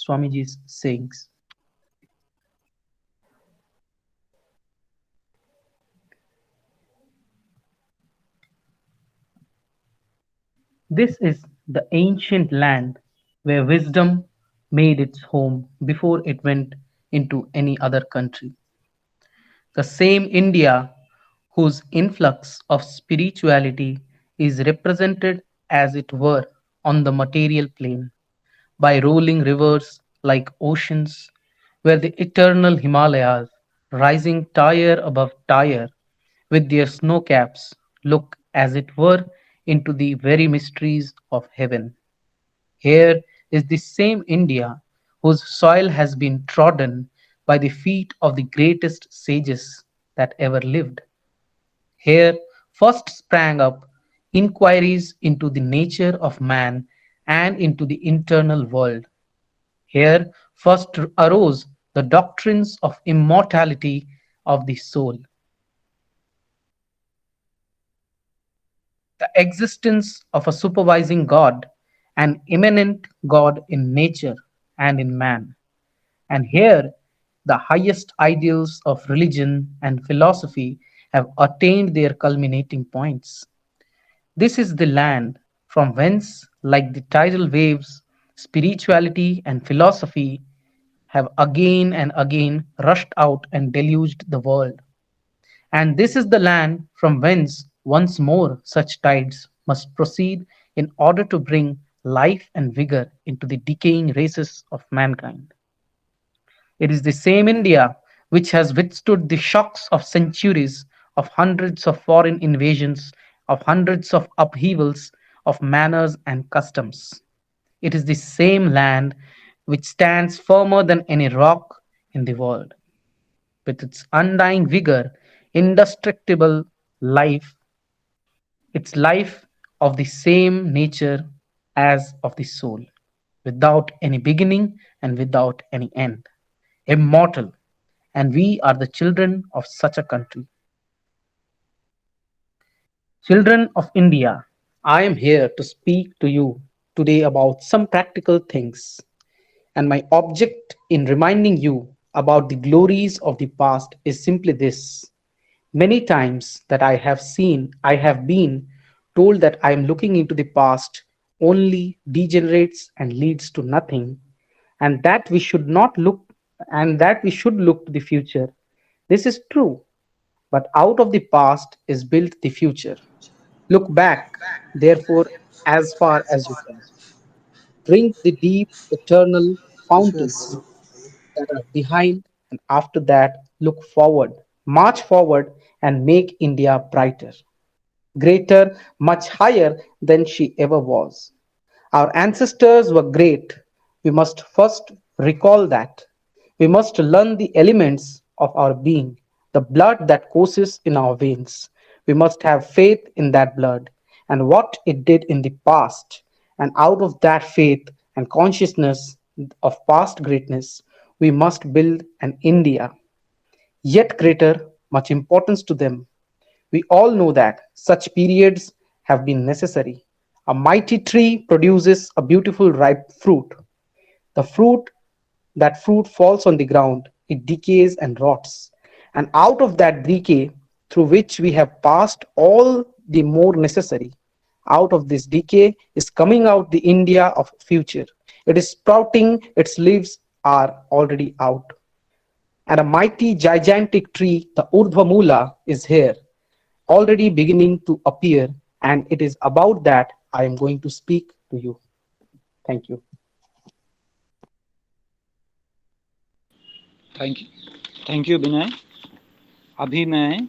Swamiji's sayings. This is the ancient land where wisdom made its home before it went into any other country. The same India whose influx of spirituality is represented, as it were, on the material plane by rolling rivers like oceans, where the eternal Himalayas, rising tier above tier with their snow caps, look as it were into the very mysteries of heaven. Here is the same India whose soil has been trodden by the feet of the greatest sages that ever lived. Here first sprang up inquiries into the nature of man and into the internal world. Here first arose the doctrines of immortality of the soul, the existence of a supervising God, an immanent God in nature and in man. And here the highest ideals of religion and philosophy have attained their culminating points. This is the land from whence, like the tidal waves, spirituality and philosophy have again and again rushed out and deluged the world. And this is the land from whence once more such tides must proceed in order to bring life and vigor into the decaying races of mankind. It is the same India which has withstood the shocks of centuries, of hundreds of foreign invasions, of hundreds of upheavals of manners and customs. It is the same land which stands firmer than any rock in the world, with its undying vigor, indestructible life, its life of the same nature as of the soul, without any beginning and without any end, immortal. And we are the children of such a country. Children of India, I am here to speak to you today about some practical things. And my object in reminding you about the glories of the past is simply this. Many times that I have been told that I am looking into the past only degenerates and leads to nothing, and that we should not look and that we should look to the future. This is true, but out of the past is built the future. Look back, therefore, as far as you can. Drink the deep, eternal fountains that are behind, and after that, look forward, march forward, and make India brighter, greater, much higher than she ever was. Our ancestors were great. We must first recall that. We must learn the elements of our being, the blood that courses in our veins. We must have faith in that blood and what it did in the past. And out of that faith and consciousness of past greatness, we must build an India yet greater, much importance to them. We all know that such periods have been necessary. A mighty tree produces a beautiful ripe fruit. The fruit, that fruit falls on the ground, it decays and rots. And out of that decay, through which we have passed all the more necessary, out of this decay is coming out the India of future. It is sprouting, its leaves are already out. And a mighty gigantic tree, the Urdhva is here, already beginning to appear, and it is about that I am going to speak to you. Thank you. Thank you thank you Vinay. अभी मैं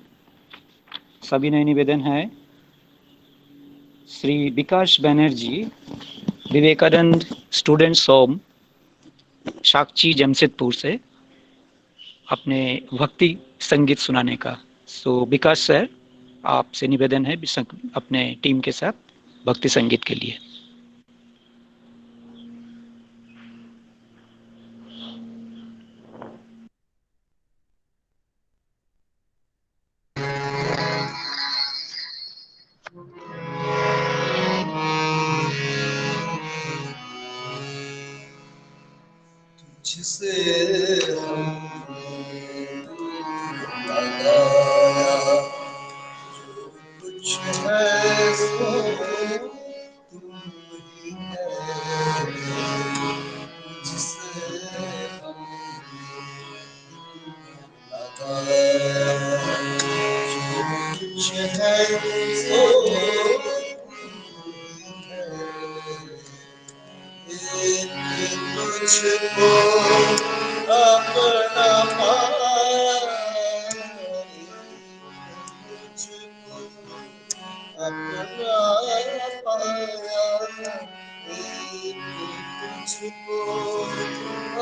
सविनय निवेदन है Shri Vikas Banerjee, Vivekananda students home, Sakchi Jamshedpur से अपने भक्ति संगीत सुनाने का। सो विकास सर, आपसे निवेदन है अपने टीम के साथ भक्ति संगीत के लिए। जिसे हमने लगाया, जो कुछ है सो तुम ही है, जिसे हमने लगाया, जो कुछ है सो तुझको अपना पाया, तुझको अपना पाया, तुझको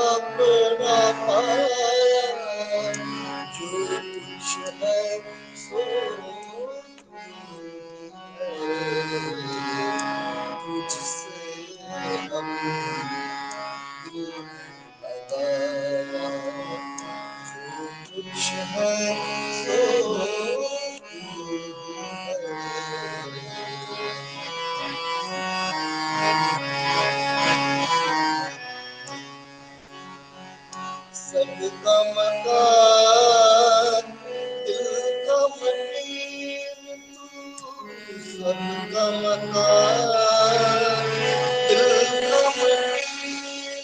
अपना पाया, जो कुछ है सो तुझसे हमने लगाया, जो कुछ है सो सबका मकान दिल का मंदिर तू, सबका मकान दिल का मंदिर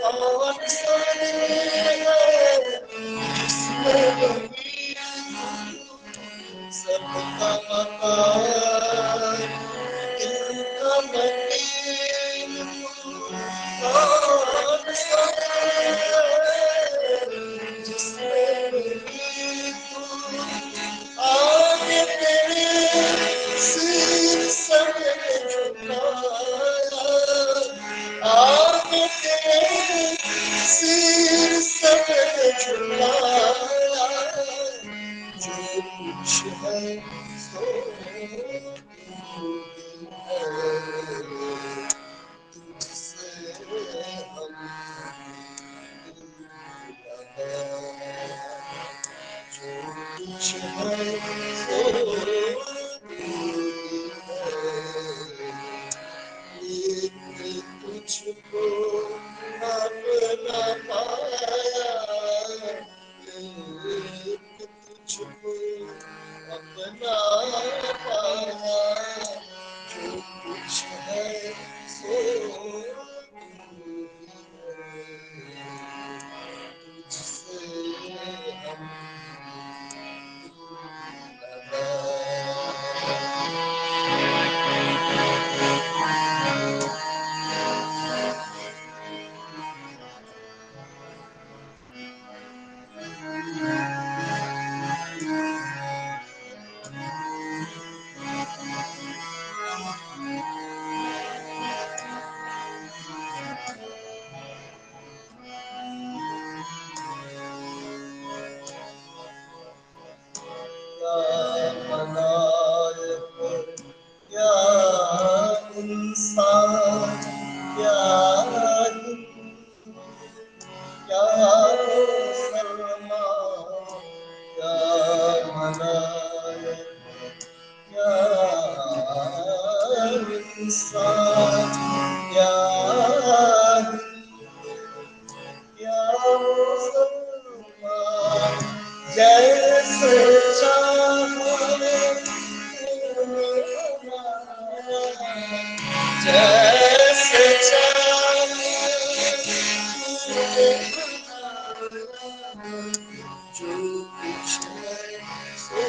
कौन सा सबका मकान दिल का मंदिर कौन सा जिसमें तू आगे तेरे सिर सब झुकाया, आगे तेरे सिर सब झुकाया, जो कुछ है सो तुझसे हम जो कुछ है सो तुझको अपना पाया, तुझको अपना पाया, जो कुछ है सो तुझसे हम क्या इंसान क्या क्या सलमान क्या मलाइक क्या इंसान क्या क्या सलमान जैसे चाहे जैसे चाहे जो कुछ है सो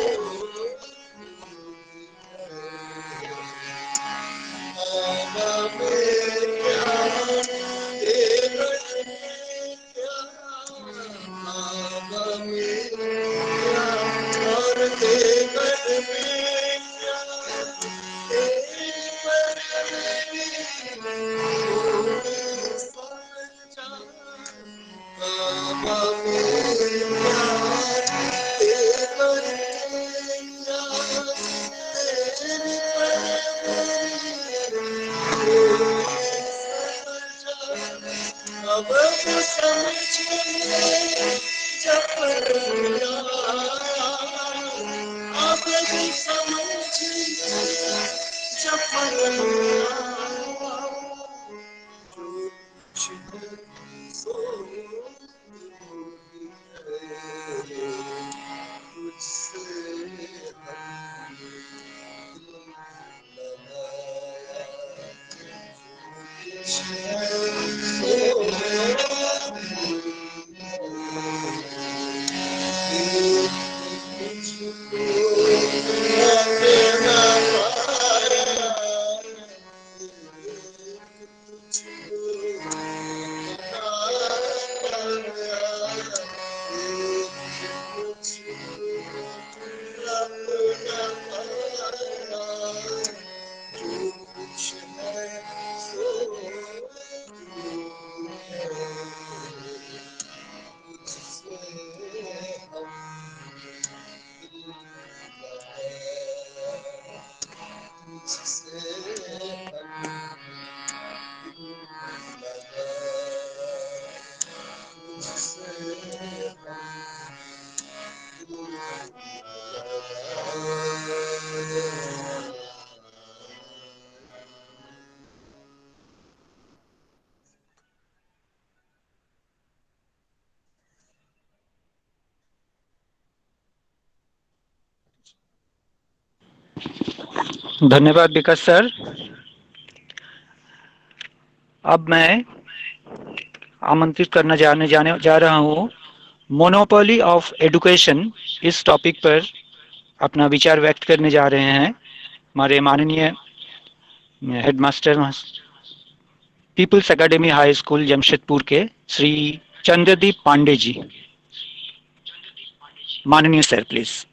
आगा में क्या देना क्या आगा में क्या और देवर में क्या अब समझिए जब अब समझिए जब सो दूर है तुझसे हम दिल लगाया कुछ है धन्यवाद विकास सर। अब मैं आमंत्रित करना जाने जा रहा हूँ मोनोपोली ऑफ एजुकेशन, इस टॉपिक पर अपना विचार व्यक्त करने जा रहे हैं हमारे माननीय headmaster people's academy high school Jamshedpur के श्री चंद्रदीप पांडे जी। माननीय सर प्लीज।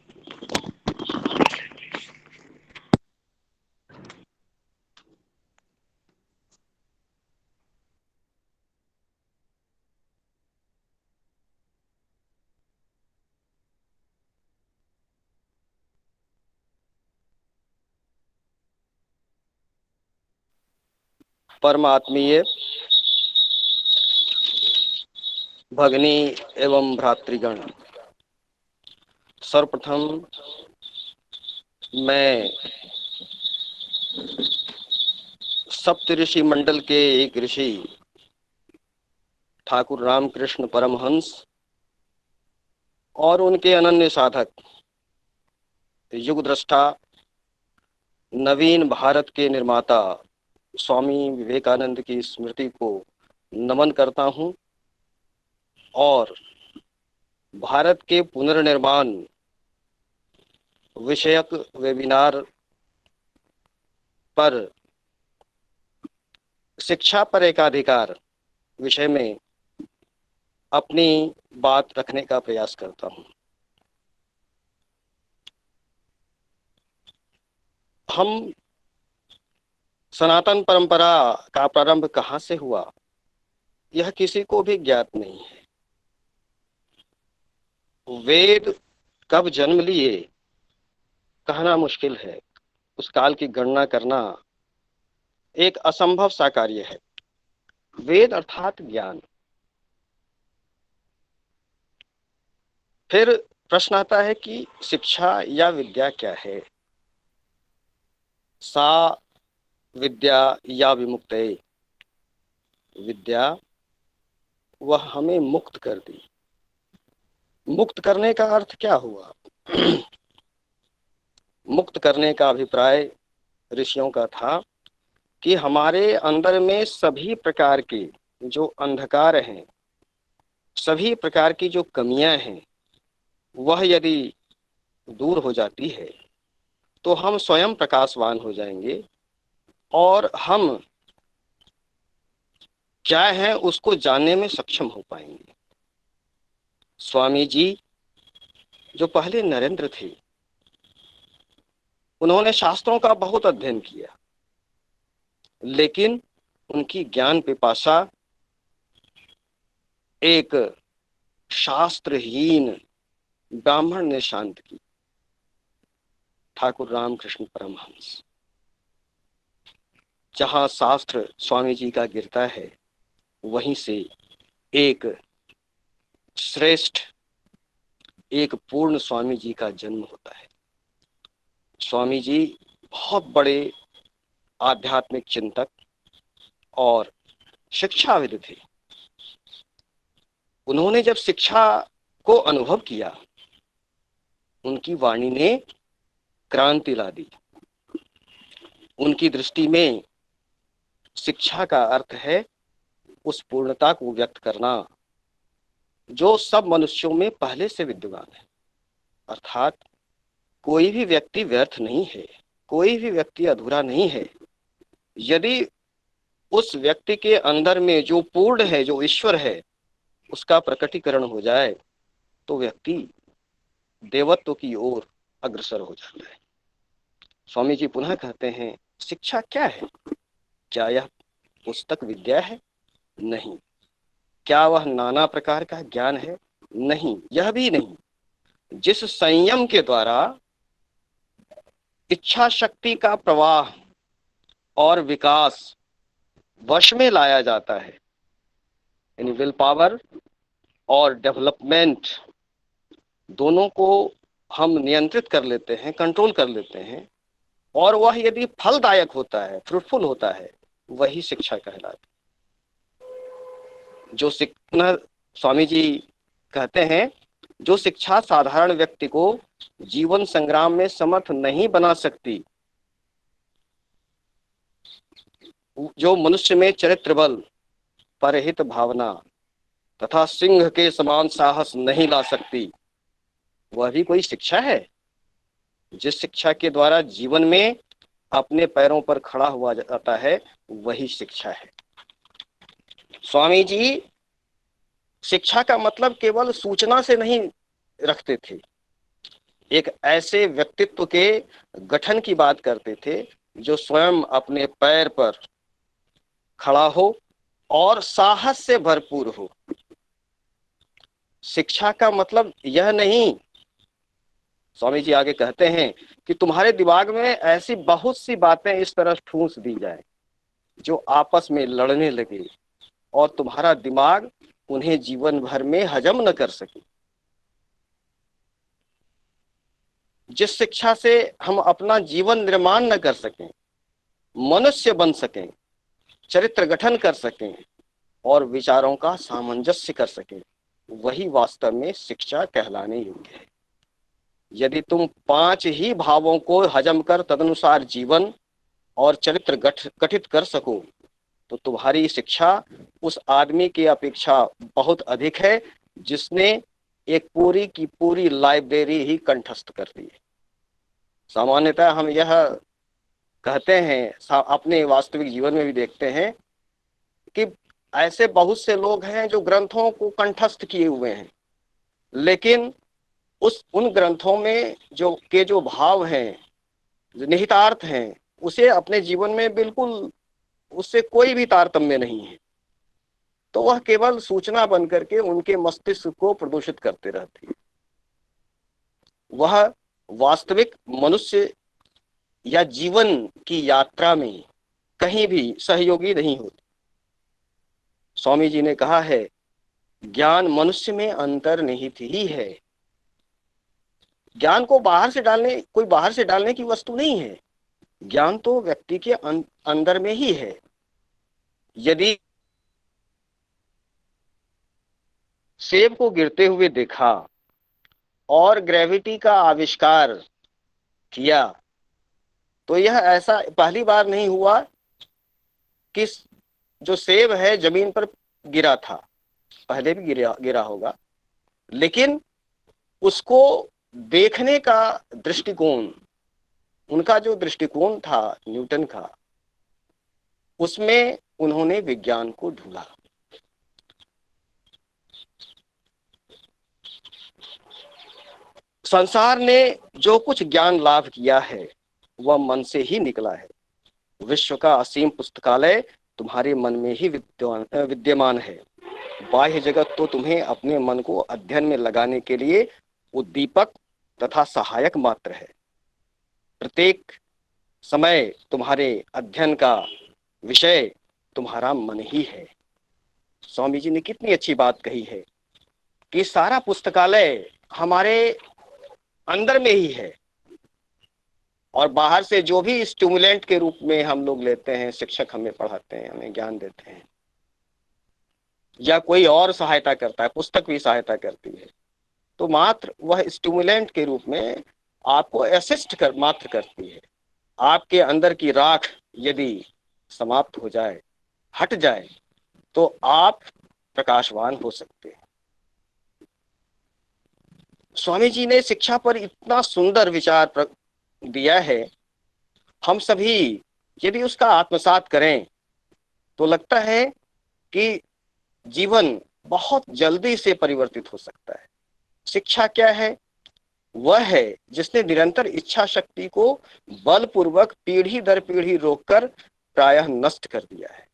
परमात्मीय भगनी एवं भ्रातृगण, सर्वप्रथम मैं सप्त ऋषि मंडल के एक ऋषि ठाकुर रामकृष्ण परमहंस और उनके अनन्य साधक युग दृष्टा नवीन भारत के निर्माता स्वामी विवेकानंद की स्मृति को नमन करता हूं और भारत के पुनर्निर्माण विषयक वेबिनार पर शिक्षा पर एकाधिकार विषय में अपनी बात रखने का प्रयास करता हूं। हम सनातन परंपरा का प्रारंभ कहाँ से हुआ यह किसी को भी ज्ञात नहीं है। वेद कब जन्म लिए कहना मुश्किल है, उस काल की गणना करना एक असंभव सा कार्य है। वेद अर्थात ज्ञान। फिर प्रश्न आता है कि शिक्षा या विद्या क्या है। सा विद्या या विमुक्तये, विद्या वह हमें मुक्त कर दी। मुक्त करने का अर्थ क्या हुआ? मुक्त करने का अभिप्राय ऋषियों का था कि हमारे अंदर में सभी प्रकार के जो अंधकार हैं, सभी प्रकार की जो कमियां हैं, वह यदि दूर हो जाती है तो हम स्वयं प्रकाशवान हो जाएंगे और हम क्या है उसको जानने में सक्षम हो पाएंगे। स्वामी जी जो पहले नरेंद्र थे, उन्होंने शास्त्रों का बहुत अध्ययन किया, लेकिन उनकी ज्ञान पिपासा एक शास्त्रहीन ब्राह्मण ने शांत की, ठाकुर रामकृष्ण परमहंस। जहां शास्त्र स्वामी जी का गिरता है, वहीं से एक श्रेष्ठ, एक पूर्ण स्वामी जी का जन्म होता है। स्वामी जी बहुत बड़े आध्यात्मिक चिंतक और शिक्षाविद थे। उन्होंने जब शिक्षा को अनुभव किया, उनकी वाणी ने क्रांति ला दी। उनकी दृष्टि में शिक्षा का अर्थ है उस पूर्णता को व्यक्त करना जो सब मनुष्यों में पहले से विद्यमान है। अर्थात कोई भी व्यक्ति व्यर्थ नहीं है, कोई भी व्यक्ति अधूरा नहीं है। यदि उस व्यक्ति के अंदर में जो पूर्ण है, जो ईश्वर है, उसका प्रकटीकरण हो जाए तो व्यक्ति देवत्व की ओर अग्रसर हो जाता है। स्वामी जी पुनः कहते हैं, शिक्षा क्या है? क्या यह पुस्तक विद्या है? नहीं। क्या वह नाना प्रकार का ज्ञान है? नहीं, यह भी नहीं। जिस संयम के द्वारा इच्छा शक्ति का प्रवाह और विकास वश में लाया जाता है, यानी विल पावर और डेवलपमेंट दोनों को हम नियंत्रित कर लेते हैं, कंट्रोल कर लेते हैं, और वह यदि फलदायक होता है, फ्रूटफुल होता है, वही शिक्षा कहलाती है। जो स्वामी जी कहते हैं, जो शिक्षा साधारण व्यक्ति को जीवन संग्राम में समर्थ नहीं बना सकती, जो मनुष्य में चरित्र बल, परहित भावना तथा सिंह के समान साहस नहीं ला सकती, वह भी कोई शिक्षा है? जिस शिक्षा के द्वारा जीवन में अपने पैरों पर खड़ा हुआ जाता है, वही शिक्षा है। स्वामी जी शिक्षा का मतलब केवल सूचना से नहीं रखते थे, एक ऐसे व्यक्तित्व के गठन की बात करते थे जो स्वयं अपने पैर पर खड़ा हो और साहस से भरपूर हो। शिक्षा का मतलब यह नहीं, स्वामी जी आगे कहते हैं, कि तुम्हारे दिमाग में ऐसी बहुत सी बातें इस तरह ठूंस दी जाए जो आपस में लड़ने लगे और तुम्हारा दिमाग उन्हें जीवन भर में हजम न कर सके। जिस शिक्षा से हम अपना जीवन निर्माण न कर सकें, मनुष्य बन सकें, चरित्र गठन कर सकें और विचारों का सामंजस्य कर सकें, वही वास्तव में शिक्षा कहलाने योग्य है। यदि तुम 5 ही भावों को हजम कर तदनुसार जीवन और चरित्र गठित कर सको, तो तुम्हारी शिक्षा उस आदमी की अपेक्षा बहुत अधिक है जिसने एक पूरी की पूरी लाइब्रेरी ही कंठस्थ कर दी है। सामान्यतः हम यह कहते हैं, अपने वास्तविक जीवन में भी देखते हैं कि ऐसे बहुत से लोग हैं जो ग्रंथों को कंठस्थ किए हुए हैं, लेकिन उन ग्रंथों में जो भाव हैं, जो निहितार्थ हैं, उसे अपने जीवन में बिल्कुल उससे कोई भी तारतम्य नहीं है। तो वह केवल सूचना बन करके उनके मस्तिष्क को प्रदूषित करते रहती है। वह वास्तविक मनुष्य या जीवन की यात्रा में कहीं भी सहयोगी नहीं होती। स्वामी जी ने कहा है, ज्ञान मनुष्य में अंतर्निहित ही है। ज्ञान को कोई बाहर से डालने की वस्तु नहीं है। ज्ञान तो व्यक्ति के अंदर में ही है। यदि सेब को गिरते हुए देखा और ग्रेविटी का आविष्कार किया, तो यह ऐसा पहली बार नहीं हुआ कि जो सेब है जमीन पर गिरा था, पहले भी गिरा होगा, लेकिन उसको देखने का दृष्टिकोण, उनका जो दृष्टिकोण था न्यूटन का, उसमें उन्होंने विज्ञान को ढूंढा। संसार ने जो कुछ ज्ञान लाभ किया है वह मन से ही निकला है। विश्व का असीम पुस्तकालय तुम्हारे मन में ही विद्यमान है। बाह्य जगत तो तुम्हें अपने मन को अध्ययन में लगाने के लिए उद्दीपक तथा सहायक मात्र है। प्रत्येक समय तुम्हारे अध्ययन का विषय तुम्हारा मन ही है। स्वामी जी ने कितनी अच्छी बात कही है कि सारा पुस्तकालय हमारे अंदर में ही है, और बाहर से जो भी स्टिमुलेंट के रूप में हम लोग लेते हैं, शिक्षक हमें पढ़ाते हैं, हमें ज्ञान देते हैं, या कोई और सहायता करता है, पुस्तक भी सहायता करती है, तो मात्र वह स्टिमुलेंट के रूप में आपको असिस्ट मात्र करती है। आपके अंदर की राख यदि समाप्त हो जाए, हट जाए, तो आप प्रकाशवान हो सकते हैं। स्वामी जी ने शिक्षा पर इतना सुंदर विचार दिया है, हम सभी यदि उसका आत्मसात करें तो लगता है कि जीवन बहुत जल्दी से परिवर्तित हो सकता है। शिक्षा क्या है? वह है जिसने निरंतर इच्छा शक्ति को बलपूर्वक पीढ़ी दर पीढ़ी रोककर प्रायः नष्ट कर दिया है,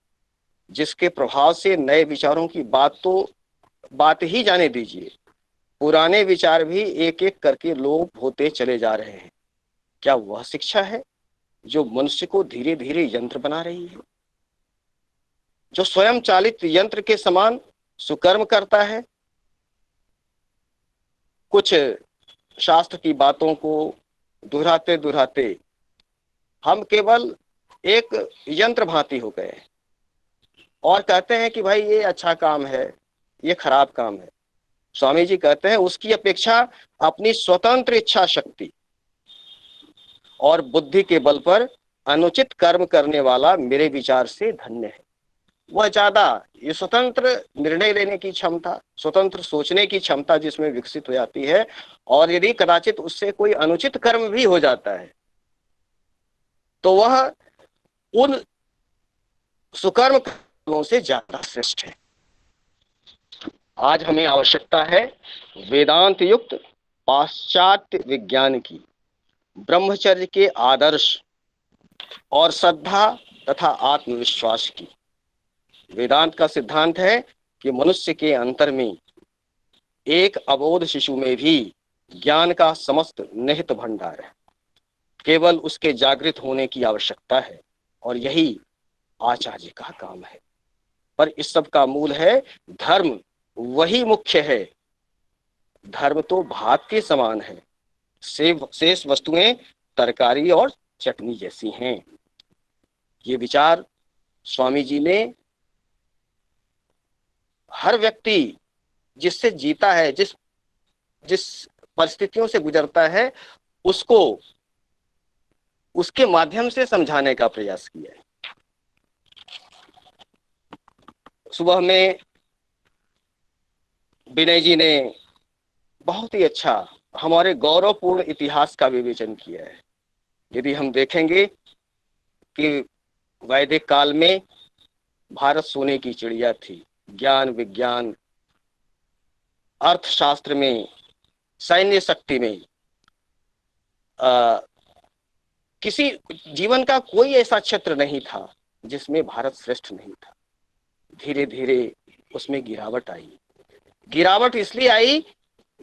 जिसके प्रभाव से नए विचारों की बात ही जाने दीजिए, पुराने विचार भी एक एक करके लोप होते चले जा रहे हैं। क्या वह शिक्षा है जो मनुष्य को धीरे धीरे यंत्र बना रही है, जो स्वयं चालित यंत्र के समान सुकर्म करता है? कुछ शास्त्र की बातों को दोहराते दोहराते हम केवल एक यंत्र भांति हो गए और कहते हैं कि भाई ये अच्छा काम है, ये खराब काम है। स्वामी जी कहते हैं उसकी अपेक्षा अपनी स्वतंत्र इच्छा शक्ति और बुद्धि के बल पर अनुचित कर्म करने वाला मेरे विचार से धन्य है। वह ज्यादा ये स्वतंत्र निर्णय लेने की क्षमता, स्वतंत्र सोचने की क्षमता जिसमें विकसित हो जाती है, और यदि कदाचित उससे कोई अनुचित कर्म भी हो जाता है तो वह उन सुकर्म कर्मों से ज्यादा श्रेष्ठ है। आज हमें आवश्यकता है वेदांत युक्त पाश्चात्य विज्ञान की, ब्रह्मचर्य के आदर्श और श्रद्धा तथा आत्मविश्वास की। वेदांत का सिद्धांत है कि मनुष्य के अंतर में एक अबोध शिशु में भी ज्ञान का समस्त निहित भंडार है, केवल उसके जागृत होने की आवश्यकता है, और यही आचार्य का काम है। पर इस सब का मूल है धर्म, वही मुख्य है। धर्म तो भात के समान है, शेष वस्तुएं तरकारी और चटनी जैसी हैं। ये विचार स्वामी जी ने हर व्यक्ति जिससे जीता है, जिस परिस्थितियों से गुजरता है, उसको उसके माध्यम से समझाने का प्रयास किया है। सुबह में विनय जी ने बहुत ही अच्छा हमारे गौरवपूर्ण इतिहास का विवेचन किया है। यदि हम देखेंगे कि वैदिक काल में भारत सोने की चिड़िया थी, ज्ञान विज्ञान अर्थशास्त्र में, सैन्य शक्ति में, किसी जीवन का कोई ऐसा क्षेत्र नहीं था जिसमें भारत श्रेष्ठ नहीं था। धीरे धीरे उसमें गिरावट आई। गिरावट इसलिए आई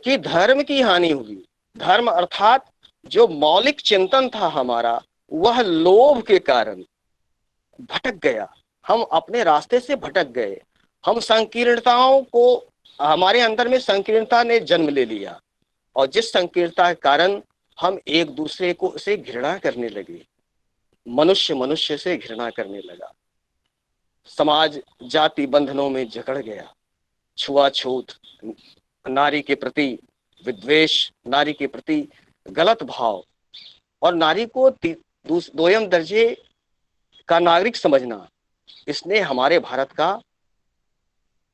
कि धर्म की हानि हुई। धर्म अर्थात जो मौलिक चिंतन था हमारा, वह लोभ के कारण भटक गया। हम अपने रास्ते से भटक गए। हम संकीर्णताओं को, हमारे अंदर में संकीर्णता ने जन्म ले लिया, और जिस संकीर्णता के कारण हम एक दूसरे को से घृणा करने लगे। मनुष्य मनुष्य से घृणा करने लगा। समाज जाति बंधनों में जकड़ गया। छुआछूत, नारी के प्रति विद्वेष, नारी के प्रति गलत भाव, और नारी को दोयम दर्जे का नागरिक समझना, इसने हमारे भारत का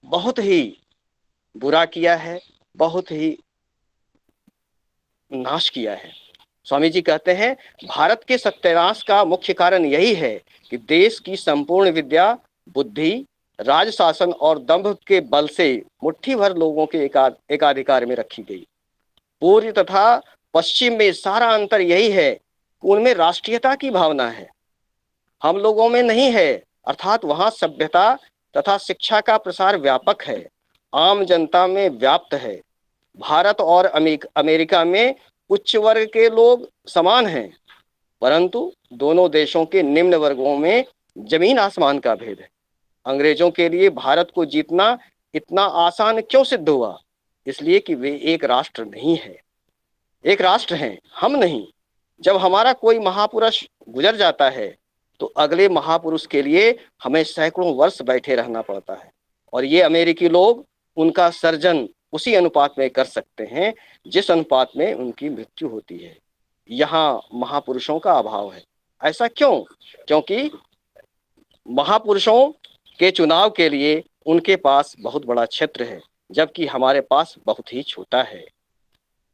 बहुत ही बुरा किया है, बहुत ही नाश किया है। स्वामी जी कहते हैं भारत के सत्यानाश का मुख्य कारण यही है कि देश की संपूर्ण विद्या, बुद्धि, राजशासन और दंभ के बल से मुट्ठी भर लोगों के एकाधिकार में रखी गई। पूर्व तथा पश्चिम में सारा अंतर यही है कि उनमें राष्ट्रीयता की भावना है, हम लोगों में नहीं है। अर्थात वहां सभ्यता तथा शिक्षा का प्रसार व्यापक है, आम जनता में व्याप्त है। भारत और अमेरिका में उच्च वर्ग के लोग समान हैं, परंतु दोनों देशों के निम्न वर्गों में जमीन आसमान का भेद है। अंग्रेजों के लिए भारत को जीतना इतना आसान क्यों सिद्ध हुआ? इसलिए कि वे एक राष्ट्र नहीं है, एक राष्ट्र हैं, हम नहीं। जब हमारा कोई महापुरुष गुजर जाता है तो अगले महापुरुष के लिए हमें सैकड़ों वर्ष बैठे रहना पड़ता है, और ये अमेरिकी लोग उनका सर्जन उसी अनुपात में कर सकते हैं जिस अनुपात में उनकी मृत्यु होती है। यहाँ महापुरुषों का अभाव है। ऐसा क्यों? क्योंकि महापुरुषों के चुनाव के लिए उनके पास बहुत बड़ा क्षेत्र है, जबकि हमारे पास बहुत ही छोटा है।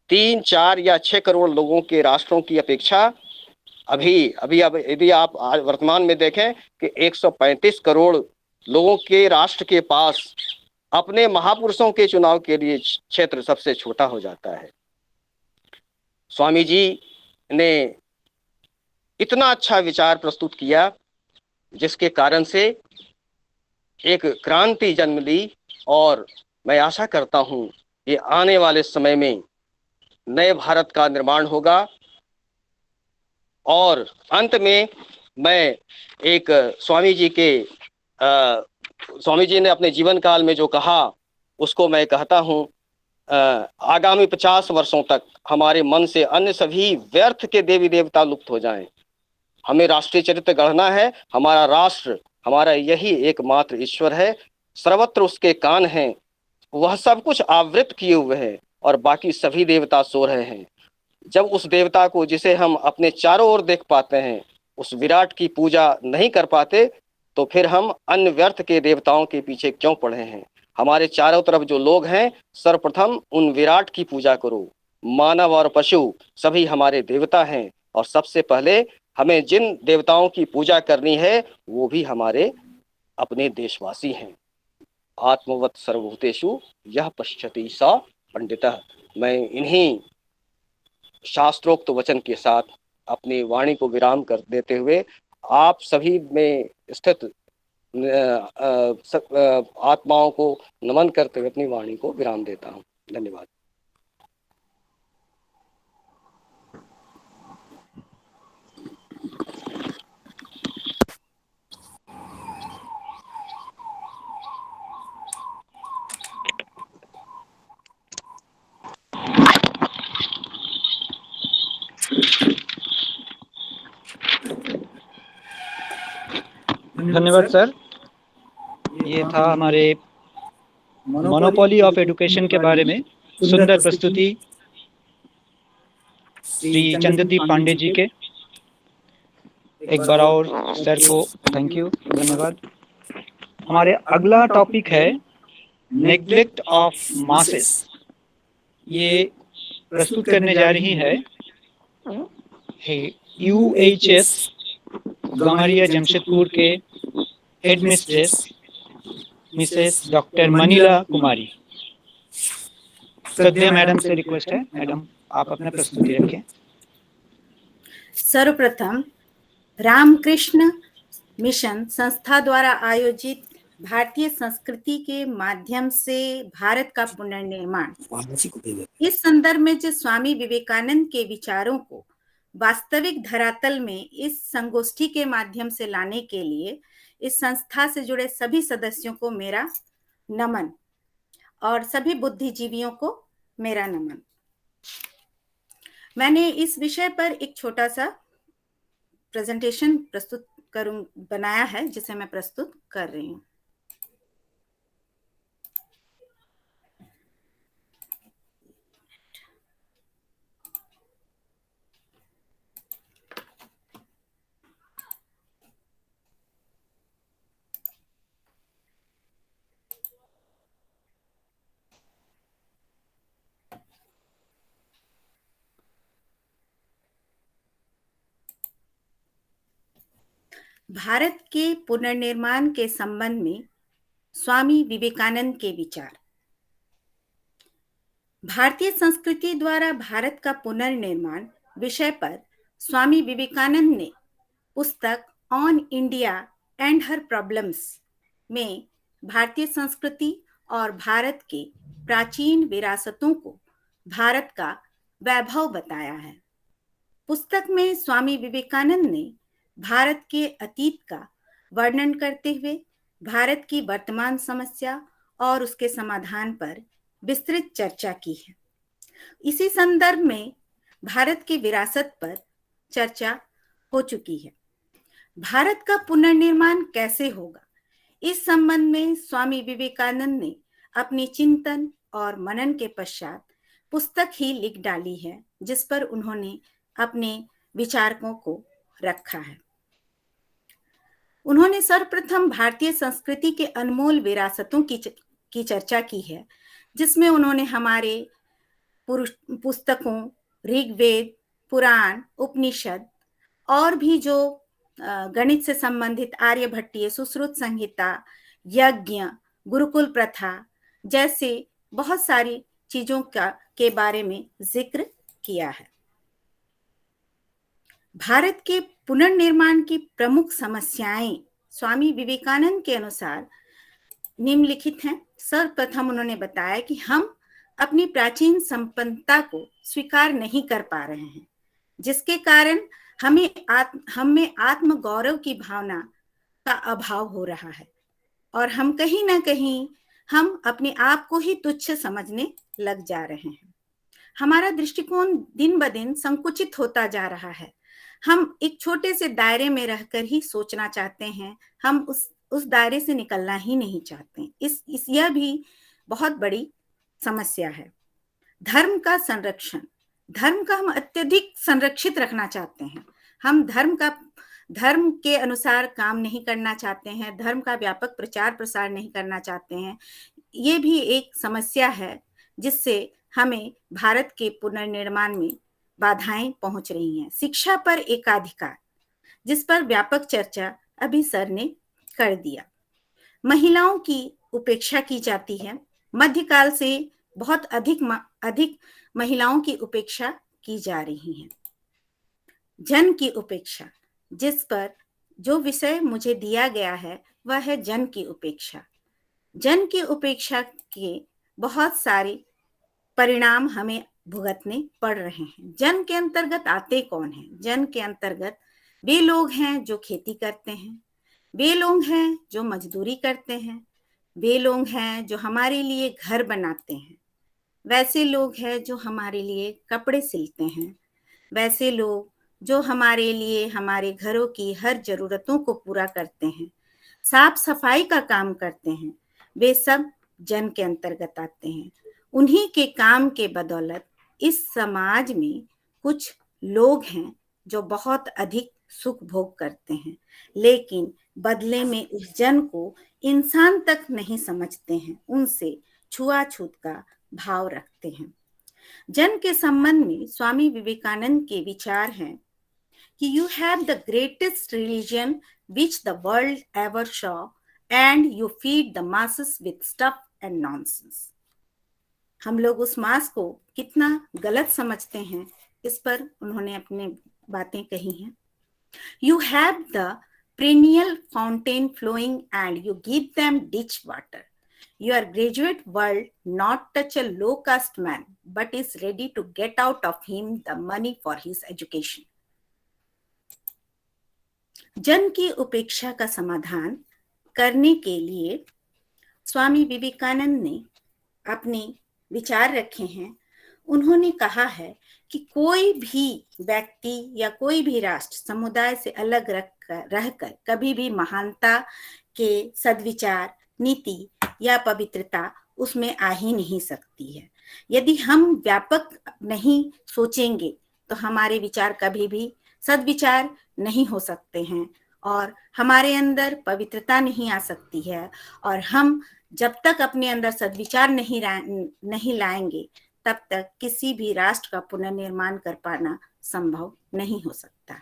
3, 4 या 6 करोड़ लोगों के राष्ट्रों की अपेक्षा अभी अभी अब यदि आप आज वर्तमान में देखें कि 135 करोड़ लोगों के राष्ट्र के पास अपने महापुरुषों के चुनाव के लिए क्षेत्र सबसे छोटा हो जाता है। स्वामी जी ने इतना अच्छा विचार प्रस्तुत किया जिसके कारण से एक क्रांति जन्म ली, और मैं आशा करता हूं कि आने वाले समय में नए भारत का निर्माण होगा। और अंत में मैं एक स्वामी जी ने अपने जीवन काल में जो कहा उसको मैं कहता हूं, आगामी 50 वर्षों तक हमारे मन से अन्य सभी व्यर्थ के देवी देवता लुप्त हो जाएं। हमें राष्ट्रीय चरित्र गढ़ना है। हमारा राष्ट्र, हमारा यही एकमात्र ईश्वर है। सर्वत्र उसके कान हैं, वह सब कुछ आवृत किए हुए हैं और बाकी सभी देवता सो रहे हैं। जब उस देवता को जिसे हम अपने चारों ओर देख पाते हैं, उस विराट की पूजा नहीं कर पाते, तो फिर हम अन्य व्यर्थ के देवताओं के पीछे क्यों पड़े हैं? हमारे चारों तरफ जो लोग हैं, सर्वप्रथम उन विराट की पूजा करो। मानव और पशु सभी हमारे देवता हैं, और सबसे पहले हमें जिन देवताओं की पूजा करनी है वो भी हमारे अपने देशवासी हैं। आत्मवत सर्वभूतेषु यह पश्यति स पंडितः। मैं इन्हीं शास्त्रोक्त वचन के साथ अपनी वाणी को विराम कर देते हुए आप सभी में स्थित आत्माओं को नमन करते हुए अपनी वाणी को विराम देता हूँ। धन्यवाद। धन्यवाद सर। ये था हमारे मोनोपोली ऑफ एजुकेशन के बारे में सुंदर प्रस्तुति श्री चंद्रदीप पांडे जी के। एक बार और सर को थैंक यू, धन्यवाद। हमारे अगला टॉपिक है नेग्लेक्ट ऑफ मासेस। ये प्रस्तुत करने जा रही है यूएचएस गमारिया जमशेदपुर के headmistress Mrs doctor Manila Kumari. श्रद्धेय मैडम से रिक्वेस्ट है, मैडम आप अपना प्रस्तुति रखें। सर्वप्रथम रामकृष्ण मिशन संस्था द्वारा आयोजित भारतीय संस्कृति के माध्यम से भारत का पुनर्निर्माण, इस संदर्भ में जो स्वामी विवेकानंद के विचारों को वास्तविक धरातल में इस संगोष्ठी के माध्यम से लाने के लिए इस संस्था से जुड़े सभी सदस्यों को मेरा नमन और सभी बुद्धिजीवियों को मेरा नमन। मैंने इस विषय पर एक छोटा सा प्रेजेंटेशन बनाया है जिसे मैं प्रस्तुत कर रही हूँ। भारत के पुनर्निर्माण के संबंध में स्वामी विवेकानंद के विचार। भारतीय संस्कृति द्वारा भारत का पुनर्निर्माण विषय पर स्वामी विवेकानंद ने पुस्तक on India and her problems में भारतीय संस्कृति और भारत के प्राचीन विरासतों को भारत का वैभव बताया है। पुस्तक में स्वामी विवेकानंद ने भारत के अतीत का वर्णन करते हुए भारत की वर्तमान समस्या और उसके समाधान पर विस्तृत चर्चा की है। इसी संदर्भ में भारत की विरासत पर चर्चा हो चुकी है। भारत का पुनर्निर्माण कैसे होगा, इस संबंध में स्वामी विवेकानंद ने अपने चिंतन और मनन के पश्चात पुस्तक ही लिख डाली है, जिस पर उन्होंने अपने विचारों को रखा है। उन्होंने सर्वप्रथम भारतीय संस्कृति के अनमोल विरासतों की चर्चा की है, जिसमें उन्होंने हमारे पुस्तकों ऋग्वेद, पुराण, उपनिषद और भी जो गणित से संबंधित आर्यभट्टीय, सुश्रुत संहिता, यज्ञ, गुरुकुल प्रथा जैसे बहुत सारी चीजों के बारे में जिक्र किया है। भारत के पुनर्निर्माण की प्रमुख समस्याएं स्वामी विवेकानंद के अनुसार निम्नलिखित हैं। सर्वप्रथम उन्होंने बताया कि हम अपनी प्राचीन संपन्नता को स्वीकार नहीं कर पा रहे हैं, जिसके कारण हमें आत्म गौरव की भावना का अभाव हो रहा है और हम कहीं ना कहीं हम अपने आप को ही तुच्छ समझने लग जा रहे हैं। हमारा दृष्टिकोण दिन ब दिन संकुचित होता जा रहा है। हम एक छोटे से दायरे में रहकर ही सोचना चाहते हैं, हम उस दायरे से निकलना ही नहीं चाहते। यह भी बहुत बड़ी समस्या है। धर्म का संरक्षण, धर्म का हम अत्यधिक संरक्षित रखना चाहते हैं। हम धर्म के अनुसार काम नहीं करना चाहते हैं, धर्म का व्यापक प्रचार प्रसार नहीं करना चाहते हैं। ये भी एक समस्या है जिससे हमें भारत के पुनर्निर्माण में बाधाएं पहुंच रही हैं। शिक्षा पर एकाधिकार, जिस पर व्यापक चर्चा अभी सर ने कर दिया। महिलाओं की उपेक्षा की जाती है। मध्यकाल से बहुत अधिक महिलाओं की उपेक्षा की जा रही है। जन की उपेक्षा, जिस पर जो विषय मुझे दिया गया है वह है जन की उपेक्षा। जन की उपेक्षा के बहुत सारे परिणाम हमें भुगतने पड़ रहे हैं। जन के अंतर्गत आते कौन हैं? जन के अंतर्गत वे लोग हैं जो खेती करते हैं, वे लोग हैं जो मजदूरी करते हैं, वे लोग हैं जो हमारे लिए घर बनाते हैं, वैसे लोग हैं जो हमारे लिए कपड़े सिलते हैं, वैसे लोग जो हमारे लिए हमारे घरों की हर जरूरतों को पूरा करते हैं, साफ सफाई का काम करते हैं, वे सब जन के अंतर्गत आते हैं। उन्हीं के काम के बदौलत इस समाज में कुछ लोग हैं जो बहुत अधिक सुख भोग करते हैं, लेकिन बदले में उस जन को इंसान तक नहीं समझते हैं, उनसे छुआछूत का भाव रखते हैं। जन के संबंध में स्वामी विवेकानंद के विचार हैं कि you have the greatest religion which the world ever saw and you feed the masses with stuff and nonsense। हम लोग उस मास को कितना गलत समझते हैं, इस पर उन्होंने अपनी बातें कही हैं। You have the perennial fountain flowing and you give them ditch water। Your graduate world not touch a low caste man but is ready to get out of him the money for his education। जन की उपेक्षा का समाधान करने के लिए स्वामी विवेकानंद ने अपने विचार रखे हैं। उन्होंने कहा है कि कोई भी व्यक्ति या कोई भी राष्ट्र समुदाय से अलग रहकर कभी भी महानता के सद्विचार, नीति या पवित्रता उसमें आ ही नहीं सकती है। यदि हम व्यापक नहीं सोचेंगे तो हमारे विचार कभी भी सद्विचार नहीं हो सकते हैं और हमारे अंदर पवित्रता नहीं आ सकती है। और हम जब तक अपने अंदर सद्विचार नहीं लाएंगे तब तक किसी भी राष्ट्र का पुनर्निर्माण कर पाना संभव नहीं हो सकता।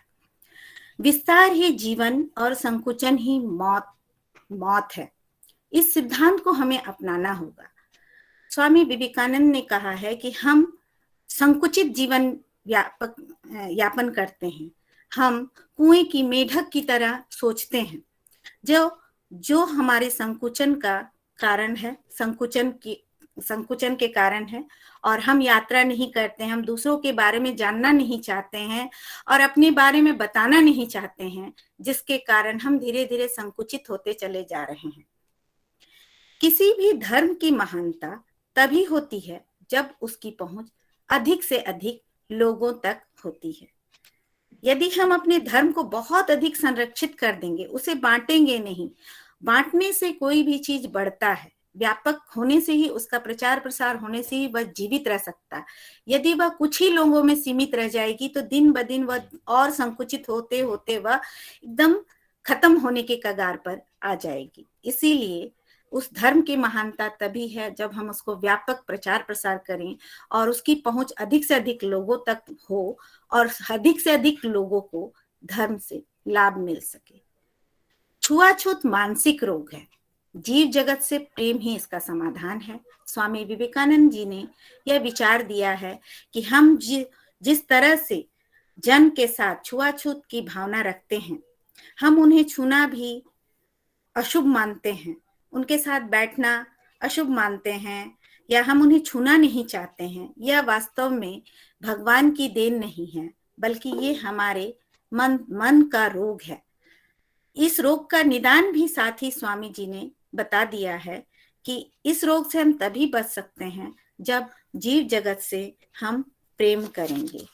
विस्तार ही जीवन और संकुचन ही मौत है। इस सिद्धांत को हमें अपनाना होगा। स्वामी विवेकानंद ने कहा है कि हम संकुचित जीवन यापन करते हैं, हम कुएं की मेढक की तरह सोचते हैं, जो हमारे संकुचन का कारण है, संकुचन के कारण है। और हम यात्रा नहीं करते हैं, हम दूसरों के बारे में जानना नहीं चाहते हैं और अपने बारे में बताना नहीं चाहते हैं, जिसके कारण हम धीरे धीरे संकुचित होते चले जा रहे हैं। किसी भी धर्म की महानता तभी होती है जब उसकी पहुंच अधिक से अधिक लोगों तक होती है। यदि हम अपने धर्म को बहुत अधिक संरक्षित कर देंगे, उसे बांटेंगे नहीं बांटने से कोई भी चीज बढ़ता है, व्यापक होने से ही, उसका प्रचार प्रसार होने से ही वह जीवित रह सकता है। यदि वह कुछ ही लोगों में सीमित रह जाएगी तो दिन ब दिन वह और संकुचित होते होते वह एकदम खत्म होने के कगार पर आ जाएगी। इसीलिए उस धर्म की महानता तभी है जब हम उसको व्यापक प्रचार प्रसार करें और उसकी पहुंच अधिक से अधिक लोगों तक हो और अधिक से अधिक लोगों को धर्म से लाभ मिल सके। छुआछूत मानसिक रोग है, जीव जगत से प्रेम ही इसका समाधान है। स्वामी विवेकानंद जी ने यह विचार दिया है कि हम जिस तरह से जन के साथ छुआछूत की भावना रखते हैं, हम उन्हें छूना भी अशुभ मानते हैं, उनके साथ बैठना अशुभ मानते हैं, या हम उन्हें छूना नहीं चाहते हैं, यह वास्तव में भगवान की देन नहीं है, बल्कि ये हमारे मन का रोग है। इस रोग का निदान भी साथ ही स्वामी जी ने बता दिया है कि इस रोग से हम तभी बच सकते हैं जब जीव जगत से हम प्रेम करेंगे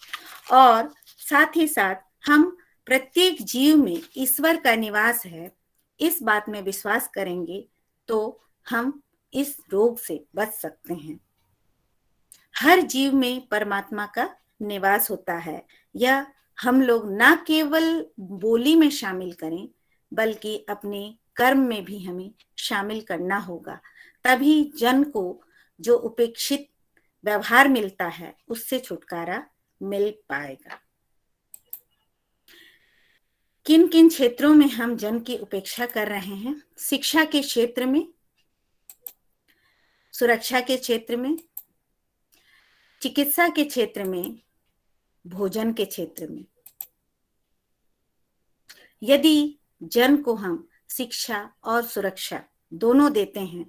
और साथ ही साथ हम प्रत्येक जीव में ईश्वर का निवास है, इस बात में विश्वास करेंगे तो हम इस रोग से बच सकते हैं। हर जीव में परमात्मा का निवास होता है। यह हम लोग ना केवल बोली में शामिल करें, बल्कि अपने कर्म में भी हमें शामिल करना होगा, तभी जन को जो उपेक्षित व्यवहार मिलता है उससे छुटकारा मिल पाएगा। किन किन क्षेत्रों में हम जन की उपेक्षा कर रहे हैं? शिक्षा के क्षेत्र में, सुरक्षा के क्षेत्र में, चिकित्सा के क्षेत्र में, भोजन के क्षेत्र में। यदि जन को हम शिक्षा और सुरक्षा दोनों देते हैं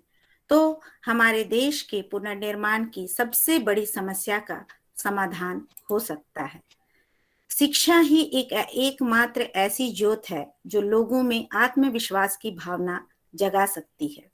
तो हमारे देश के पुनर्निर्माण की सबसे बड़ी समस्या का समाधान हो सकता है। शिक्षा ही एकमात्र ऐसी ज्योत है जो लोगों में आत्मविश्वास की भावना जगा सकती है।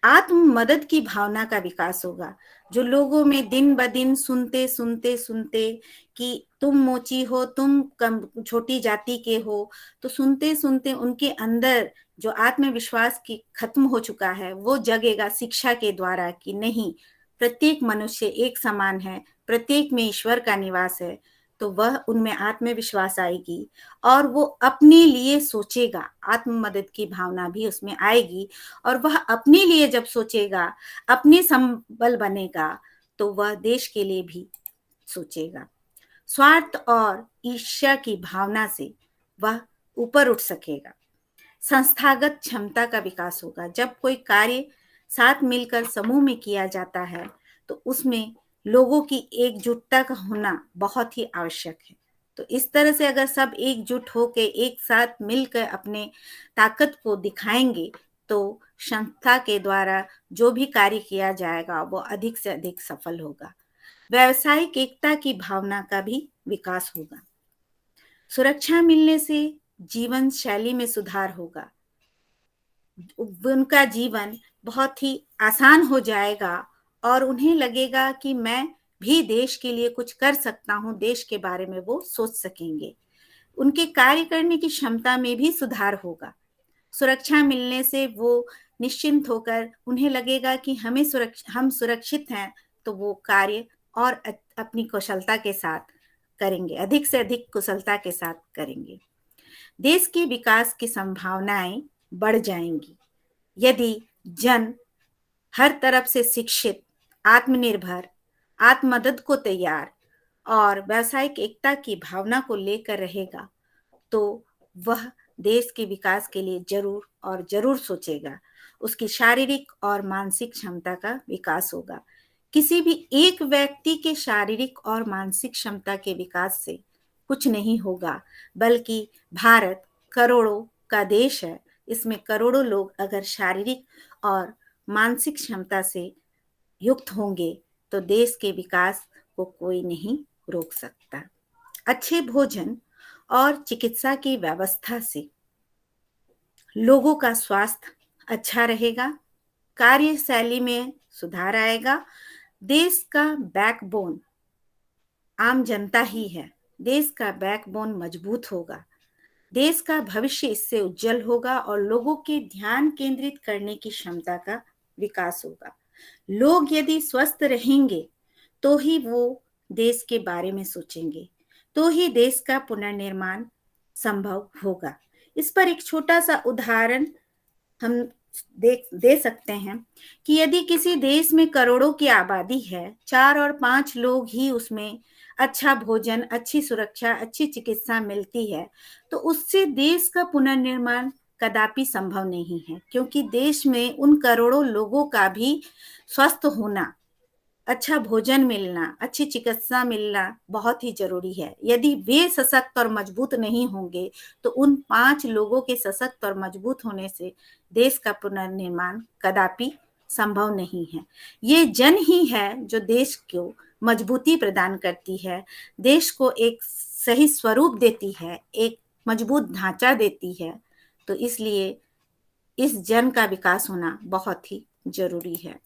आत्म मदद की भावना का विकास होगा, जो लोगों में दिन ब दिन सुनते सुनते सुनते कि तुम मोची हो, तुम कम छोटी जाति के हो, तो सुनते सुनते उनके अंदर जो आत्मविश्वास की खत्म हो चुका है वो जगेगा शिक्षा के द्वारा कि नहीं, प्रत्येक मनुष्य एक समान है, प्रत्येक में ईश्वर का निवास है। तो वह उनमें आत्मविश्वास आएगी और वो अपने लिए सोचेगा, आत्म मदद की भावना भी उसमें आएगी और वह अपने लिए जब सोचेगा, अपने संबल बनेगा, तो वह देश के लिए भी सोचेगा। स्वार्थ और ईर्ष्या की भावना से वह ऊपर उठ सकेगा। संस्थागत क्षमता का विकास होगा। जब कोई कार्य साथ मिलकर समूह में किया जाता है तो उसमें लोगों की एकजुटता का होना बहुत ही आवश्यक है। तो इस तरह से अगर सब एकजुट होकर एक साथ मिलकर अपने ताकत को दिखाएंगे तो संस्था के द्वारा जो भी कार्य किया जाएगा वो अधिक से अधिक सफल होगा। व्यावसायिक एकता की भावना का भी विकास होगा। सुरक्षा मिलने से जीवन शैली में सुधार होगा, उनका जीवन बहुत ही आसान हो जाएगा और उन्हें लगेगा कि मैं भी देश के लिए कुछ कर सकता हूँ, देश के बारे में वो सोच सकेंगे। उनके कार्य करने की क्षमता में भी सुधार होगा। सुरक्षा मिलने से वो निश्चिंत होकर उन्हें लगेगा कि हम सुरक्षित हैं, तो वो कार्य और अपनी कुशलता के साथ करेंगे, अधिक से अधिक कुशलता के साथ करेंगे। देश के विकास की संभावनाएं बढ़ जाएंगी यदि जन हर तरफ से शिक्षित, आत्मनिर्भर, आत्ममदद को तैयार और व्यावसायिक एकता की भावना को लेकर रहेगा, तो वह देश के विकास के लिए जरूर और जरूर सोचेगा। उसकी शारीरिक और मानसिक क्षमता का विकास होगा। किसी भी एक व्यक्ति के शारीरिक और मानसिक क्षमता के विकास से कुछ नहीं होगा, बल्कि भारत करोड़ों का देश है। इसमें करोड़ों लोग अगर शारीरिक और मानसिक क्षमता से युक्त होंगे तो देश के विकास को कोई नहीं रोक सकता। अच्छे भोजन और चिकित्सा की व्यवस्था से लोगों का स्वास्थ्य अच्छा रहेगा, कार्यशैली में सुधार आएगा। देश का बैकबोन आम जनता ही है। देश का बैकबोन मजबूत होगा देश का भविष्य इससे उज्जवल होगा और लोगों के ध्यान केंद्रित करने की क्षमता का विकास होगा। लोग यदि स्वस्थ रहेंगे तो ही वो देश के बारे में सोचेंगे, तो ही देश का पुनर्निर्माण संभव होगा। इस पर एक छोटा सा उदाहरण हम दे सकते हैं कि यदि किसी देश में करोड़ों की आबादी है, 4 और 5 लोग ही उसमें अच्छा भोजन, अच्छी सुरक्षा, अच्छी चिकित्सा मिलती है, तो उससे देश का पुनर्निर्माण कदापि संभव नहीं है, क्योंकि देश में उन करोड़ों लोगों का भी स्वस्थ होना, अच्छा भोजन मिलना, अच्छी चिकित्सा मिलना बहुत ही जरूरी है। यदि वे सशक्त और मजबूत नहीं होंगे तो उन 5 लोगों के सशक्त और मजबूत होने से देश का पुनर्निर्माण कदापि संभव नहीं है। ये जन ही है जो देश को मजबूती प्रदान करती है, देश को एक सही स्वरूप देती है, एक मजबूत ढांचा देती है। तो इसलिए इस जन का विकास होना बहुत ही जरूरी है।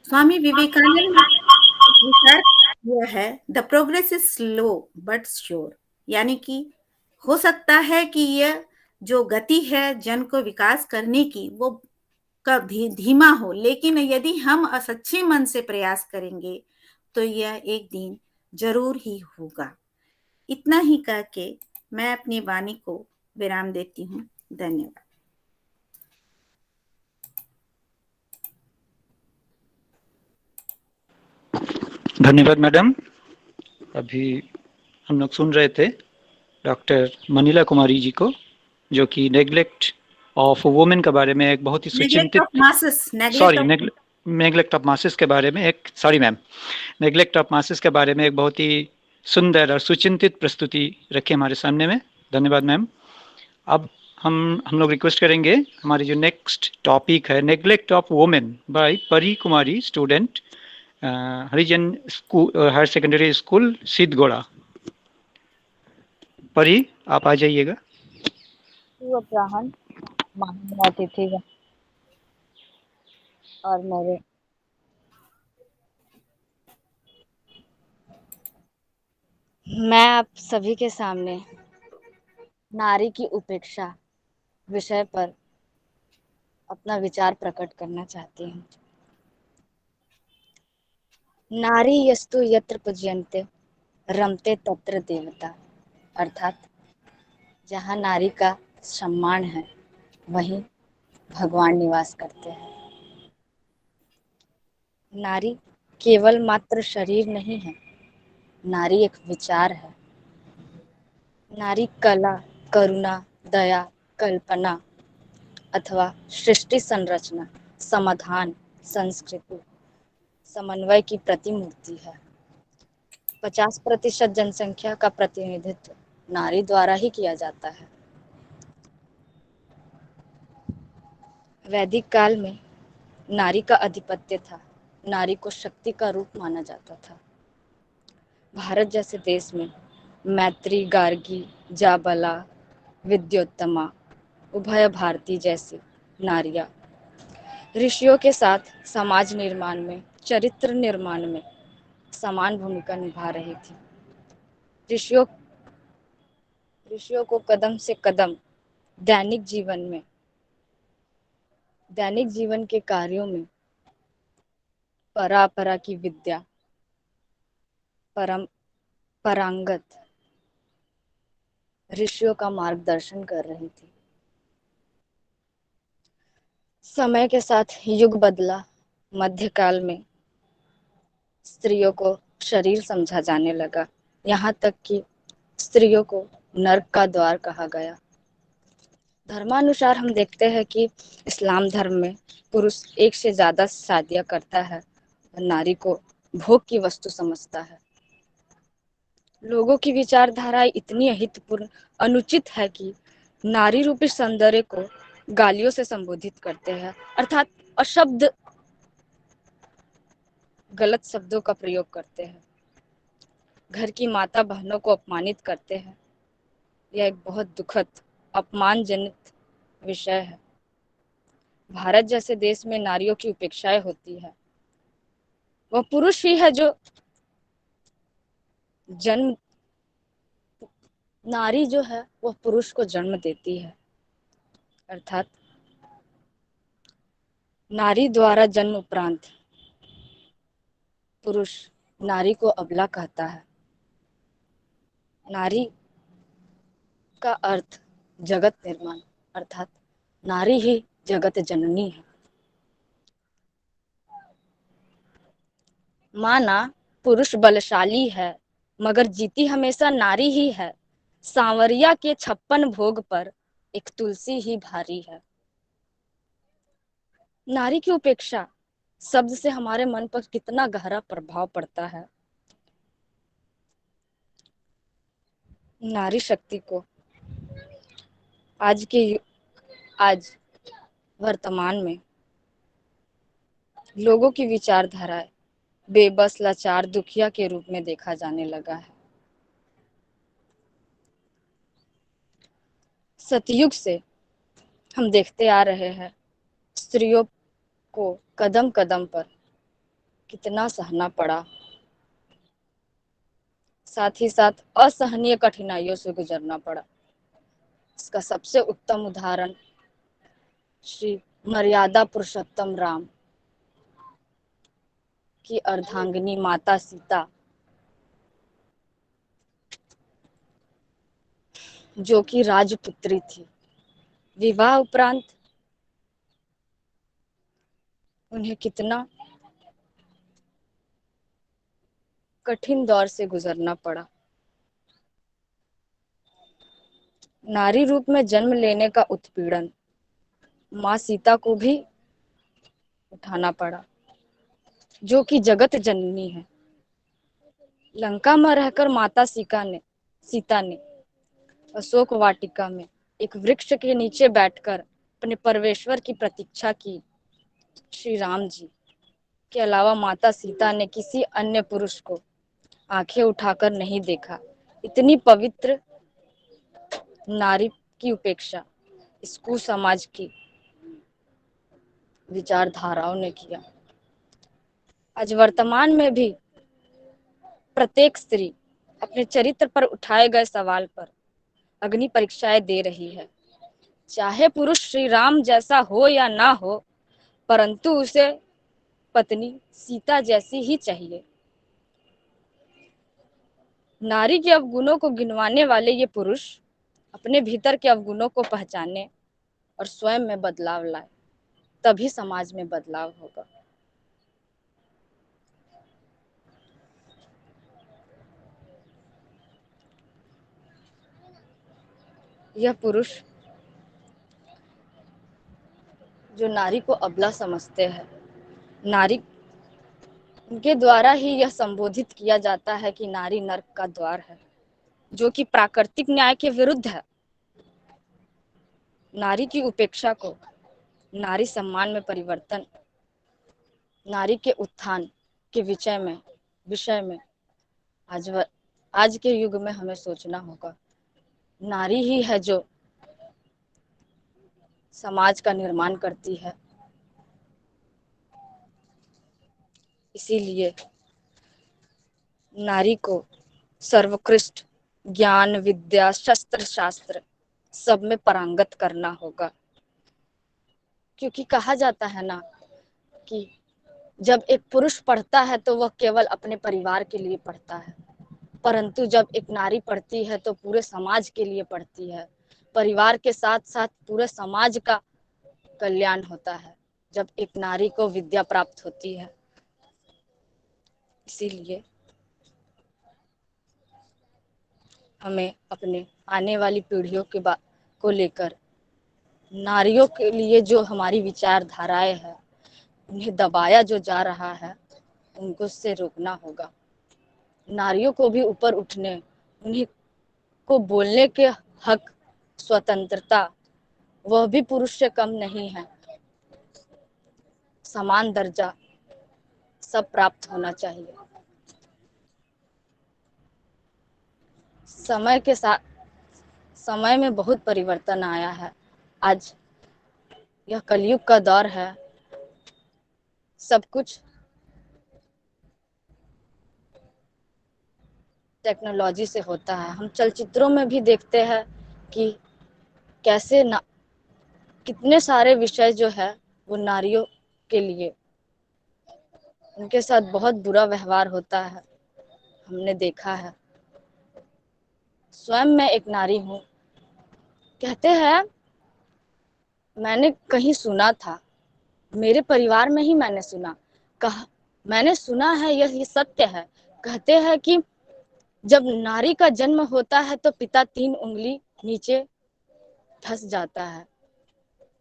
स्वामी विवेकानंद ने एक विचार दिया है, the progress is slow but sure, यानी कि हो सकता है कि यह जो गति है जन को विकास करने की वो धीमा हो, लेकिन यदि हम सच्चे मन से प्रयास करेंगे तो यह एक दिन जरूर ही होगा। इतना ही कह के मैं अपनी वाणी को विराम देती हूँ। धन्यवाद। धन्यवाद मैडम। अभी हम लोग सुन रहे थे डॉक्टर मनीला कुमारी जी को, जो कि नेग्लेक्ट ऑफ वुमेन के बारे में एक बहुत ही सुचिंतित नेग्लेक्ट ऑफ मासेस के बारे में एक नेग्लेक्ट ऑफ मासेस के बारे में एक बहुत ही सुंदर और सुचिंतित प्रस्तुति रखी हमारे सामने में। धन्यवाद मैम। अब हम लोग रिक्वेस्ट करेंगे, हमारी जो नेक्स्ट टॉपिक है neglect of women by Pari Kumari, student Harijan school higher secondary school Siddhgora. Pari आप आ जाइएगा। अपराहन माननीय अतिथि और मेरे मैं आप सभी के सामने नारी की उपेक्षा विषय पर अपना विचार प्रकट करना चाहती हूँ। नारी यस्तु यत्र पूज्यन्ते रमते तत्र देवता, अर्थात जहाँ नारी का सम्मान है वहीं भगवान निवास करते हैं। नारी केवल मात्र शरीर नहीं है, नारी एक विचार है। नारी कला, करुणा, दया, कल्पना अथवा सृष्टि संरचना, समाधान, संस्कृति, समन्वय की प्रतिमूर्ति है। 50% जनसंख्या का प्रतिनिधित्व नारी द्वारा ही किया जाता है। वैदिक काल में नारी का आधिपत्य था, नारी को शक्ति का रूप माना जाता था। भारत जैसे देश में मैत्री, गार्गी, जाबला, विद्योत्तमा, उभय भारती जैसी नारियां ऋषियों के साथ समाज निर्माण में, चरित्र निर्माण में समान भूमिका निभा रही थी। ऋषियों को कदम से कदम दैनिक जीवन के कार्यों में परापरा की विद्या, परांगत ऋषियों का मार्गदर्शन कर रही थी। समय के साथ युग बदला। मध्यकाल में स्त्रियों को शरीर समझा जाने लगा, यहाँ तक कि स्त्रियों को नर्क का द्वार कहा गया। धर्मानुसार हम देखते हैं कि इस्लाम धर्म में पुरुष एक से ज्यादा शादियां करता है और नारी को भोग की वस्तु समझता है। लोगों की विचारधारा इतनी अहितपूर्ण, अनुचित है कि नारी रूपी सौंदर्य को गालियों से संबोधित करते हैं, अर्थात अशब्द गलत शब्दों का प्रयोग करते हैं। घर की माता बहनों को अपमानित करते हैं। यह एक बहुत दुखद, अपमानजनित विषय है। भारत जैसे देश में नारियों की उपेक्षाएं होती है। वह पुरुष ही है जो जन्म नारी जो है वह पुरुष को जन्म देती है, अर्थात नारी द्वारा जन्म उपरांत पुरुष नारी को अबला कहता है। नारी का अर्थ जगत निर्माण, अर्थात नारी ही जगत जननी है। माना पुरुष बलशाली है मगर जीती हमेशा नारी ही है। सांवरिया के 56 भोग पर एक तुलसी ही भारी है। नारी की उपेक्षा शब्द से हमारे मन पर कितना गहरा प्रभाव पड़ता है। नारी शक्ति को आज वर्तमान में लोगों की विचारधाराएं बेबस, लाचार, दुखिया के रूप में देखा जाने लगा है। सतयुग से हम देखते आ रहे हैं स्त्रियों को कदम कदम पर कितना सहना पड़ा, साथ ही साथ असहनीय कठिनाइयों से गुजरना पड़ा। इसका सबसे उत्तम उदाहरण श्री मर्यादा पुरुषोत्तम राम की अर्धांगिनी माता सीता, जो कि राजपुत्री थी। विवाह उपरांत उन्हें कितना कठिन दौर से गुजरना पड़ा। नारी रूप में जन्म लेने का उत्पीड़न माँ सीता को भी उठाना पड़ा, जो कि जगत जननी है। लंका में रहकर माता सीता ने अशोक वाटिका में एक वृक्ष के नीचे बैठकर अपने परमेश्वर की प्रतीक्षा की। श्री राम जी के अलावा माता सीता ने किसी अन्य पुरुष को आंखें उठाकर नहीं देखा। इतनी पवित्र नारी की उपेक्षा इस कुसमाज की विचारधाराओं ने किया। आज वर्तमान में भी प्रत्येक स्त्री अपने चरित्र पर उठाए गए सवाल पर अग्नि परीक्षाएं दे रही है। चाहे पुरुष श्री राम जैसा हो या ना हो, परंतु उसे पत्नी सीता जैसी ही चाहिए। नारी के अवगुणों को गिनवाने वाले ये पुरुष अपने भीतर के अवगुणों को पहचाने और स्वयं में बदलाव लाए, तभी समाज में बदलाव होगा। यह पुरुष जो नारी को अबला समझते हैं, नारी उनके द्वारा ही यह संबोधित किया जाता है कि नारी नर्क का द्वार है, जो कि प्राकृतिक न्याय के विरुद्ध है। नारी की उपेक्षा को नारी सम्मान में परिवर्तन, नारी के उत्थान के विषय में आज के युग में हमें सोचना होगा। नारी ही है जो समाज का निर्माण करती है। इसीलिए नारी को सर्वोत्कृष्ट ज्ञान, विद्या, शस्त्र शास्त्र सब में पारंगत करना होगा। क्योंकि कहा जाता है ना कि जब एक पुरुष पढ़ता है तो वह केवल अपने परिवार के लिए पढ़ता है, परंतु जब एक नारी पढ़ती है तो पूरे समाज के लिए पढ़ती है। परिवार के साथ साथ पूरे समाज का कल्याण होता है जब एक नारी को विद्या प्राप्त होती है। इसीलिए हमें अपने आने वाली पीढ़ियों को लेकर नारियों के लिए जो हमारी विचारधाराएं है, उन्हें दबाया जो जा रहा है, उनको उससे रोकना होगा। नारियों को भी ऊपर उठने, उन्हें को बोलने के हक, स्वतंत्रता, वह भी पुरुष से कम नहीं है। समान दर्जा सब प्राप्त होना चाहिए। समय में बहुत परिवर्तन आया है। आज यह कलयुग का दौर है। सब कुछ टेक्नोलॉजी से होता है। हम चलचित्रों में भी देखते हैं कि कैसे कितने सारे विषय जो है वो नारियों के लिए उनके साथ बहुत बुरा व्यवहार होता है, हमने देखा है। स्वयं मैं एक नारी हूँ। कहते हैं, मैंने कहीं सुना था, मेरे परिवार में ही मैंने सुना, मैंने सुना है, ये सत्य है। कहते हैं कि जब नारी का जन्म होता है तो पिता 3 उंगली नीचे धंस जाता है।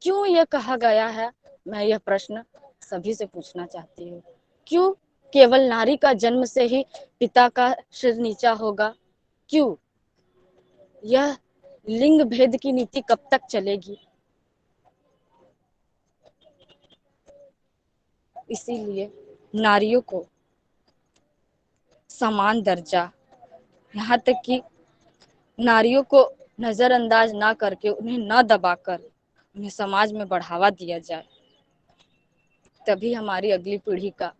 क्यों ये कहा गया है? मैं यह प्रश्न सभी से पूछना चाहती हूँ। क्यों केवल नारी का जन्म से ही पिता का सिर नीचा होगा? क्यों? यह लिंग भेद की नीति कब तक चलेगी? इसीलिए नारियों को समान दर्जा, यहाँ तक कि नारियों को नजरअंदाज ना करके, उन्हें न दबाकर उन्हें समाज में बढ़ावा दिया जाए, तभी हमारी अगली पीढ़ी का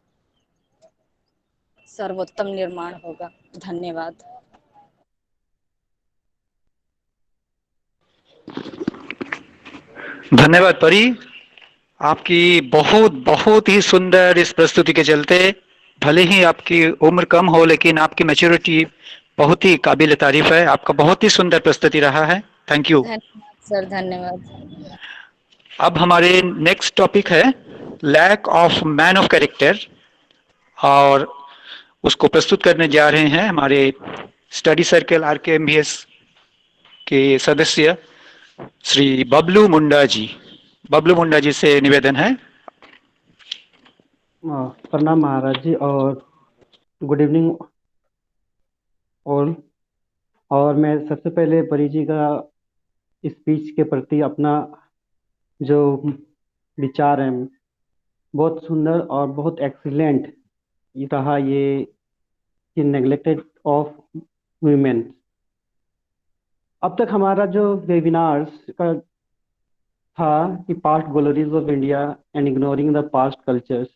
सर्वोत्तम निर्माण होगा। धन्यवाद। धन्यवाद परी, आपकी बहुत बहुत ही सुंदर इस प्रस्तुति के चलते। भले ही आपकी उम्र कम हो, लेकिन आपकी मैच्योरिटी बहुत ही काबिल तारीफ है। आपका बहुत ही सुंदर प्रस्तुति रहा है। Thank you. धन्यवाद सर, धन्यवाद। अब हमारे नेक्स्ट टॉपिक है lack of man of character, और उसको प्रस्तुत करने जा रहे हैं हमारे स्टडी सर्कल RKMBS के सदस्य श्री बबलू मुंडा जी। बबलू मुंडा जी से निवेदन है। प्रणाम महाराज जी, और गुड इवनिंग ऑल। और मैं सबसे पहले परी जी का स्पीच के प्रति अपना जो विचार है, बहुत सुंदर और बहुत एक्सीलेंट रहा ये कि नेग्लेक्टेड ऑफ वुमेन। अब तक हमारा जो वेबिनार्स का था कि past glories of India and ignoring the past cultures,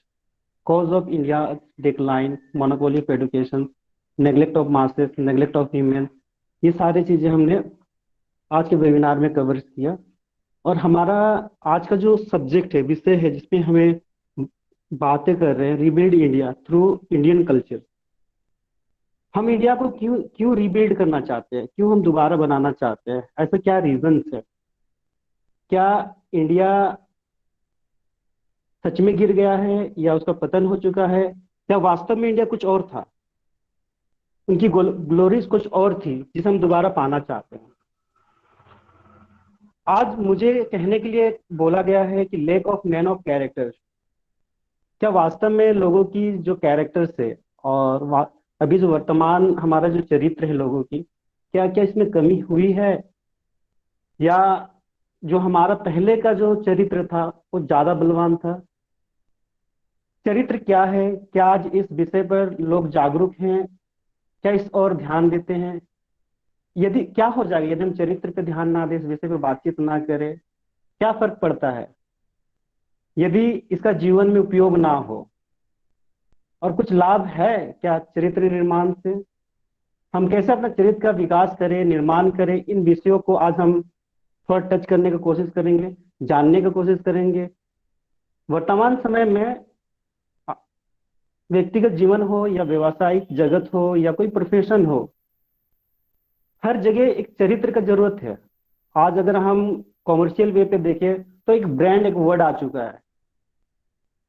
cause of India's decline, monopoly of education, neglect of masses, neglect of women, ये सारी चीजें हमने आज के वेबिनार में कवर किया। और हमारा आज का जो सब्जेक्ट है, विषय है, जिसमें हमें बातें कर रहे हैं, rebuild India through Indian culture. हम इंडिया को क्यों क्यों रिबिल्ड करना चाहते हैं, क्यों हम दोबारा बनाना चाहते हैं, ऐसा क्या रीजंस है? क्या इंडिया सच में गिर गया है या उसका पतन हो चुका है, या वास्तव में इंडिया कुछ और था, उनकी ग्लोरीज कुछ और थी जिसे हम दोबारा पाना चाहते हैं? आज मुझे कहने के लिए बोला गया है कि lake of man of characters. क्या वास्तव में लोगों की जो कैरेक्टर्स है और अभी जो वर्तमान हमारा जो चरित्र है लोगों की, क्या क्या इसमें कमी हुई है, या जो हमारा पहले का जो चरित्र था वो ज्यादा बलवान था? चरित्र क्या है? क्या आज इस विषय पर लोग जागरूक हैं? क्या इस और ध्यान देते हैं? यदि क्या हो जाएगा यदि हम चरित्र पे ध्यान ना दें, इस विषय पे बातचीत ना करें? क्या फर्क पड़ता है यदि इसका जीवन में उपयोग ना हो? और कुछ लाभ है क्या चरित्र निर्माण से? हम कैसे अपना चरित्र का विकास करें, निर्माण करें? इन विषयों को आज हम थोड़ा टच करने की कोशिश करेंगे, जानने की कोशिश करेंगे। वर्तमान समय में व्यक्तिगत जीवन हो या व्यवसायिक जगत हो या कोई प्रोफेशन हो, हर जगह एक चरित्र का जरूरत है। आज अगर हम कॉमर्शियल वे पे देखें तो एक ब्रांड, एक वर्ड आ चुका है।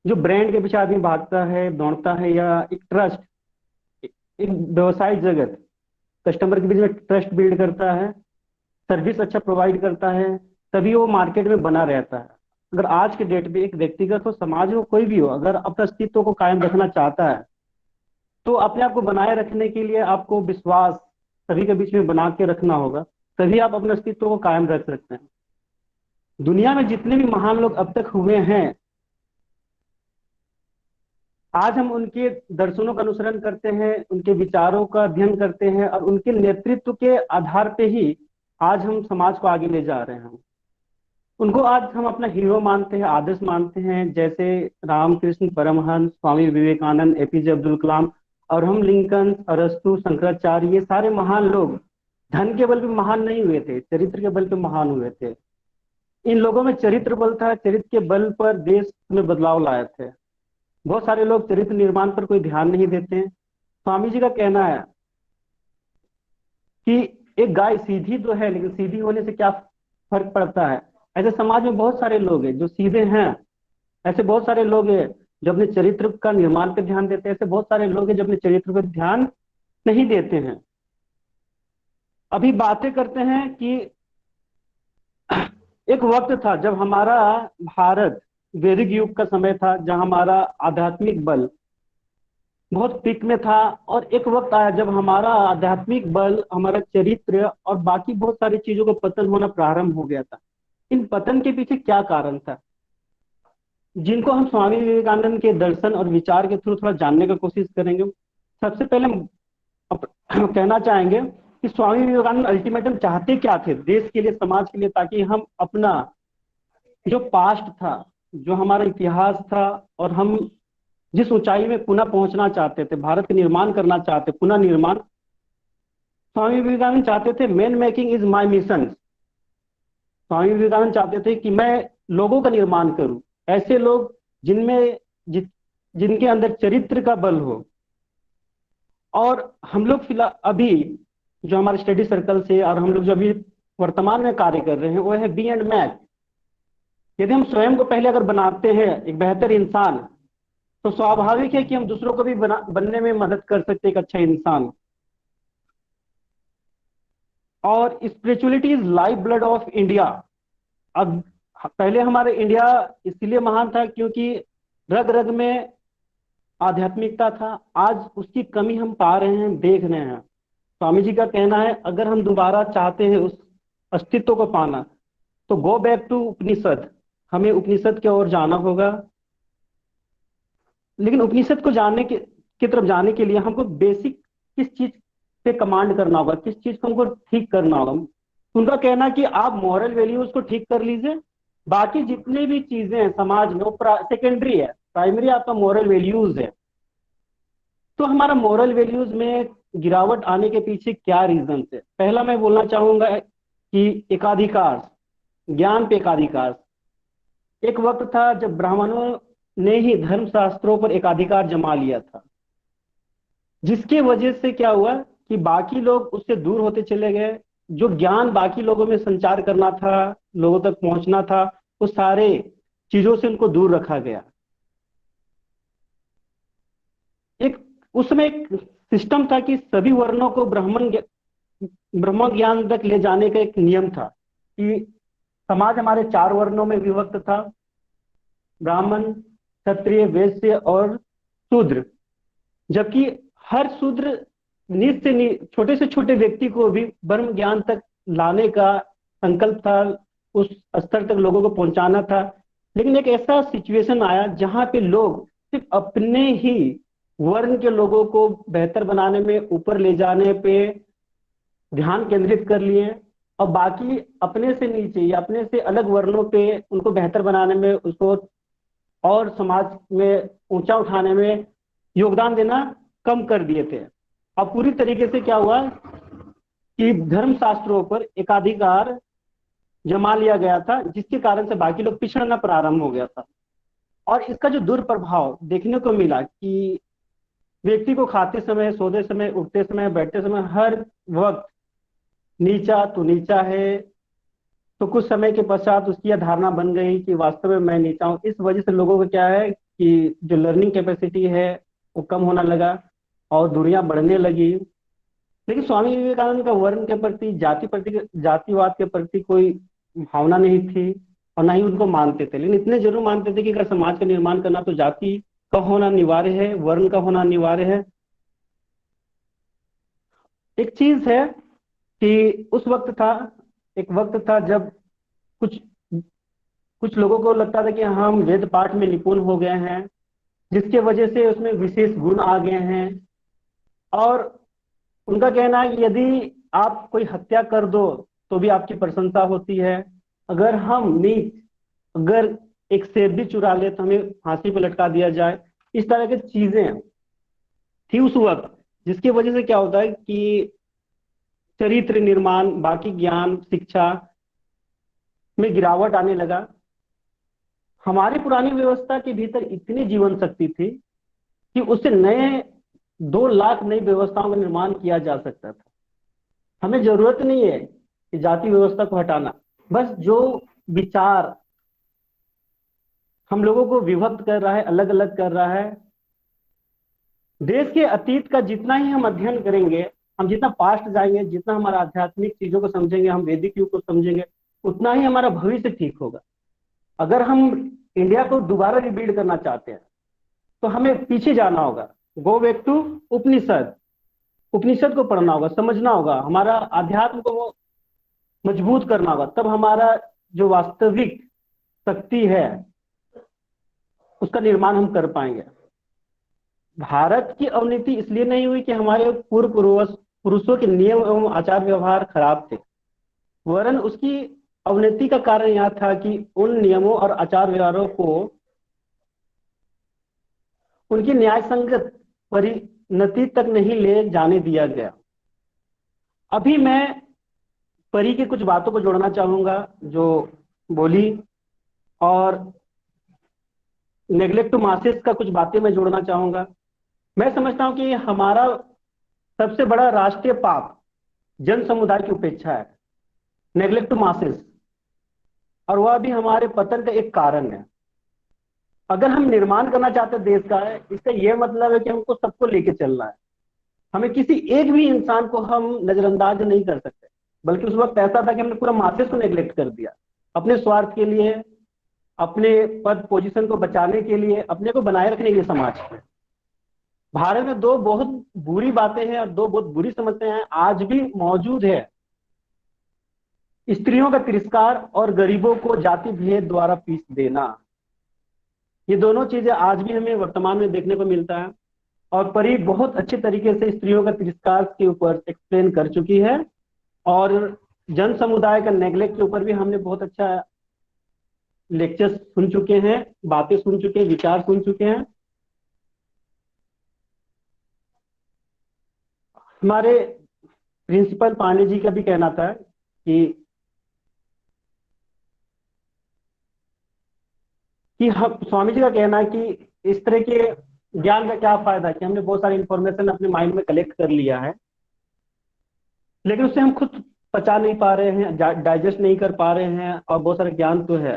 जो ब्रांड के पीछे आदमी भागता है, दौड़ता है, या एक ट्रस्ट, एक व्यवसायिक जगत कस्टमर के बीच में ट्रस्ट बिल्ड करता है, सर्विस अच्छा प्रोवाइड करता है, तभी वो मार्केट में बना रहता है। अगर आज के डेट में एक व्यक्तिगत हो, समाज हो, कोई भी हो, अगर अपने अस्तित्व को कायम रखना चाहता है तो अपने आप को बनाए रखने के लिए आपको विश्वास सभी के बीच में बना के रखना होगा, तभी आप अपने अस्तित्व को कायम रख सकते हैं। दुनिया में जितने भी महान लोग अब तक हुए हैं, आज हम उनके दर्शनों का अनुसरण करते हैं, उनके विचारों का अध्ययन करते हैं, और उनके नेतृत्व के आधार पे ही आज हम समाज को आगे ले जा रहे हैं। उनको आज हम अपना हीरो मानते हैं, आदर्श मानते हैं, जैसे रामकृष्ण परमहंस, स्वामी विवेकानंद, APJ अब्दुल कलाम, और हम लिंकन, अरस्तु, शंकराचार्य, ये सारे महान लोग धन के बल पे महान नहीं हुए थे, चरित्र के बल पे महान हुए थे। इन लोगों में चरित्र बल था, चरित्र के बल पर देश में बदलाव लाए थे। बहुत सारे लोग चरित्र निर्माण पर कोई ध्यान नहीं देते हैं। स्वामी जी का कहना है कि एक गाय सीधी तो है, लेकिन सीधी होने से क्या फर्क पड़ता है। ऐसे समाज में बहुत सारे लोग हैं जो सीधे हैं, ऐसे बहुत सारे लोग हैं जो अपने चरित्र का निर्माण पर ध्यान देते हैं, ऐसे बहुत सारे लोग हैं जो अपने चरित्र पर ध्यान नहीं देते हैं। अभी बातें करते हैं कि एक वक्त था जब हमारा भारत वैदिक युग का समय था, जहां हमारा आध्यात्मिक बल बहुत पीक में था, और एक वक्त आया जब हमारा आध्यात्मिक बल, हमारा चरित्र और बाकी बहुत सारी चीजों का पतन होना प्रारंभ हो गया था। इन पतन के पीछे क्या कारण था, जिनको हम स्वामी विवेकानंद के दर्शन और विचार के थ्रू थोड़ा जानने की कोशिश करेंगे। सबसे पहले हम कहना चाहेंगे कि स्वामी विवेकानंद अल्टीमेटम चाहते क्या थे देश के लिए, समाज के लिए, ताकि हम अपना जो पास्ट था, जो हमारा इतिहास था, और हम जिस ऊंचाई में पुनः पहुंचना चाहते थे, भारत का निर्माण करना चाहते, पुनः निर्माण, स्वामी विवेकानंद चाहते थे man making is my mission. Swami Vivekananda चाहते थे कि मैं लोगों का निर्माण करूं, ऐसे लोग जिनमें जिनके अंदर चरित्र का बल हो। और हम लोग फिलहाल अभी जो हमारे स्टडी सर्कल से, और हम लोग जो अभी वर्तमान में कार्य कर रहे हैं, वो है बी एंड मैच। यदि हम स्वयं को पहले अगर बनाते हैं एक बेहतर इंसान, तो स्वाभाविक है कि हम दूसरों को भी बनने में मदद कर सकते हैं एक अच्छा इंसान। और spirituality is life blood of India. अब पहले हमारे इंडिया इसलिए महान था क्योंकि रग रग में आध्यात्मिकता था। आज उसकी कमी हम पा रहे हैं, देख रहे हैं। स्वामी जी का कहना है अगर हम दोबारा चाहते हैं उस अस्तित्व को पाना, तो गो बैक टू उपनिषद, हमें उपनिषद की ओर जाना होगा। लेकिन उपनिषद को जानने की तरफ जाने के लिए हमको बेसिक किस चीज पे कमांड करना होगा, किस चीज को हमको ठीक करना होगा। उनका कहना कि आप मॉरल वैल्यूज को ठीक कर लीजिए, बाकी जितने भी चीजें हैं समाज में वो सेकेंडरी है, प्राइमरी आपका मॉरल वैल्यूज है। तो हमारा मॉरल वैल्यूज में गिरावट आने के पीछे क्या रीजन है। पहला मैं बोलना चाहूंगा कि एकाधिकार, ज्ञान पे एकाधिकार। एक वक्त था जब ब्राह्मणों ने ही धर्म शास्त्रों पर एकाधिकार जमा लिया था, जिसके वजह से क्या हुआ कि बाकी लोग उससे दूर होते चले गए। जो ज्ञान बाकी लोगों में संचार करना था, लोगों तक पहुंचना था, वो सारे चीजों से उनको दूर रखा गया। एक उसमें एक सिस्टम था कि सभी वर्णों को ब्रह्म ज्ञान तक ले जाने का एक नियम था कि समाज हमारे 4 वर्णों में विभक्त था, ब्राह्मण, क्षत्रिय, वैश्य और शूद्र। जबकि हर शूद्र नीच से छोटे से छोटे व्यक्ति को भी ब्रह्म ज्ञान तक लाने का संकल्प था, उस स्तर तक लोगों को पहुंचाना था। लेकिन एक ऐसा सिचुएशन आया जहां पे लोग सिर्फ अपने ही वर्ण के लोगों को बेहतर बनाने में, ऊपर ले जाने पे ध्यान केंद्रित कर लिए, और बाकी अपने से नीचे या अपने से अलग वर्णों पे उनको बेहतर बनाने में, उसको और समाज में ऊंचा उठाने में योगदान देना कम कर दिए थे। अब पूरी तरीके से क्या हुआ कि धर्म शास्त्रों पर एकाधिकार जमा लिया गया था, जिसके कारण से बाकी लोग पिछड़ना प्रारंभ हो गया था। और इसका जो दुष्प्रभाव देखने को मिला कि व्यक्ति को खाते समय, सोते समय, उठते समय, बैठते समय हर वक्त नीचा तो नीचा है। तो कुछ समय के पश्चात उसकी यह धारणा बन गई कि वास्तव में मैं नीचा हूँ। इस वजह से लोगों को क्या है कि जो लर्निंग कैपेसिटी है वो कम होना लगा और दूरियां बढ़ने लगी। लेकिन स्वामी विवेकानंद का वर्ण के प्रति, जातिवाद के प्रति कोई भावना नहीं थी, और ना ही उनको मानते थे। लेकिन इतने जरूर मानते थे कि अगर समाज का निर्माण करना तो जाति का होना अनिवार्य है, वर्ण का होना अनिवार्य है। एक चीज है कि उस वक्त था, एक वक्त था जब कुछ लोगों को लगता था कि हम वेद पाठ में निपुण हो गए हैं, जिसके वजह से उसमें विशेष गुण आ गए हैं। और उनका कहना है कि यदि आप कोई हत्या कर दो तो भी आपकी प्रशंसा होती है, अगर हम नीच, अगर एक सेब भी चुरा ले तो हमें फांसी पर लटका दिया जाए। इस तरह की चीजें थी उस वक्त, जिसकी वजह से क्या होता है कि चरित्र निर्माण, बाकी ज्ञान, शिक्षा में गिरावट आने लगा। हमारी पुरानी व्यवस्था के भीतर इतनी जीवन शक्ति थी कि उससे नए 2 लाख नई व्यवस्थाओं का निर्माण किया जा सकता था। हमें जरूरत नहीं है कि जाति व्यवस्था को हटाना, बस जो विचार हम लोगों को विभक्त कर रहा है, अलग अलग कर रहा है, देश के अतीत का जितना ही हम अध्ययन करेंगे, हम जितना पास्ट जाएंगे, जितना हमारा आध्यात्मिक चीजों को समझेंगे, हम वैदिक युग को समझेंगे, उतना ही हमारा भविष्य ठीक होगा। अगर हम इंडिया को दोबारा रिबिल्ड करना चाहते हैं तो हमें पीछे जाना होगा, गो बैक टू उपनिषद, उपनिषद को पढ़ना होगा, समझना होगा, हमारा अध्यात्म को मजबूत करना होगा, तब हमारा जो वास्तविक शक्ति है उसका निर्माण हम कर पाएंगे। भारत की अवनति इसलिए नहीं हुई कि हमारे पूर्व पुरुषों के नियम एवं आचार व्यवहार खराब थे, वरन उसकी अवनति का कारण यह था कि उन नियमों और आचार व्यवहारों को उनकी न्याय संगत परिणति तक नहीं ले जाने दिया गया। अभी मैं परी की कुछ बातों को जोड़ना चाहूंगा जो बोली, और नेग्लेक्ट टू मासेस का कुछ बातें मैं जोड़ना चाहूंगा। मैं समझता हूं कि हमारा सबसे बड़ा राष्ट्रीय पाप जन समुदाय की उपेक्षा है, नेग्लेक्ट टू मासेस, और वह भी हमारे पतन का एक कारण है। अगर हम निर्माण करना चाहते हैं देश का, इसका यह मतलब है कि हमको सबको लेके चलना है। हमें किसी एक भी इंसान को हम नजरअंदाज नहीं कर सकते, बल्कि उस वक्त ऐसा था कि हमने पूरा मासेस को नेग्लेक्ट कर दिया, अपने स्वार्थ के लिए, अपने पद पोजीशन को बचाने के लिए, अपने को बनाए रखने के लिए समाज में। भारत में 2 बहुत बुरी बातें हैं और 2 बहुत बुरी समस्याएं हैं, आज भी मौजूद है। स्त्रियों का तिरस्कार और गरीबों को जाति भेद द्वारा पीस देना, ये दोनों चीजें आज भी हमें वर्तमान में देखने को मिलता है। और परी बहुत अच्छे तरीके से स्त्रियों का तिरस्कार के ऊपर एक्सप्लेन कर चुकी है, और जन समुदाय का नेग्लेक्ट के ऊपर भी हमने बहुत अच्छा लेक्चर्स सुन चुके हैं, बातें सुन चुके हैं, विचार सुन चुके हैं। हमारे प्रिंसिपल पांडे जी का भी कहना था कि हम, स्वामी जी का कहना है कि इस तरह के ज्ञान का क्या फायदा है कि हमने बहुत सारी इंफॉर्मेशन अपने माइंड में कलेक्ट कर लिया है, लेकिन उससे हम खुद पचा नहीं पा रहे हैं, डाइजेस्ट नहीं कर पा रहे हैं, और बहुत सारा ज्ञान तो है।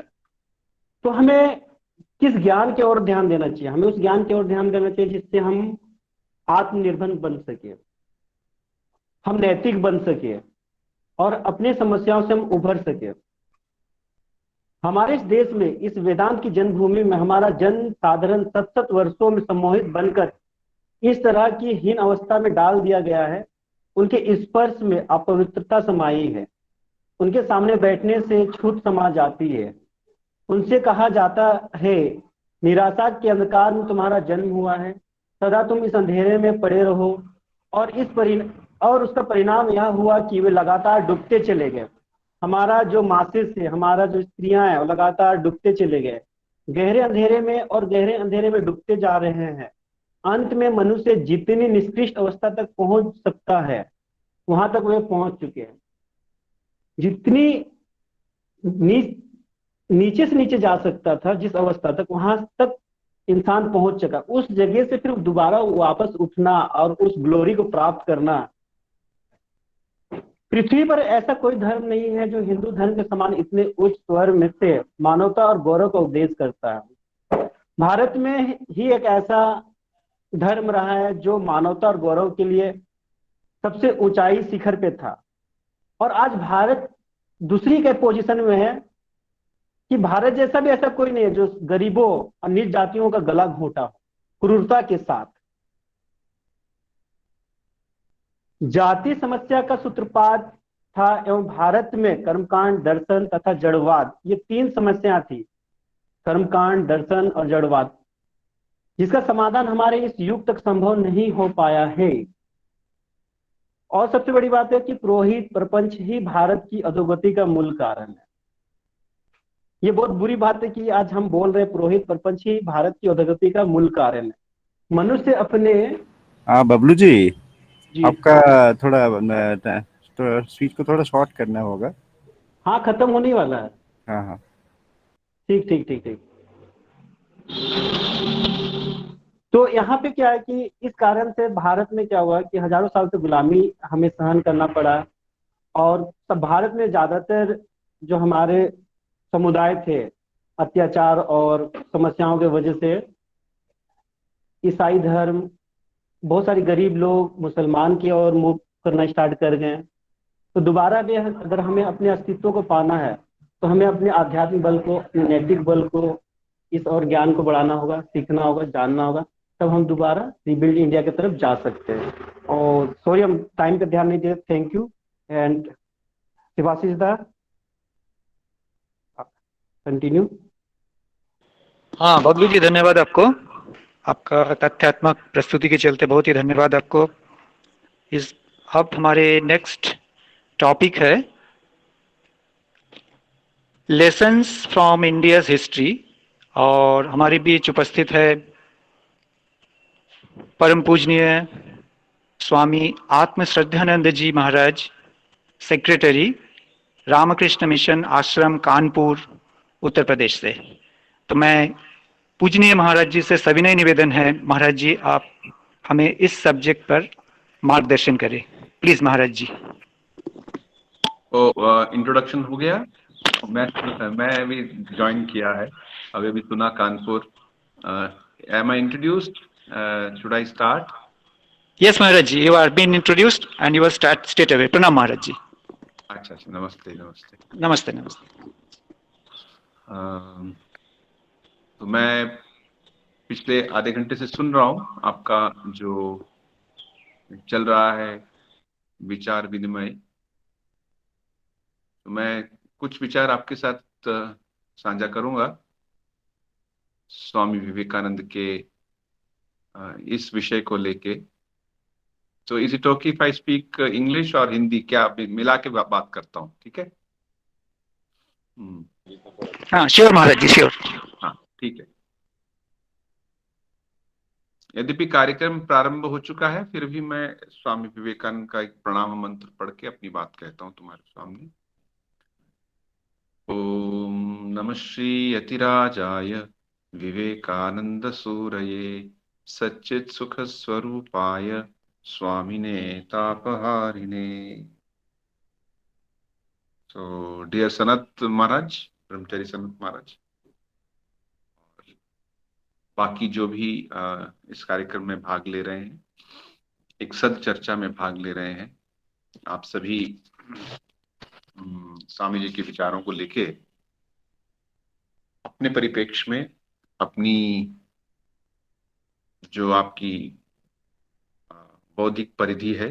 तो हमें किस ज्ञान की ओर ध्यान देना चाहिए? हमें उस ज्ञान की ओर ध्यान देना चाहिए जिससे हम आत्मनिर्भर बन सके, हम नैतिक बन सके, और अपने समस्याओं से हम उभर सके। हमारे इस देश में, इस वेदांत की जन्मभूमि में, हमारा जन साधारण 7 वर्षों में सम्मोहित बनकर इस तरह की हीन अवस्था में डाल दिया गया है। उनके स्पर्श में अपवित्रता समाई है, उनके सामने बैठने से छूत समा जाती है। उनसे कहा जाता है, निराशा के अंधकार में तुम्हारा जन्म हुआ है, सदा तुम इस अंधेरे में पड़े रहो। और उसका परिणाम यह हुआ कि वे लगातार डूबते चले गए। हमारा जो मासेस है, हमारा जो स्त्रियां हैं, वो लगातार डूबते चले गए, गहरे अंधेरे में और गहरे अंधेरे में डूबते जा रहे हैं। अंत में मनुष्य जितनी निकृष्ट अवस्था तक पहुंच सकता है, वहां तक वे पहुंच चुके हैं। जितनी नीचे से नीचे जा सकता था, जिस अवस्था तक, वहां तक इंसान पहुंच चुका। उस जगह से फिर दोबारा वापस उठना और उस ग्लोरी को प्राप्त करना, पृथ्वी पर ऐसा कोई धर्म नहीं है जो हिंदू धर्म के समान इतने उच्च स्वर में से मानवता और गौरव का उपदेश करता है। भारत में ही एक ऐसा धर्म रहा है जो मानवता और गौरव के लिए सबसे ऊंचाई शिखर पे था, और आज भारत दूसरी के पोजीशन में है कि भारत जैसा भी ऐसा कोई नहीं है जो गरीबों और नीच जातियों का गला घोटा हो क्रूरता के साथ। जाति समस्या का सूत्रपात था एवं भारत में कर्मकांड, दर्शन तथा जड़वाद, ये 3 समस्या थी, कर्मकांड, दर्शन और जड़वाद, जिसका समाधान हमारे इस युग तक संभव नहीं हो पाया है। और सबसे बड़ी बात है कि पुरोहित प्रपंच ही भारत की अधोगति का मूल कारण है। ये बहुत बुरी बात है कि आज हम बोल रहे पुरोहित प्रपंच ही भारत की अधोगति का मूल कारण है। मनुष्य अपने हाँ बबलू जी, जी। आपका थोड़ा तो स्पीच को थोड़ा शॉर्ट करना होगा। हाँ, खत्म होने वाला है। हाँ हाँ। ठीक ठीक ठीक ठीक। तो यहाँ पे क्या है कि इस कारण से भारत में क्या हुआ कि हजारों साल से गुलामी हमें सहन करना पड़ा। और तब भारत में ज्यादातर जो हमारे समुदाय थे, अत्याचार और समस्याओं की वजह से ईसाई धर्म, बहुत सारे गरीब लोग मुसलमान की ओर मुंह करना स्टार्ट कर गए। तो दोबारा भी अगर हमें अपने अस्तित्व को पाना है तो हमें अपने आध्यात्मिक बल को, अपने नैतिक बल को, इस और ज्ञान को बढ़ाना होगा, सीखना होगा, जानना होगा। तब हम दोबारा रिबिल्ड इंडिया की तरफ जा सकते हैं। और सॉरी, हम टाइम पे ध्यान नहीं दे। Thank you. And Shivashish da, continue. हाँ बबलू जी, धन्यवाद आपको। आपका तथ्यात्मक प्रस्तुति के चलते बहुत ही धन्यवाद आपको। इस अब हमारे नेक्स्ट टॉपिक है लेसन्स फ्रॉम इंडियाज हिस्ट्री, और हमारे बीच उपस्थित है परम पूजनीय स्वामी आत्म श्रद्धानंद जी महाराज, सेक्रेटरी, रामकृष्ण मिशन आश्रम कानपुर, उत्तर प्रदेश से। तो मैं पूजनीय महाराज जी से सविनय निवेदन है, महाराज जी आप हमें इस सब्जेक्ट पर मार्गदर्शन करें, प्लीज महाराज जी। तो इंट्रोडक्शन हो गया। मैं अभी ज्वाइन किया है, अभी अभी सुना Kanpur. Am I introduced? Should I start? Yes Maharaj ji, you are been introduced and you are start straight away. प्रणाम महाराज जी। अच्छा अच्छा, नमस्ते नमस्ते। नमस्ते नमस्ते। तो मैं पिछले आधे घंटे से सुन रहा हूँ आपका जो चल रहा है विचार विनिमय। तो मैं कुछ विचार आपके साथ साझा करूंगा स्वामी विवेकानंद के इस विषय को लेके। तो is it okay if I speak English और हिंदी? क्या मिला के बात करता हूँ, ठीक है? हाँ श्योर महाराज जी, श्योर। हाँ ठीक है। यद्यपि कार्यक्रम प्रारंभ हो चुका है, फिर भी मैं स्वामी विवेकानंद का एक प्रणाम मंत्र पढ़ के अपनी बात कहता हूँ तुम्हारे सामने। ओम नमः श्री यतिराजाय विवेकानंद सूरये सच्चित सुख स्वरूपाय स्वामिने तापहारिणे। तो डियर सनत महाराज, ब्रह्मचारी सनत महाराज, बाकी जो भी इस कार्यक्रम में भाग ले रहे हैं, एक सद चर्चा में भाग ले रहे हैं, आप सभी स्वामी जी के विचारों को लेके अपने परिप्रेक्ष्य में, अपनी जो आपकी बौद्धिक परिधि है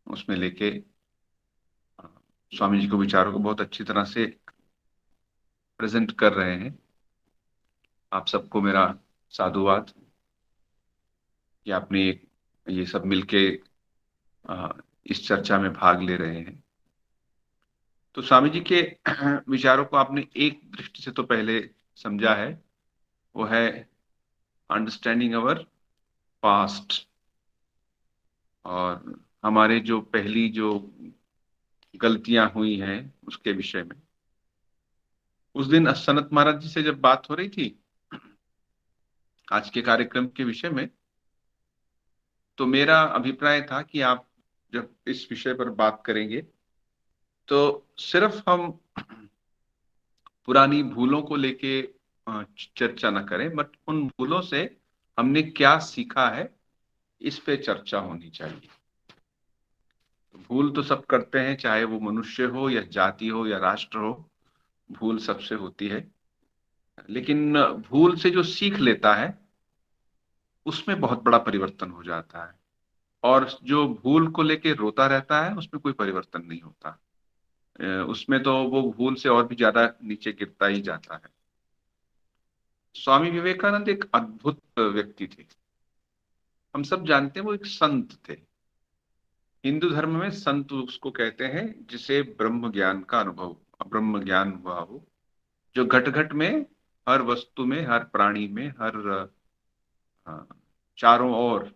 उसमें लेके स्वामी जी के विचारों को बहुत अच्छी तरह से प्रेजेंट कर रहे हैं। आप सबको मेरा साधुवाद कि आपने ये सब मिलके इस चर्चा में भाग ले रहे हैं। तो स्वामी जी के विचारों को आपने एक दृष्टि से तो पहले समझा है, वो है अंडरस्टैंडिंग अवर पास्ट, और हमारे जो पहली जो गलतियां हुई हैं उसके विषय में। उस दिन सनत महाराज जी से जब बात हो रही थी आज के कार्यक्रम के विषय में, तो मेरा अभिप्राय था कि आप जब इस विषय पर बात करेंगे तो सिर्फ हम पुरानी भूलों को लेके चर्चा न करें, बट उन भूलों से हमने क्या सीखा है इस पे चर्चा होनी चाहिए। तो भूल तो सब करते हैं, चाहे वो मनुष्य हो या जाति हो या राष्ट्र हो, भूल सबसे होती है। लेकिन भूल से जो सीख लेता है उसमें बहुत बड़ा परिवर्तन हो जाता है, और जो भूल को लेके रोता रहता है उसमें कोई परिवर्तन नहीं होता। उसमें तो वो भूल से और भी ज्यादा नीचे गिरता ही जाता है। स्वामी विवेकानंद एक अद्भुत व्यक्ति थे। हम सब जानते हैं वो एक संत थे। हिंदू धर्म में संत उसको कहते हैं जिसे ब्रह्म ज्ञान का अनुभव, ब्रह्म ज्ञान हुआ हो, जो घट घट में, हर वस्तु में, हर प्राणी में, हर चारों ओर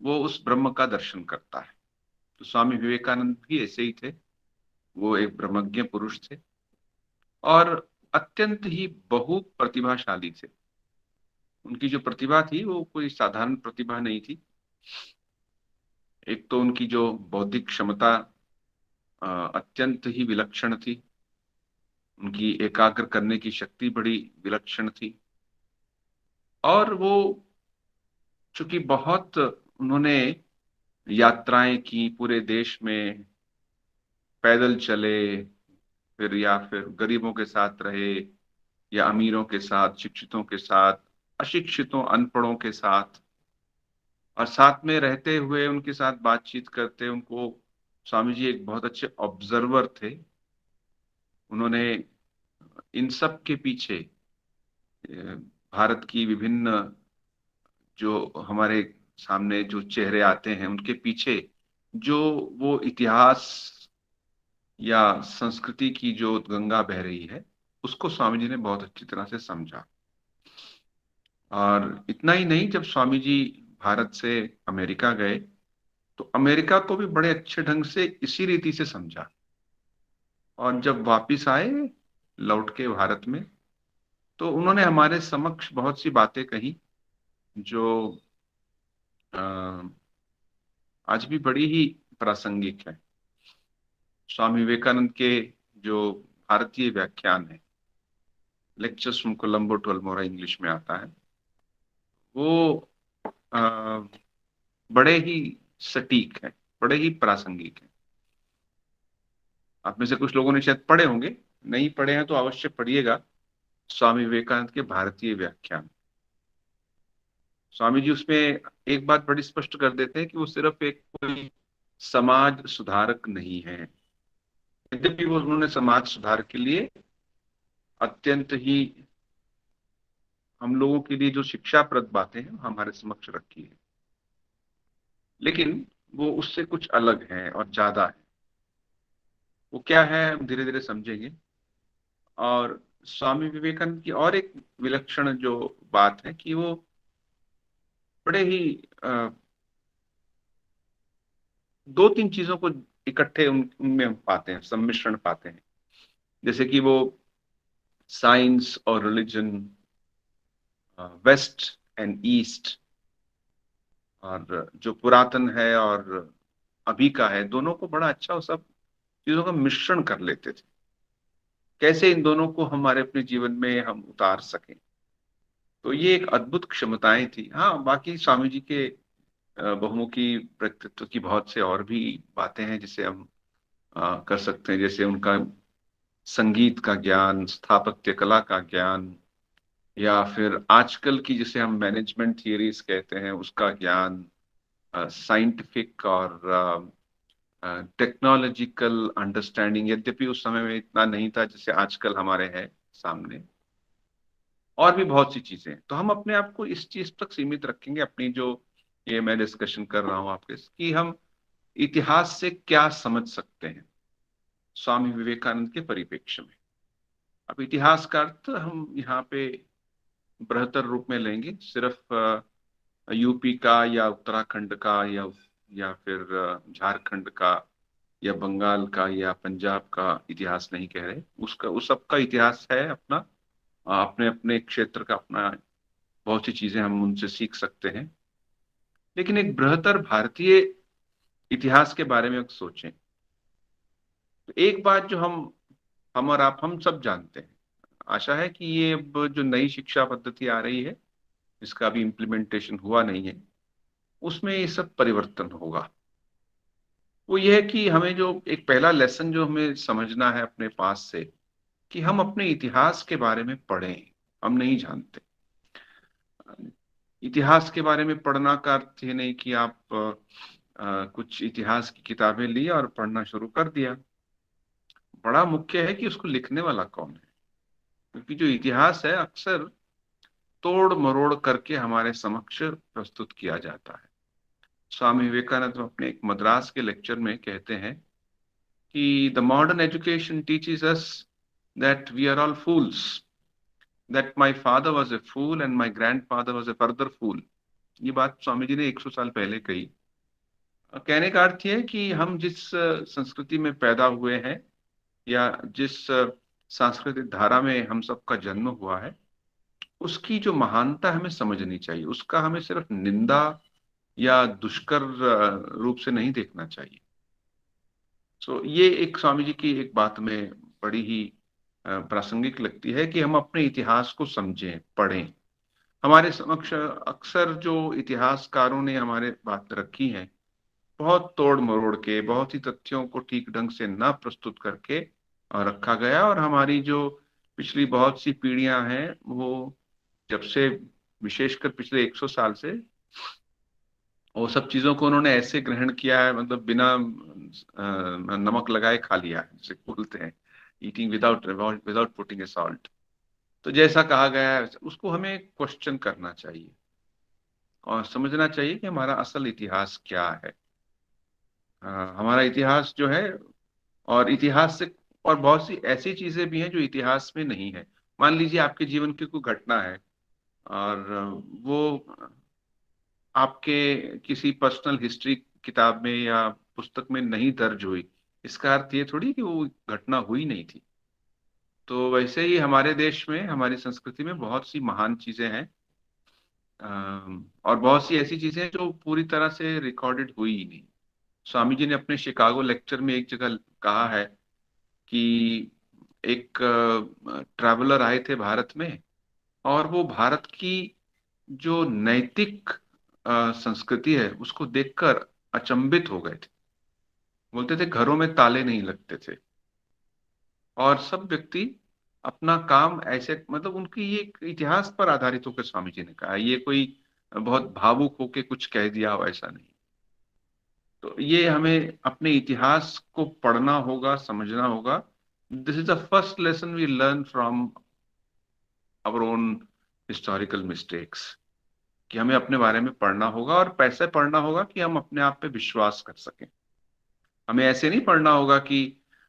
वो उस ब्रह्म का दर्शन करता है। तो स्वामी विवेकानंद भी ऐसे ही थे, वो एक ब्रह्मज्ञ पुरुष थे और अत्यंत ही बहु प्रतिभाशाली थे। उनकी जो प्रतिभा थी वो कोई साधारण प्रतिभा नहीं थी। एक तो उनकी जो बौद्धिक क्षमता अत्यंत ही विलक्षण थी, उनकी एकाग्र करने की शक्ति बड़ी विलक्षण थी, और वो चूंकि बहुत उन्होंने यात्राएं की, पूरे देश में पैदल चले, फिर गरीबों के साथ रहे या अमीरों के साथ, शिक्षितों के साथ, अशिक्षितों अनपढ़ों के साथ, और साथ में रहते हुए उनके साथ बातचीत करते, उनको स्वामी जी एक बहुत अच्छे ऑब्जर्वर थे। उन्होंने इन सब के पीछे भारत की विभिन्न जो हमारे सामने जो चेहरे आते हैं उनके पीछे जो वो इतिहास या संस्कृति की जो गंगा बह रही है उसको स्वामी जी ने बहुत अच्छी तरह से समझा। और इतना ही नहीं, जब स्वामी जी भारत से अमेरिका गए तो अमेरिका को भी बड़े अच्छे ढंग से इसी रीति से समझा, और जब वापिस आए लौट के भारत में तो उन्होंने हमारे समक्ष बहुत सी बातें कही जो आज भी बड़ी ही प्रासंगिक है। स्वामी विवेकानंद के जो भारतीय व्याख्यान है, lectures from Colombo to Almora English में आता है, वो बड़े ही सटीक है, बड़े ही प्रासंगिक है। आप में से कुछ लोगों ने शायद पढ़े होंगे, नहीं पढ़े हैं तो अवश्य पढ़िएगा स्वामी विवेकानंद के भारतीय व्याख्यान। स्वामी जी उसमें एक बात बड़ी स्पष्ट कर देते हैं कि वो सिर्फ एक कोई समाज सुधारक नहीं है, यद्यपि वो उन्होंने समाज सुधार के लिए अत्यंत ही हम लोगों के लिए जो शिक्षाप्रद बातें हैं हमारे समक्ष रखी है, लेकिन वो उससे कुछ अलग है और ज्यादा है। वो क्या है हम धीरे धीरे समझेंगे। और स्वामी विवेकानंद की और एक विलक्षण जो बात है कि वो बड़े ही दो तीन चीजों को इकट्ठे उनमें हम पाते हैं, सम्मिश्रण पाते हैं। जैसे कि वो साइंस और रिलीजन, वेस्ट एंड ईस्ट, और जो पुरातन है और अभी का है, दोनों को बड़ा अच्छा वो सब चीजों का मिश्रण कर लेते थे। कैसे इन दोनों को हमारे अपने जीवन में हम उतार सकें, तो ये एक अद्भुत क्षमताएं थी। हाँ, बाकी स्वामी जी के बहुमुखी व्यक्तित्व की बहुत से और भी बातें हैं जिसे हम कर सकते हैं, जैसे उनका संगीत का ज्ञान, स्थापत्य कला का ज्ञान, या फिर आजकल की जिसे हम मैनेजमेंट थियरीज कहते हैं उसका ज्ञान, साइंटिफिक और टेक्नोलॉजिकल अंडरस्टैंडिंग, यद्यपि उस समय में इतना नहीं था जैसे आजकल हमारे है सामने, और भी बहुत सी चीजें। तो हम अपने आप को इस चीज तक सीमित रखेंगे, अपनी जो ये मैं डिस्कशन कर रहा हूं आपके, कि हम इतिहास से क्या समझ सकते हैं स्वामी विवेकानंद के परिप्रेक्ष्य में। अब इतिहास का अर्थ हम यहाँ पे बृहत्तर रूप में लेंगे, सिर्फ यूपी का या उत्तराखंड का या फिर झारखंड का या बंगाल का या पंजाब का इतिहास नहीं कह रहे। उसका उस सबका इतिहास है अपना, अपने अपने क्षेत्र का अपना, बहुत सी चीजें हम उनसे सीख सकते हैं। लेकिन एक बृहत्तर भारतीय इतिहास के बारे में सोचें तो एक बात जो हम और आप हम सब जानते हैं, आशा है कि ये अब जो नई शिक्षा पद्धति आ रही है इसका अभी इम्प्लीमेंटेशन हुआ नहीं है, उसमें ये सब परिवर्तन होगा। वो ये है कि हमें जो एक पहला लेसन जो हमें समझना है अपने पास से, कि हम अपने इतिहास के बारे में पढ़ें। हम नहीं जानते, इतिहास के बारे में पढ़ना का अर्थ ये नहीं कि आप कुछ इतिहास की किताबें ली और पढ़ना शुरू कर दिया। बड़ा मुख्य है कि उसको लिखने वाला कौन है, क्योंकि जो इतिहास है अक्सर तोड़ मरोड़ करके हमारे समक्ष प्रस्तुत किया जाता है। स्वामी विवेकानंद अपने एक मद्रास के लेक्चर में कहते हैं कि the modern education teaches us that we are all fools, that my father was a fool and my grandfather was a further fool, ये बात स्वामी जी ने 100 साल पहले कही। कहने का अर्थ ये है कि हम जिस संस्कृति में पैदा हुए हैं या जिस सांस्कृतिक धारा में हम सबका जन्म हुआ है, उसकी जो महानता हमें समझनी चाहिए। उसका हमें सिर्फ निंदा या दुष्कर रूप से नहीं देखना चाहिए। सो ये एक स्वामी जी की एक बात में बड़ी ही प्रासंगिक लगती है कि हम अपने इतिहास को समझें, पढ़ें। हमारे समक्ष अक्सर जो इतिहासकारों ने हमारे बात रखी है, बहुत तोड़ मरोड़ के, बहुत ही तथ्यों को ठीक ढंग से ना प्रस्तुत करके रखा गया। और हमारी जो पिछली बहुत सी पीढ़ियां हैं, वो जब से, विशेषकर पिछले 100 साल से, वो सब चीजों को उन्होंने ऐसे ग्रहण किया है, मतलब बिना नमक लगाए खा लिया है, जिसे बोलते हैं eating without without putting a salt. तो जैसा कहा गया है उसको हमें क्वेश्चन करना चाहिए और समझना चाहिए कि हमारा असल इतिहास क्या है। हमारा इतिहास जो है, और इतिहास से और बहुत सी ऐसी चीजें भी हैं जो इतिहास में नहीं है। मान लीजिए आपके जीवन की कोई घटना है और वो आपके किसी पर्सनल हिस्ट्री किताब में या पुस्तक में नहीं दर्ज हुई, इसका अर्थ ये थोड़ी कि वो घटना हुई नहीं थी। तो वैसे ही हमारे देश में, हमारी संस्कृति में बहुत सी महान चीजें हैं और बहुत सी ऐसी चीजें हैं जो पूरी तरह से रिकॉर्डेड हुई ही नहीं। स्वामी जी ने अपने शिकागो लेक्चर में एक जगह कहा है कि एक ट्रैवलर आए थे भारत में और वो भारत की जो नैतिक संस्कृति है उसको देखकर अचंभित हो गए थे। बोलते थे घरों में ताले नहीं लगते थे और सब व्यक्ति अपना काम ऐसे, मतलब उनकी ये एक इतिहास पर आधारित होकर स्वामी जी ने कहा, ये कोई बहुत भावुक होके कुछ कह दिया हो, ऐसा नहीं। तो ये हमें अपने इतिहास को पढ़ना होगा, समझना होगा। This is the first lesson we learn from our own historical mistakes, कि हमें अपने बारे में पढ़ना होगा और पैसे पढ़ना होगा कि हम अपने आप पे विश्वास कर सकें। हमें ऐसे नहीं पढ़ना होगा कि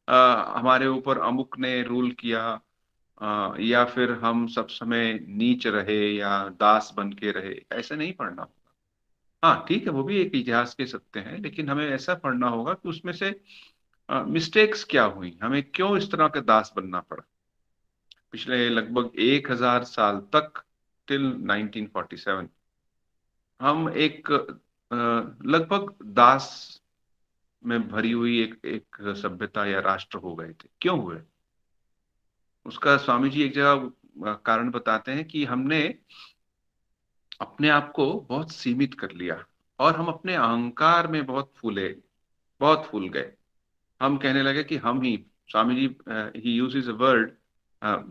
हमारे ऊपर अमुक ने रूल किया या फिर हम सब समय नीच रहे या दास बन के रहे, ऐसे नहीं पढ़ना होगा। हाँ ठीक है, वो भी एक इतिहास के सत्य हैं, लेकिन हमें ऐसा पढ़ना होगा कि उसमें से मिस्टेक्स क्या हुई, हमें क्यों इस तरह का दास बनना पड़ा। पिछले लगभग 1000 साल तक, टिल 1947, हम एक लगभग दास में भरी हुई एक सभ्यता या राष्ट्र हो गए थे। क्यों हुए? उसका स्वामी जी एक जगह कारण बताते हैं कि हमने अपने आप को बहुत सीमित कर लिया और हम अपने अहंकार में बहुत फूल गए। हम कहने लगे कि हम ही, Swami ji he uses a word,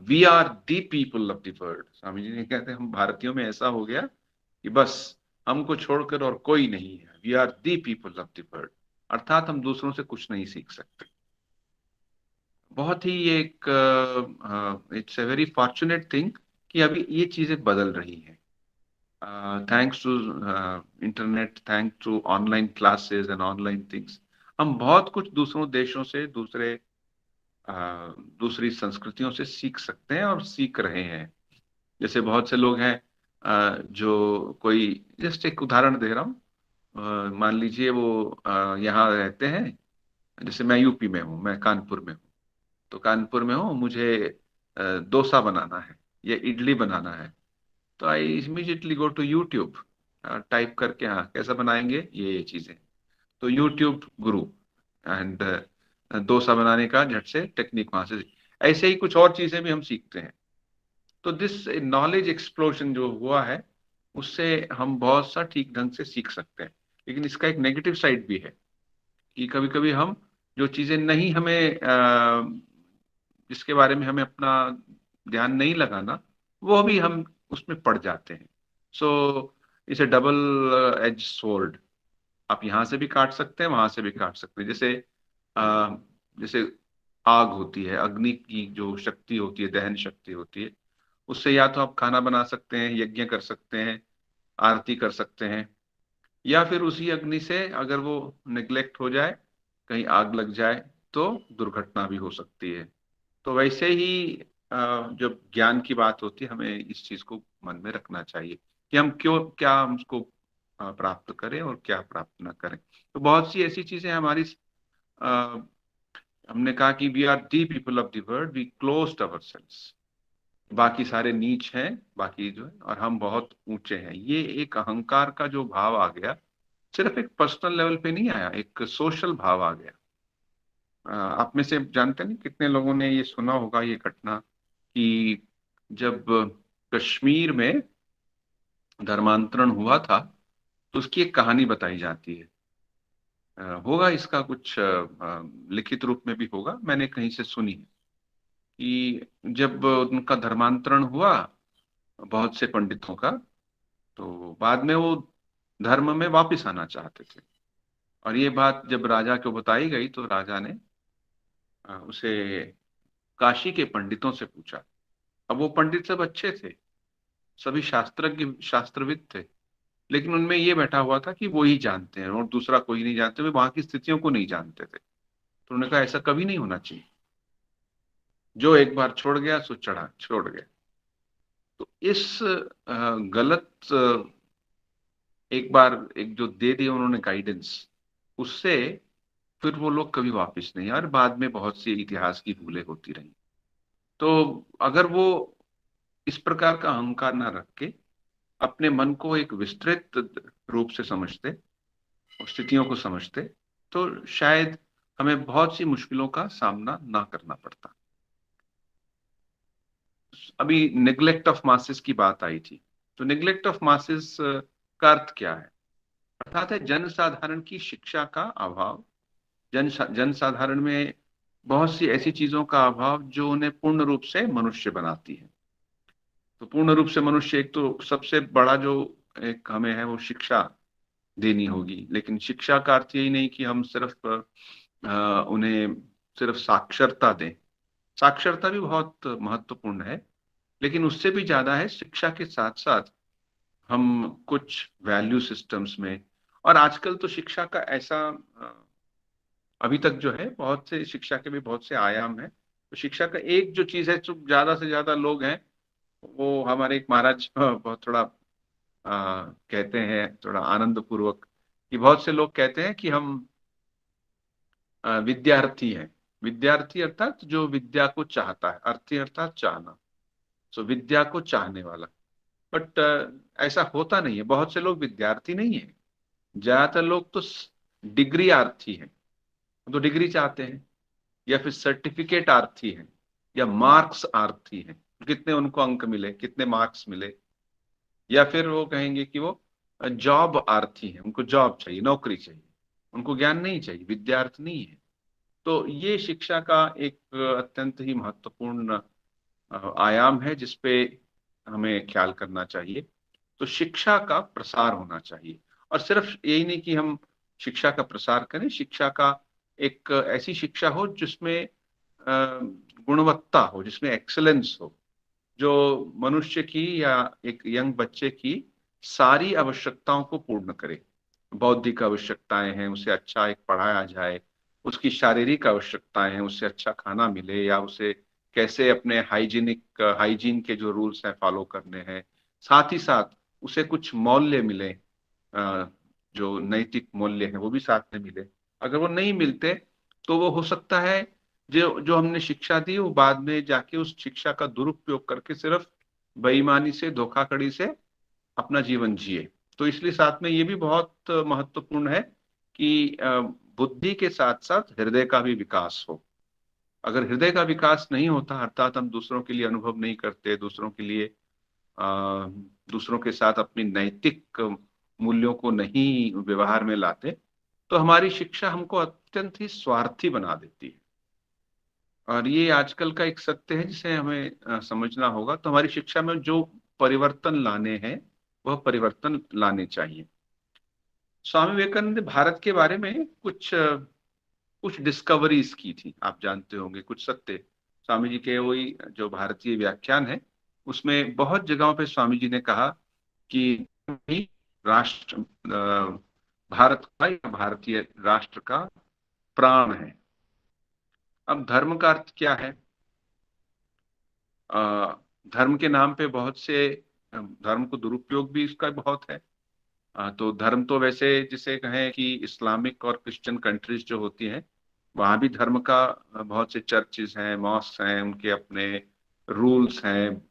we are the people of the world. Swami ji ने कहते हैं हम भारतीयों में ऐसा हो गया कि बस हमको छोड़कर और कोई नहीं है, we are the people of the world, अर्थात हम दूसरों से कुछ नहीं सीख सकते। बहुत ही एक it's a very fortunate thing कि अभी ये चीजें बदल रही हैं, thanks to internet, thanks to online classes and online things. हम बहुत कुछ दूसरों देशों से, दूसरी संस्कृतियों से सीख सकते हैं और सीख रहे हैं। जैसे बहुत से लोग हैं जो कोई, जस्ट एक उदाहरण दे रहा हूँ, मान लीजिए वो यहाँ रहते हैं, जैसे मैं यूपी में हूँ, मैं कानपुर में हूँ, तो कानपुर में हूँ, मुझे डोसा बनाना है या इडली बनाना है, तो I immediately go to YouTube, type करके हाँ कैसा बनाएंगे ये चीजें, तो यूट्यूब गुरु, एंड डोसा बनाने का झट से टेक्निक वहां से। ऐसे ही कुछ और चीजें भी हम सीखते हैं। तो दिस नॉलेज एक्सप्लोजन जो हुआ है, उससे हम बहुत सा ठीक ढंग से सीख सकते हैं। लेकिन इसका एक नेगेटिव साइड भी है कि कभी कभी हम जो चीजें नहीं, हमें जिसके बारे में हमें अपना ध्यान नहीं लगाना, वो भी हम उसमें पड़ जाते हैं। So it's a double edge sword, आप यहाँ से भी काट सकते हैं, वहां से भी काट सकते हैं। जैसे आग होती है, अग्नि की जो शक्ति होती है, दहन शक्ति होती है, उससे या तो आप खाना बना सकते हैं, यज्ञ कर सकते हैं, आरती कर सकते हैं, या फिर उसी अग्नि से अगर वो निग्लेक्ट हो जाए, कहीं आग लग जाए, तो दुर्घटना भी हो सकती है। तो वैसे ही जब ज्ञान की बात होती है, हमें इस चीज को मन में रखना चाहिए कि हम क्यों, क्या हम उसको प्राप्त करें और क्या प्राप्त न करें। तो बहुत सी ऐसी चीजें हमारी अ, हमने कहा कि we are the people of the world, we closed ourselves. बाकी सारे नीच हैं, बाकी जो है, और हम बहुत ऊंचे हैं। ये एक अहंकार का जो भाव आ गया, सिर्फ एक पर्सनल लेवल पे नहीं आया, एक सोशल भाव आ गया। आप में से जानते नहीं कितने लोगों ने ये सुना होगा ये घटना कि जब कश्मीर में धर्मांतरण हुआ था तो उसकी एक कहानी बताई जाती है। होगा इसका कुछ लिखित रूप में भी होगा, मैंने कहीं से सुनी है कि जब उनका धर्मांतरण हुआ बहुत से पंडितों का, तो बाद में वो धर्म में वापस आना चाहते थे। और ये बात जब राजा को बताई गई तो राजा ने उसे काशी के पंडितों से पूछा। अब वो पंडित सब अच्छे थे, सभी शास्त्रज्ञ शास्त्रविद थे, लेकिन उनमें ये बैठा हुआ था कि वो ही जानते हैं और दूसरा कोई नहीं जानते, वे वहां की स्थितियों को नहीं जानते थे। तो उन्होंने कहा ऐसा कभी नहीं होना चाहिए, जो एक बार छोड़ गया सो चढ़ा छोड़ गया। तो इस गलत एक बार एक जो दे दिया उन्होंने गाइडेंस, उससे फिर वो लोग कभी वापस नहीं आए और बाद में बहुत सी इतिहास की भूलें होती रही। तो अगर वो इस प्रकार का अहंकार ना रख के अपने मन को एक विस्तृत रूप से समझते और स्थितियों को समझते, तो शायद हमें बहुत सी मुश्किलों का सामना ना करना पड़ता। अभी निग्लेक्ट ऑफ मासेस की बात आई थी, तो निग्लेक्ट ऑफ मासेस का अर्थ क्या है? अर्थात है जनसाधारण की शिक्षा का अभाव, जनसाधारण में बहुत सी ऐसी चीजों का अभाव जो उन्हें पूर्ण रूप से मनुष्य बनाती है। तो पूर्ण रूप से मनुष्य, एक तो सबसे बड़ा जो एक हमें है वो शिक्षा देनी होगी। लेकिन शिक्षा का अर्थ यही नहीं कि हम सिर्फ उन्हें सिर्फ साक्षरता दें, साक्षरता भी बहुत महत्वपूर्ण है, लेकिन उससे भी ज्यादा है शिक्षा के साथ साथ हम कुछ वैल्यू सिस्टम्स में, और आजकल तो शिक्षा का ऐसा अभी तक जो है बहुत से शिक्षा के भी बहुत से आयाम हैं। तो शिक्षा का एक जो चीज है जो ज्यादा से ज्यादा लोग हैं, वो हमारे एक महाराज बहुत थोड़ा कहते हैं थोड़ा आनंद पूर्वक कि बहुत से लोग कहते हैं कि हम विद्यार्थी हैं। विद्यार्थी अर्थात जो विद्या को चाहता है, अर्थी अर्थात चाहना, सो विद्या को चाहने वाला। बट ऐसा होता नहीं है, बहुत से लोग विद्यार्थी नहीं है, ज्यादातर लोग तो डिग्री आर्थी हैं, तो डिग्री चाहते हैं, या फिर सर्टिफिकेट आर्थी हैं, या मार्क्स आर्थी हैं, कितने उनको अंक मिले, कितने मार्क्स मिले, या फिर वो कहेंगे कि वो जॉब आर्थी हैं, उनको जॉब चाहिए, नौकरी चाहिए, उनको ज्ञान नहीं चाहिए, विद्यार्थी नहीं है। तो ये शिक्षा का एक अत्यंत ही महत्वपूर्ण आयाम है जिसपे हमें ख्याल करना चाहिए। तो शिक्षा का प्रसार होना चाहिए, और सिर्फ यही नहीं कि हम शिक्षा का प्रसार करें, शिक्षा का एक ऐसी शिक्षा हो जिसमें गुणवत्ता हो, जिसमें एक्सेलेंस हो, जो मनुष्य की या एक यंग बच्चे की सारी आवश्यकताओं को पूर्ण करे। बौद्धिक आवश्यकताएं हैं, उसे अच्छा एक पढ़ाया जाए, उसकी शारीरिक आवश्यकताएं हैं, उसे अच्छा खाना मिले, या उसे कैसे अपने हाइजीन के जो रूल्स हैं फॉलो करने हैं, साथ ही साथ उसे कुछ मौल्य मिले, जो नैतिक मूल्य हैं वो भी साथ में मिले। अगर वो नहीं मिलते तो वो हो सकता है जो जो हमने शिक्षा दी वो बाद में जाके उस शिक्षा का दुरुपयोग करके सिर्फ बेईमानी से, धोखाधड़ी से अपना जीवन जिए। तो इसलिए साथ में ये भी बहुत महत्वपूर्ण है कि बुद्धि के साथ साथ हृदय का भी विकास हो। अगर हृदय का विकास नहीं होता, अर्थात हम दूसरों के लिए अनुभव नहीं करते, दूसरों के लिए दूसरों के साथ अपनी नैतिक मूल्यों को नहीं व्यवहार में लाते, तो हमारी शिक्षा हमको अत्यंत ही स्वार्थी बना देती है। और ये आजकल का एक सत्य है जिसे हमें समझना होगा। तो हमारी शिक्षा में जो परिवर्तन लाने हैं वह परिवर्तन लाने चाहिए। स्वामी विवेकानंद ने भारत के बारे में कुछ डिस्कवरीज की थी, आप जानते होंगे, कुछ सत्य। स्वामी जी के वही जो भारतीय व्याख्यान है उसमें बहुत जगहों पे स्वामी जी ने कहा कि राष्ट्र भारत का या भारतीय राष्ट्र का प्राण है। अब धर्म का अर्थ क्या है? धर्म के नाम पे बहुत से धर्म को दुरुपयोग भी इसका बहुत है। तो धर्म तो वैसे जिसे कहें कि इस्लामिक और क्रिश्चियन कंट्रीज जो होती हैं वहां भी धर्म का बहुत से चर्चेज हैं, मॉस्क हैं, उनके अपने रूल्स हैं।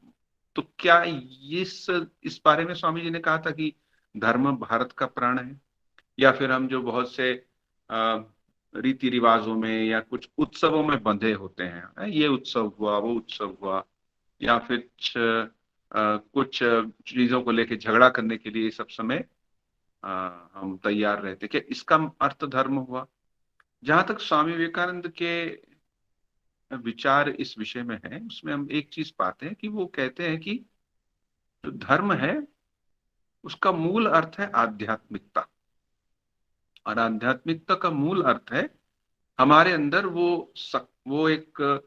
तो क्या इस बारे में स्वामी जी ने कहा था कि धर्म भारत का प्राण है, या फिर हम जो बहुत से रीति रिवाजों में या कुछ उत्सवों में बंधे होते हैं, ये उत्सव हुआ वो उत्सव हुआ, या फिर कुछ चीजों को लेके झगड़ा करने के लिए सब समय हम तैयार रहते, कि इसका अर्थ धर्म हुआ? जहां तक स्वामी विवेकानंद के विचार इस विषय में है, उसमें हम एक चीज पाते हैं कि वो कहते हैं कि जो धर्म है उसका मूल अर्थ है आध्यात्मिकता, और आध्यात्मिकता का मूल अर्थ है हमारे अंदर वो एक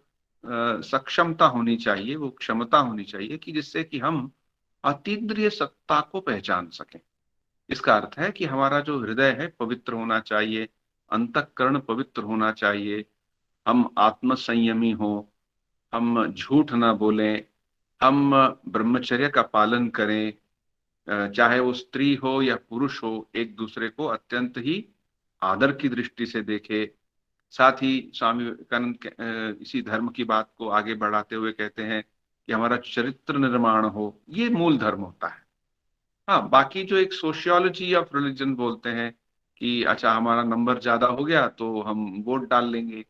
सक्षमता होनी चाहिए, वो क्षमता होनी चाहिए कि जिससे कि हम अतीन्द्रिय सत्ता को पहचान सकें। इसका अर्थ है कि हमारा जो हृदय है पवित्र होना चाहिए, अंतःकरण पवित्र होना चाहिए, हम आत्म संयमी हो, हम झूठ ना बोलें, हम ब्रह्मचर्य का पालन करें, चाहे वो स्त्री हो या पुरुष हो, एक दूसरे को अत्यंत ही आदर की दृष्टि से देखे। साथ ही स्वामी विवेकानंद इसी धर्म की बात को आगे बढ़ाते हुए कहते हैं कि हमारा चरित्र निर्माण हो, ये मूल धर्म होता है। हाँ, बाकी जो एक सोशियोलॉजी ऑफ रिलीजन बोलते हैं कि अच्छा हमारा नंबर ज्यादा हो गया तो हम वोट डाल लेंगे,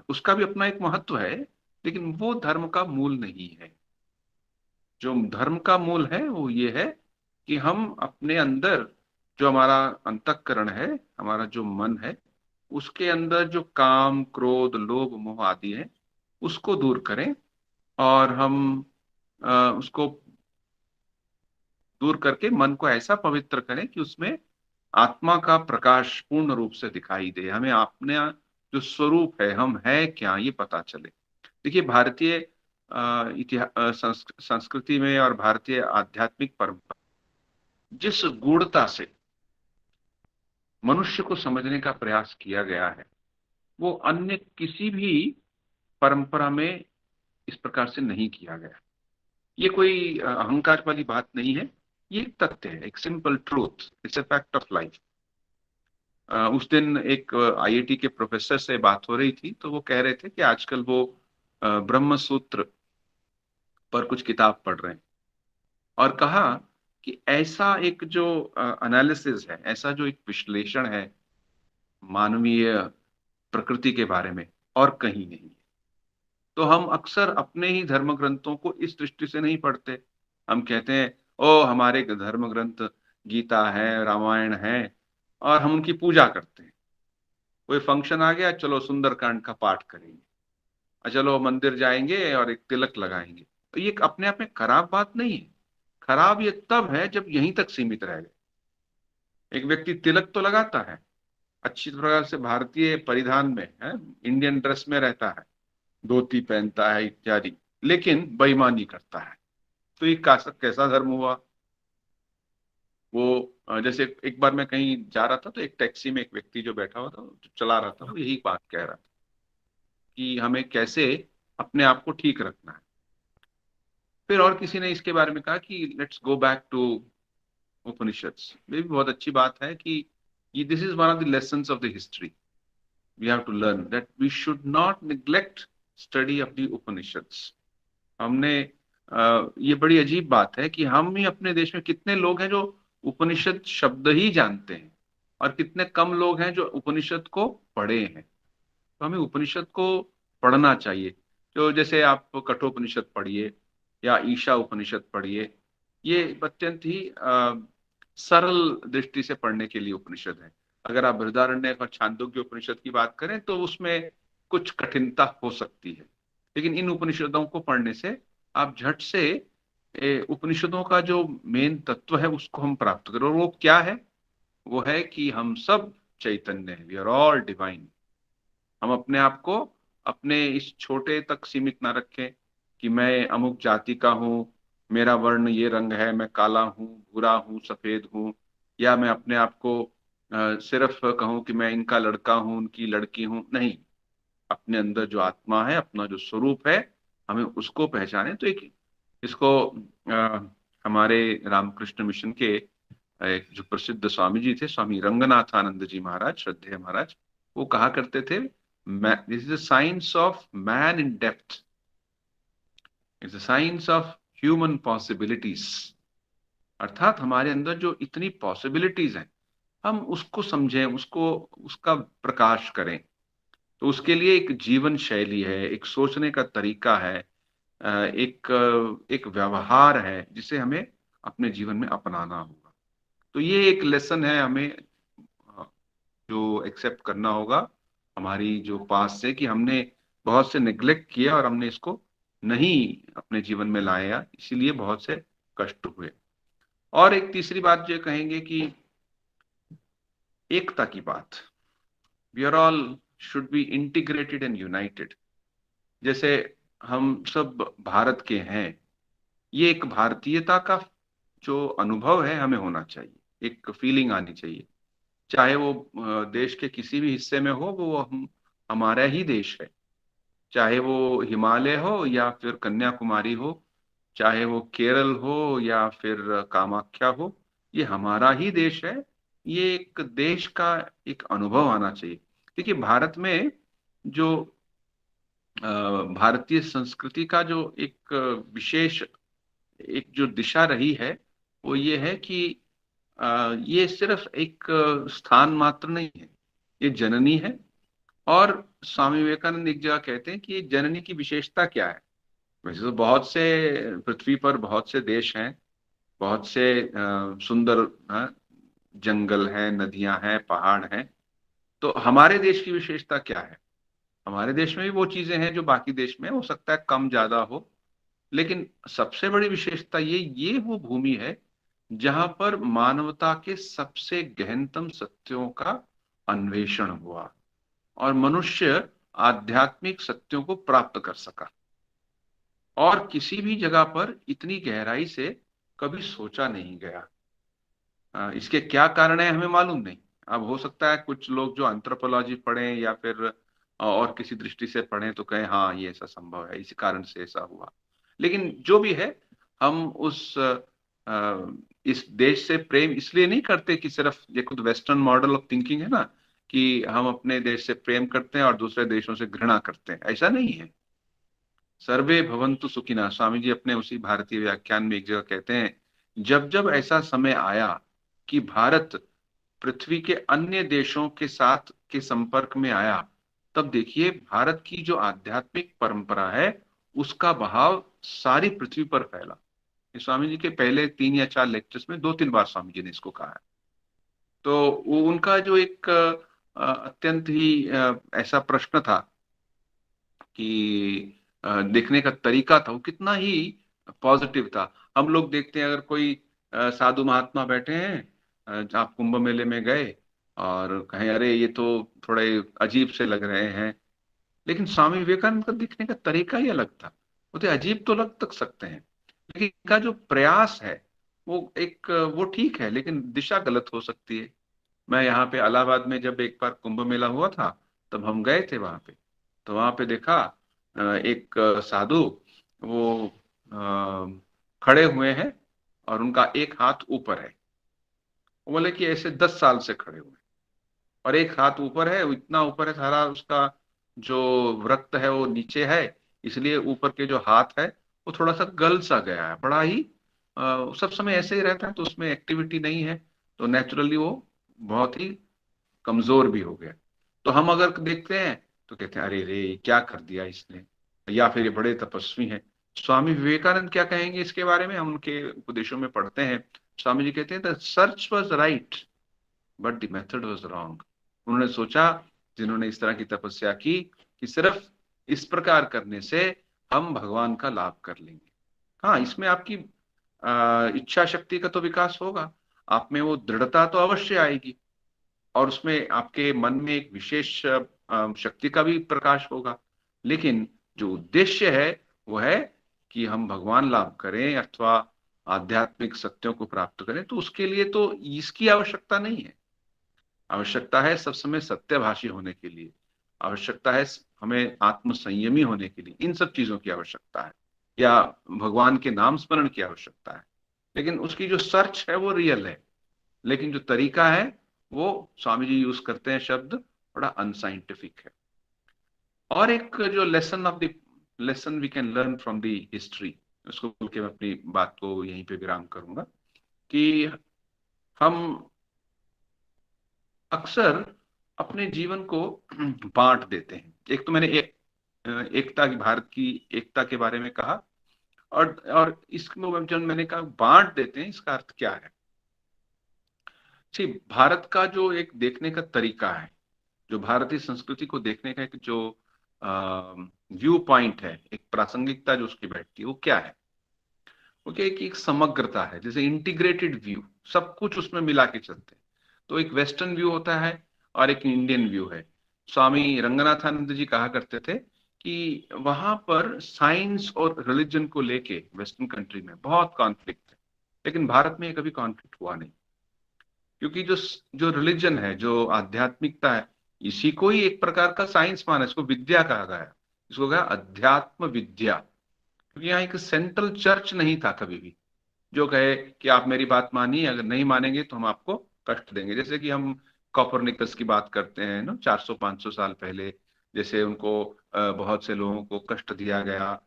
उसका भी अपना एक महत्व है, लेकिन वो धर्म का मूल नहीं है। जो धर्म का मूल है वो ये है कि हम अपने अंदर जो हमारा अंतःकरण है, हमारा जो मन है, उसके अंदर जो काम क्रोध लोभ मोह आदि है उसको दूर करें, और हम उसको दूर करके मन को ऐसा पवित्र करें कि उसमें आत्मा का प्रकाश पूर्ण रूप से दिखाई दे, हमें अपने जो स्वरूप है, हम है क्या, ये पता चले। देखिए, भारतीय संस्कृति में और भारतीय आध्यात्मिक परंपरा जिस गूढ़ता से मनुष्य को समझने का प्रयास किया गया है, वो अन्य किसी भी परंपरा में इस प्रकार से नहीं किया गया। ये कोई अहंकार वाली बात नहीं है, ये एक तथ्य है, एक simple truth, it's a fact of life. उस दिन एक आईआईटी के प्रोफेसर से बात हो रही थी, तो वो कह रहे थे कि आजकल वो ब्रह्म सूत्र पर कुछ किताब पढ़ रहे हैं, और कहा कि ऐसा एक जो एनालिसिस है, ऐसा जो एक विश्लेषण है मानवीय प्रकृति के बारे में, और कहीं नहीं है। तो हम अक्सर अपने ही धर्म ग्रंथों को इस दृष्टि से नहीं पढ़ते। हम कहते हैं ओ हमारे धर्म ग्रंथ गीता है, रामायण है, और हम उनकी पूजा करते हैं। कोई फंक्शन आ गया, चलो सुंदरकांड का पाठ करेंगे, और चलो मंदिर जाएंगे और एक तिलक लगाएंगे। तो ये अपने आप में खराब बात नहीं है। खराब ये तब है जब यहीं तक सीमित रह गए। एक व्यक्ति तिलक तो लगाता है, अच्छी प्रकार से भारतीय परिधान में है, इंडियन ड्रेस में रहता है, धोती पहनता है इत्यादि, लेकिन बेईमानी करता है। तो ये कैसा धर्म हुआ? वो जैसे एक बार मैं कहीं जा रहा था, तो एक टैक्सी में एक व्यक्ति जो बैठा हुआ था, जो चला रहा था, वो यही बात कह रहा था कि हमें कैसे अपने आप को ठीक रखना है। फिर और किसी ने इसके बारे में कहा कि let's go back to Upanishads. ये भी बहुत अच्छी बात है कि this is one of the lessons of the history. We have to learn that we should not neglect study of the Upanishads. हमने ये बड़ी अजीब बात है कि हम ही अपने देश में कितने लोग हैं जो उपनिषद शब्द ही जानते हैं, और कितने कम लोग हैं जो उपनिषद को पढ़े हैं। तो हमें उपनिषद को पढ़ना चाहिए। तो जैसे आप कठोपनिषद पढ़िए या ईशा उपनिषद पढ़िए, ये अत्यंत ही सरल दृष्टि से पढ़ने के लिए उपनिषद है। अगर आप बृहदारण्यक और छांदोग्य उपनिषद की बात करें तो उसमें कुछ कठिनता हो सकती है, लेकिन इन उपनिषदों को पढ़ने से आप झट से उपनिषदों का जो मेन तत्व है उसको हम प्राप्त करें। और वो क्या है? वो है कि हम सब चैतन्य हैं, वी आर ऑल डिवाइन। हम अपने आप को अपने इस छोटे तक सीमित ना रखें कि मैं अमुक जाति का हूँ, मेरा वर्ण ये रंग है, मैं काला हूँ, भूरा हूँ, सफेद हूँ, या मैं अपने आप को सिर्फ कहूँ कि मैं इनका लड़का हूँ, उनकी लड़की हूँ। नहीं, अपने अंदर जो आत्मा है, अपना जो स्वरूप है, हमें उसको पहचाने। तो एक इसको हमारे रामकृष्ण मिशन के एक जो प्रसिद्ध स्वामी जी थे, स्वामी रंगनाथानंद जी महाराज, श्रद्धेय महाराज, वो कहा करते थे, this is the science of man in depth, it's the science of human possibilities. अर्थात हमारे अंदर जो इतनी पॉसिबिलिटीज हैं, हम उसको समझें, उसको उसका प्रकाश करें। तो उसके लिए एक जीवन शैली है, एक सोचने का तरीका है, एक व्यवहार है जिसे हमें अपने जीवन में अपनाना होगा। तो ये एक लेसन है हमें जो एक्सेप्ट करना होगा हमारी जो पास से, कि हमने बहुत से निग्लेक्ट किया और हमने इसको नहीं अपने जीवन में लाया, इसीलिए बहुत से कष्ट हुए। और एक तीसरी बात जो कहेंगे कि एकता की बात, we are all should be integrated and united. जैसे हम सब भारत के हैं, ये एक भारतीयता का जो अनुभव है हमें होना चाहिए, एक फीलिंग आनी चाहिए, चाहे वो देश के किसी भी हिस्से में हो, वो हमारा ही देश है। चाहे वो हिमालय हो या फिर कन्याकुमारी हो, चाहे वो केरल हो या फिर कामाख्या हो, ये हमारा ही देश है। ये एक देश का एक अनुभव आना चाहिए। देखिए, भारत में जो भारतीय संस्कृति का जो एक विशेष एक जो दिशा रही है, वो ये है कि ये सिर्फ एक स्थान मात्र नहीं है, ये जननी है। और स्वामी विवेकानंद एक जगह कहते हैं कि ये जननी की विशेषता क्या है। वैसे तो बहुत से पृथ्वी पर बहुत से देश हैं, बहुत से सुंदर जंगल हैं, नदियां हैं, पहाड़ हैं। तो हमारे देश की विशेषता क्या है? हमारे देश में भी वो चीजें हैं जो बाकी देश में हो सकता है कम ज्यादा हो, लेकिन सबसे बड़ी विशेषता ये वो भूमि है जहां पर मानवता के सबसे गहनतम सत्यों का अन्वेषण हुआ और मनुष्य आध्यात्मिक सत्यों को प्राप्त कर सका, और किसी भी जगह पर इतनी गहराई से कभी सोचा नहीं गया। इसके क्या कारण है हमें मालूम नहीं। अब हो सकता है कुछ लोग जो एंथ्रोपोलॉजी पढ़ें या फिर और किसी दृष्टि से पढ़ें तो कहें हाँ ये ऐसा संभव है, इसी कारण से ऐसा हुआ। लेकिन जो भी है, हम इस देश से प्रेम इसलिए नहीं करते कि सिर्फ ये खुद वेस्टर्न मॉडल ऑफ थिंकिंग है ना, कि हम अपने देश से प्रेम करते हैं और दूसरे देशों से घृणा करते हैं। ऐसा नहीं है। सर्वे भवन्तु सुखिनः, स्वामी जी अपने उसी भारतीय व्याख्यान में एक जगह कहते हैं, जब जब ऐसा समय आया कि भारत पृथ्वी के अन्य देशों के साथ के संपर्क में आया, तब देखिए भारत की जो आध्यात्मिक परंपरा है उसका बहाव सारी पृथ्वी पर फैला। स्वामी जी के पहले 3 या 4 लेक्चर्स में 2-3 बार स्वामी जी ने इसको कहा है। तो वो उनका जो एक अत्यंत ही ऐसा प्रश्न था कि देखने का तरीका था, वो कितना ही पॉजिटिव था। हम लोग देखते हैं अगर कोई साधु महात्मा बैठे हैं, आप कुंभ मेले में गए और कहें अरे ये तो थोड़े अजीब से लग रहे हैं, लेकिन स्वामी विवेकानंद का दिखने का तरीका ही अलग था। वो तो अजीब तो लग तक सकते हैं, लेकिन इनका जो प्रयास है वो ठीक है, लेकिन दिशा गलत हो सकती है। मैं यहाँ पे इलाहाबाद में जब एक बार कुंभ मेला हुआ था, तब हम गए थे वहां पे, तो वहां पे देखा एक साधु वो खड़े हुए हैं और उनका एक हाथ ऊपर है। वो बोले कि ऐसे 10 साल से खड़े हुए, और एक हाथ ऊपर है, वो इतना ऊपर है, सारा उसका जो रक्त है वो नीचे है, इसलिए ऊपर के जो हाथ है वो थोड़ा सा गल सा गया है। बड़ा ही सब समय ऐसे ही रहता है, तो उसमें एक्टिविटी नहीं है, तो नेचुरली वो बहुत ही कमजोर भी हो गया। तो हम अगर देखते हैं तो कहते हैं अरे रे क्या कर दिया इसने, या फिर ये बड़े तपस्वी हैं। स्वामी विवेकानंद क्या कहेंगे इसके बारे में, हम उनके उपदेशों में पढ़ते हैं। स्वामी जी कहते हैं the search was right but the method was wrong. उन्होंने सोचा, जिन्होंने इस तरह की तपस्या की, कि सिर्फ इस प्रकार करने से हम भगवान का लाभ कर लेंगे। हाँ, इसमें आपकी इच्छा शक्ति का तो विकास होगा, आप में वो दृढ़ता तो अवश्य आएगी, और उसमें आपके मन में एक विशेष शक्ति का भी प्रकाश होगा। लेकिन जो उद्देश्य है वो है कि हम भगवान लाभ करें अथवा आध्यात्मिक सत्यों को प्राप्त करें, तो उसके लिए तो इसकी आवश्यकता नहीं है। आवश्यकता है सब समय सत्यभाषी होने के लिए, आवश्यकता है हमें आत्म संयमी होने के लिए, इन सब चीजों की आवश्यकता है, या भगवान के नाम स्मरण की आवश्यकता है। लेकिन उसकी जो सर्च है वो रियल है। लेकिन जो तरीका है वो स्वामी जी यूज करते हैं शब्द बड़ा अनसाइंटिफिक है। और एक जो lesson we can learn from the history, उसको बोल के मैं अपनी बात को यहीं पे विराम करूंगा, कि हम अक्सर अपने जीवन को बांट देते हैं। एक तो मैंने एकता की, भारत की एकता के बारे में कहा, और इसमें जब मैंने कहा बांट देते हैं, इसका अर्थ क्या है? भारत का जो एक देखने का तरीका है, जो भारतीय संस्कृति को देखने का एक जो व्यू पॉइंट है, एक प्रासंगिकता जो उसकी बैठती है, वो क्या है? वो क्या है कि एक समग्रता है, जैसे इंटीग्रेटेड व्यू, सब कुछ उसमें मिला के चलते हैं। तो एक वेस्टर्न व्यू होता है और एक इंडियन व्यू है। स्वामी रंगनाथानंद जी कहा करते थे कि वहां पर साइंस और रिलीजन को लेके वेस्टर्न कंट्री में बहुत कॉन्फ्लिक्ट है, लेकिन भारत में कभी कॉन्फ्लिक्ट हुआ नहीं, क्योंकि जो जो रिलीजन है, जो आध्यात्मिकता है, इसी को ही एक प्रकार का साइंस माना, इसको विद्या कहा गया, इसको कहा अध्यात्म विद्या। क्योंकि यहाँ एक सेंट्रल चर्च नहीं था कभी भी जो कहे कि आप मेरी बात मानिए, अगर नहीं मानेंगे तो हम आपको कष्ट देंगे। जैसे कि हम कॉपरनिकस की बात करते हैं ना, 400-500 साल पहले, जैसे उनको बहुत से लोगों को कष्ट दिया गया,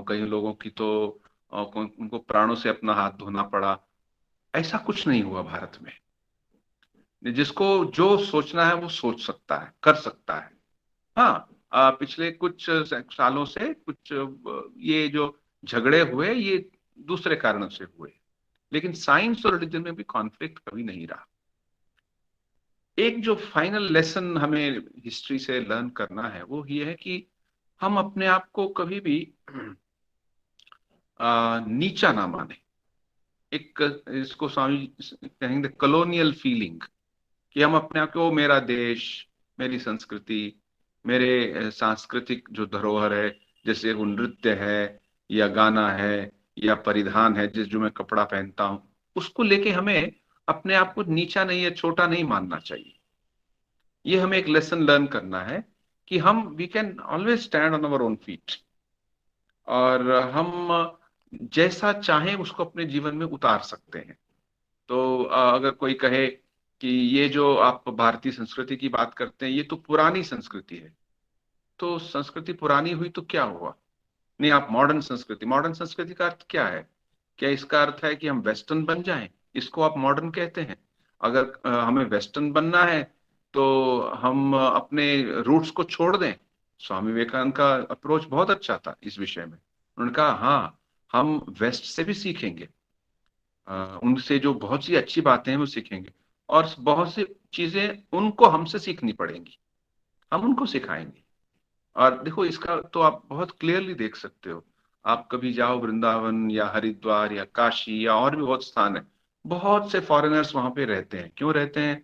कई लोगों की तो उनको प्राणों से अपना हाथ धोना पड़ा। ऐसा कुछ नहीं हुआ भारत में। जिसको जो सोचना है वो सोच सकता है, कर सकता है। हाँ, पिछले कुछ सालों से कुछ ये जो झगड़े हुए, ये दूसरे कारणों से हुए, लेकिन साइंस और रिलीजन में भी कॉन्फ्लिक्ट कभी नहीं रहा। एक जो फाइनल लेसन हमें हिस्ट्री से लर्न करना है वो ये है कि हम अपने आप को कभी भी नीचा ना माने। एक इसको स्वामी कहेंगे कॉलोनियल फीलिंग, कि हम अपने आप को, मेरा देश, मेरी संस्कृति, मेरे सांस्कृतिक जो धरोहर है, जैसे वो नृत्य है या गाना है या परिधान है, जिस जो मैं कपड़ा पहनता हूं, उसको लेके हमें अपने आप को नीचा नहीं या छोटा नहीं मानना चाहिए। ये हमें एक लेसन लर्न करना है कि we can always stand on our own feet, और हम जैसा चाहें उसको अपने जीवन में उतार सकते हैं। तो अगर कोई कहे कि ये जो आप भारतीय संस्कृति की बात करते हैं ये तो पुरानी संस्कृति है, तो संस्कृति पुरानी हुई तो क्या हुआ? नहीं, आप मॉडर्न संस्कृति का अर्थ क्या है? क्या इसका अर्थ है कि हम वेस्टर्न बन जाएं? इसको आप मॉडर्न कहते हैं? अगर हमें वेस्टर्न बनना है तो हम अपने रूट्स को छोड़ दें। स्वामी विवेकानंद का अप्रोच बहुत अच्छा था इस विषय में। उन्होंने कहा हाँ, हम वेस्ट से भी सीखेंगे, उनसे जो बहुत सी अच्छी बातें हैं वो सीखेंगे, और बहुत सी चीजें उनको हमसे सीखनी पड़ेंगी, हम उनको सिखाएंगे। और देखो, इसका तो आप बहुत क्लियरली देख सकते हो। आप कभी जाओ वृंदावन या हरिद्वार या काशी या और भी बहुत स्थान है, बहुत से फॉरेनर्स वहां पे रहते हैं। क्यों रहते हैं?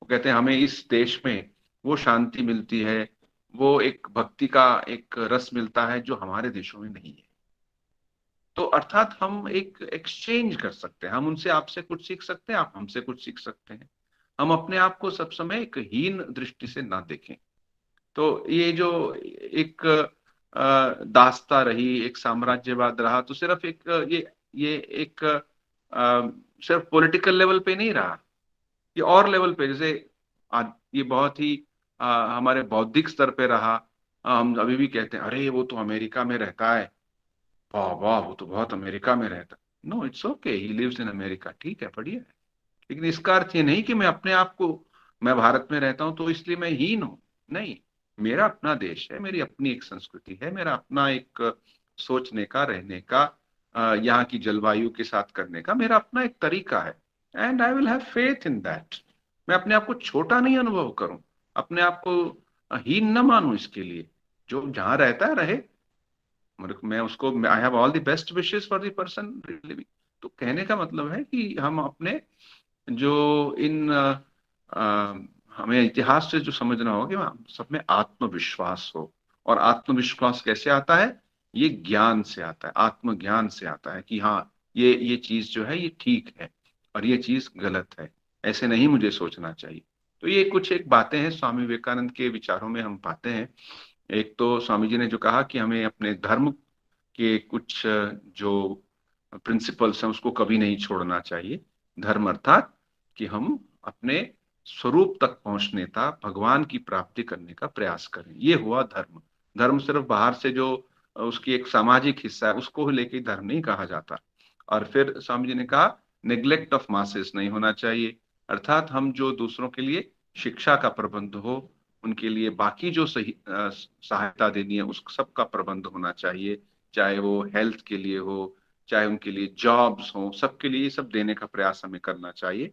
वो कहते हैं हमें इस देश में वो शांति मिलती है, वो एक भक्ति का एक रस मिलता है जो हमारे देशों में नहीं है। तो अर्थात हम एक एक्सचेंज कर सकते हैं, हम उनसे आपसे कुछ सीख सकते हैं, आप हमसे कुछ सीख सकते हैं। हम अपने आप को सब समय एक हीन दृष्टि से ना देखें। तो ये जो एक दास्ता रही, एक साम्राज्यवाद रहा, तो सिर्फ एक ये एक सिर्फ पॉलिटिकल लेवल पे नहीं रहा, ये और लेवल पे, जैसे आज ये बहुत ही हमारे बौद्धिक स्तर पे रहा। हम अभी भी कहते हैं अरे वो तो अमेरिका में रहता है, वाह वाह वो तो बहुत अमेरिका में रहता है। No, it's okay, he lives in America, ठीक है, बढ़िया है। लेकिन इसका अर्थ ये नहीं कि मैं अपने आप को, मैं भारत में रहता हूं तो इसलिए मैं हीन हूं। नहीं, मेरा अपना देश है, मेरी अपनी एक संस्कृति है, मेरा अपना एक सोचने का, रहने का, यहाँ की जलवायु के साथ करने का मेरा अपना एक तरीका है। And I will have faith in that. मैं अपने आप को छोटा नहीं अनुभव करूं, अपने आप को हीन न मानूं इसके लिए। जो जहां रहता है रहे, मैं उसको, I have all the best wishes for the person living. तो कहने का मतलब है कि हम अपने जो हमें इतिहास से जो समझना होगा कि सब में आत्मविश्वास हो। और आत्मविश्वास कैसे आता है? ये ज्ञान से आता है, आत्मज्ञान से आता है कि हाँ, ये चीज जो है ये ठीक है और ये चीज गलत है, ऐसे नहीं मुझे सोचना चाहिए। तो ये कुछ एक बातें हैं स्वामी विवेकानंद के विचारों में हम पाते हैं। एक तो स्वामी जी ने जो कहा कि हमें अपने धर्म के कुछ जो प्रिंसिपल्स हैं उसको कभी नहीं छोड़ना चाहिए। धर्म अर्थात कि हम अपने स्वरूप तक पहुंचने का, भगवान की प्राप्ति करने का प्रयास करें। ये हुआ धर्म। धर्म सिर्फ बाहर से जो उसकी एक सामाजिक हिस्सा है उसको लेके धर्म नहीं कहा जाता। और फिर स्वामी जी ने कहा नेग्लेक्ट ऑफ मासेस नहीं होना चाहिए, अर्थात हम जो दूसरों के लिए शिक्षा का प्रबंध हो, उनके लिए बाकी जो सही सहायता देनी है उस सब का प्रबंध होना चाहिए, चाहे वो हेल्थ के लिए हो, चाहे उनके लिए जॉब्स हो, सबके लिए ये सब देने का प्रयास हमें करना चाहिए।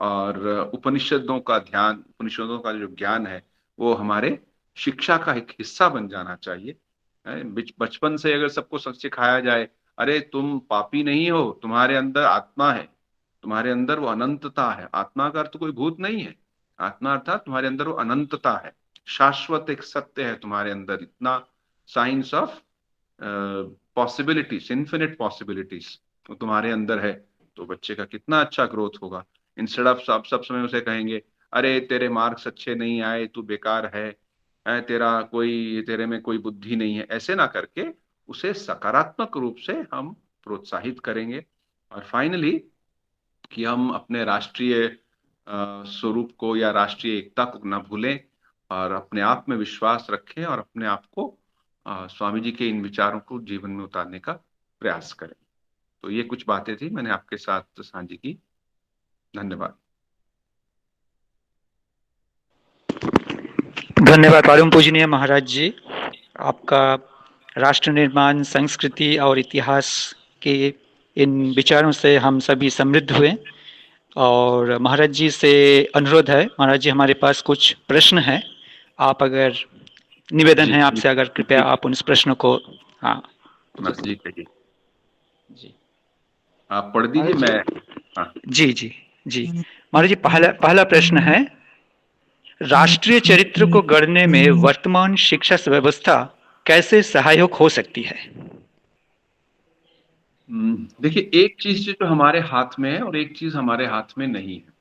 और उपनिषदों का ध्यान, उपनिषदों का जो ज्ञान है वो हमारे शिक्षा का एक हिस्सा बन जाना चाहिए। बचपन से अगर सबको सिखाया जाए, अरे तुम पापी नहीं हो, तुम्हारे अंदर आत्मा है, तुम्हारे अंदर वो अनंतता है। आत्मा का अर्थ कोई भूत नहीं है, आत्मा अर्थात तुम्हारे अंदर वो अनंतता है, शाश्वत एक सत्य है तुम्हारे अंदर, इतना science of possibilities, infinite possibilities तो तुम्हारे अंदर है। तो बच्चे का कितना अच्छा ग्रोथ होगा। इंस्टेड ऑफ सब समय उसे कहेंगे अरे तेरे मार्क्स अच्छे नहीं आए, तू बेकार है, तेरे में कोई बुद्धि नहीं है, ऐसे ना करके उसे सकारात्मक रूप से हम प्रोत्साहित करेंगे। और फाइनली कि हम अपने राष्ट्रीय स्वरूप को या राष्ट्रीय एकता को ना भूलें और अपने आप में विश्वास रखें और अपने आप को स्वामी जी के इन विचारों को जीवन में उतारने का प्रयास करें। तो ये कुछ बातें थी मैंने आपके साथ साझी की। धन्यवाद। धन्यवाद परम पूजनीय महाराज जी। आपका राष्ट्र निर्माण, संस्कृति और इतिहास के इन विचारों से हम सभी समृद्ध हुए। और महाराज जी से अनुरोध है, महाराज जी हमारे पास कुछ प्रश्न हैं, आप अगर निवेदन है आपसे, अगर कृपया आप उन प्रश्नों को हाँ जी कहिए। जी आप पढ़ दीजिए। मैं हाँ जी जी जी महाराज जी, पहला प्रश्न है, राष्ट्रीय चरित्र को गढ़ने में वर्तमान शिक्षा व्यवस्था कैसे सहायक हो सकती है? देखिए, एक चीज जो हमारे हाथ में है और एक चीज हमारे हाथ में नहीं है।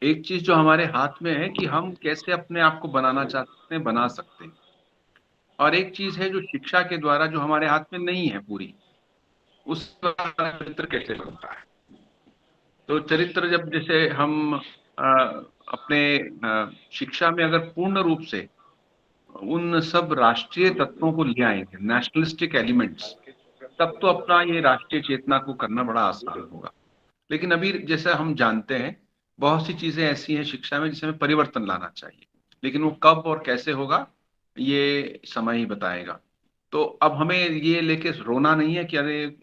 एक चीज जो हमारे हाथ में है कि हम कैसे अपने आप को बनाना चाहते हैं, बना सकते हैं। और एक चीज है जो शिक्षा के द्वारा जो हमारे हाथ में नहीं है पूरी, उस चरित्र कैसे बनता है। तो चरित्र जब जैसे हम अपने शिक्षा में अगर पूर्ण रूप से उन सब राष्ट्रीय तत्वों को ले आएंगे, नेशनलिस्टिक एलिमेंट्स, तब तो अपना ये राष्ट्रीय चेतना को करना बड़ा आसान होगा। लेकिन अभी जैसा हम जानते हैं बहुत सी चीजें ऐसी हैं शिक्षा में जिसमें परिवर्तन लाना चाहिए, लेकिन वो कब और कैसे होगा ये समय ही बताएगा। तो अब हमें ये लेके रोना नहीं है कि अरे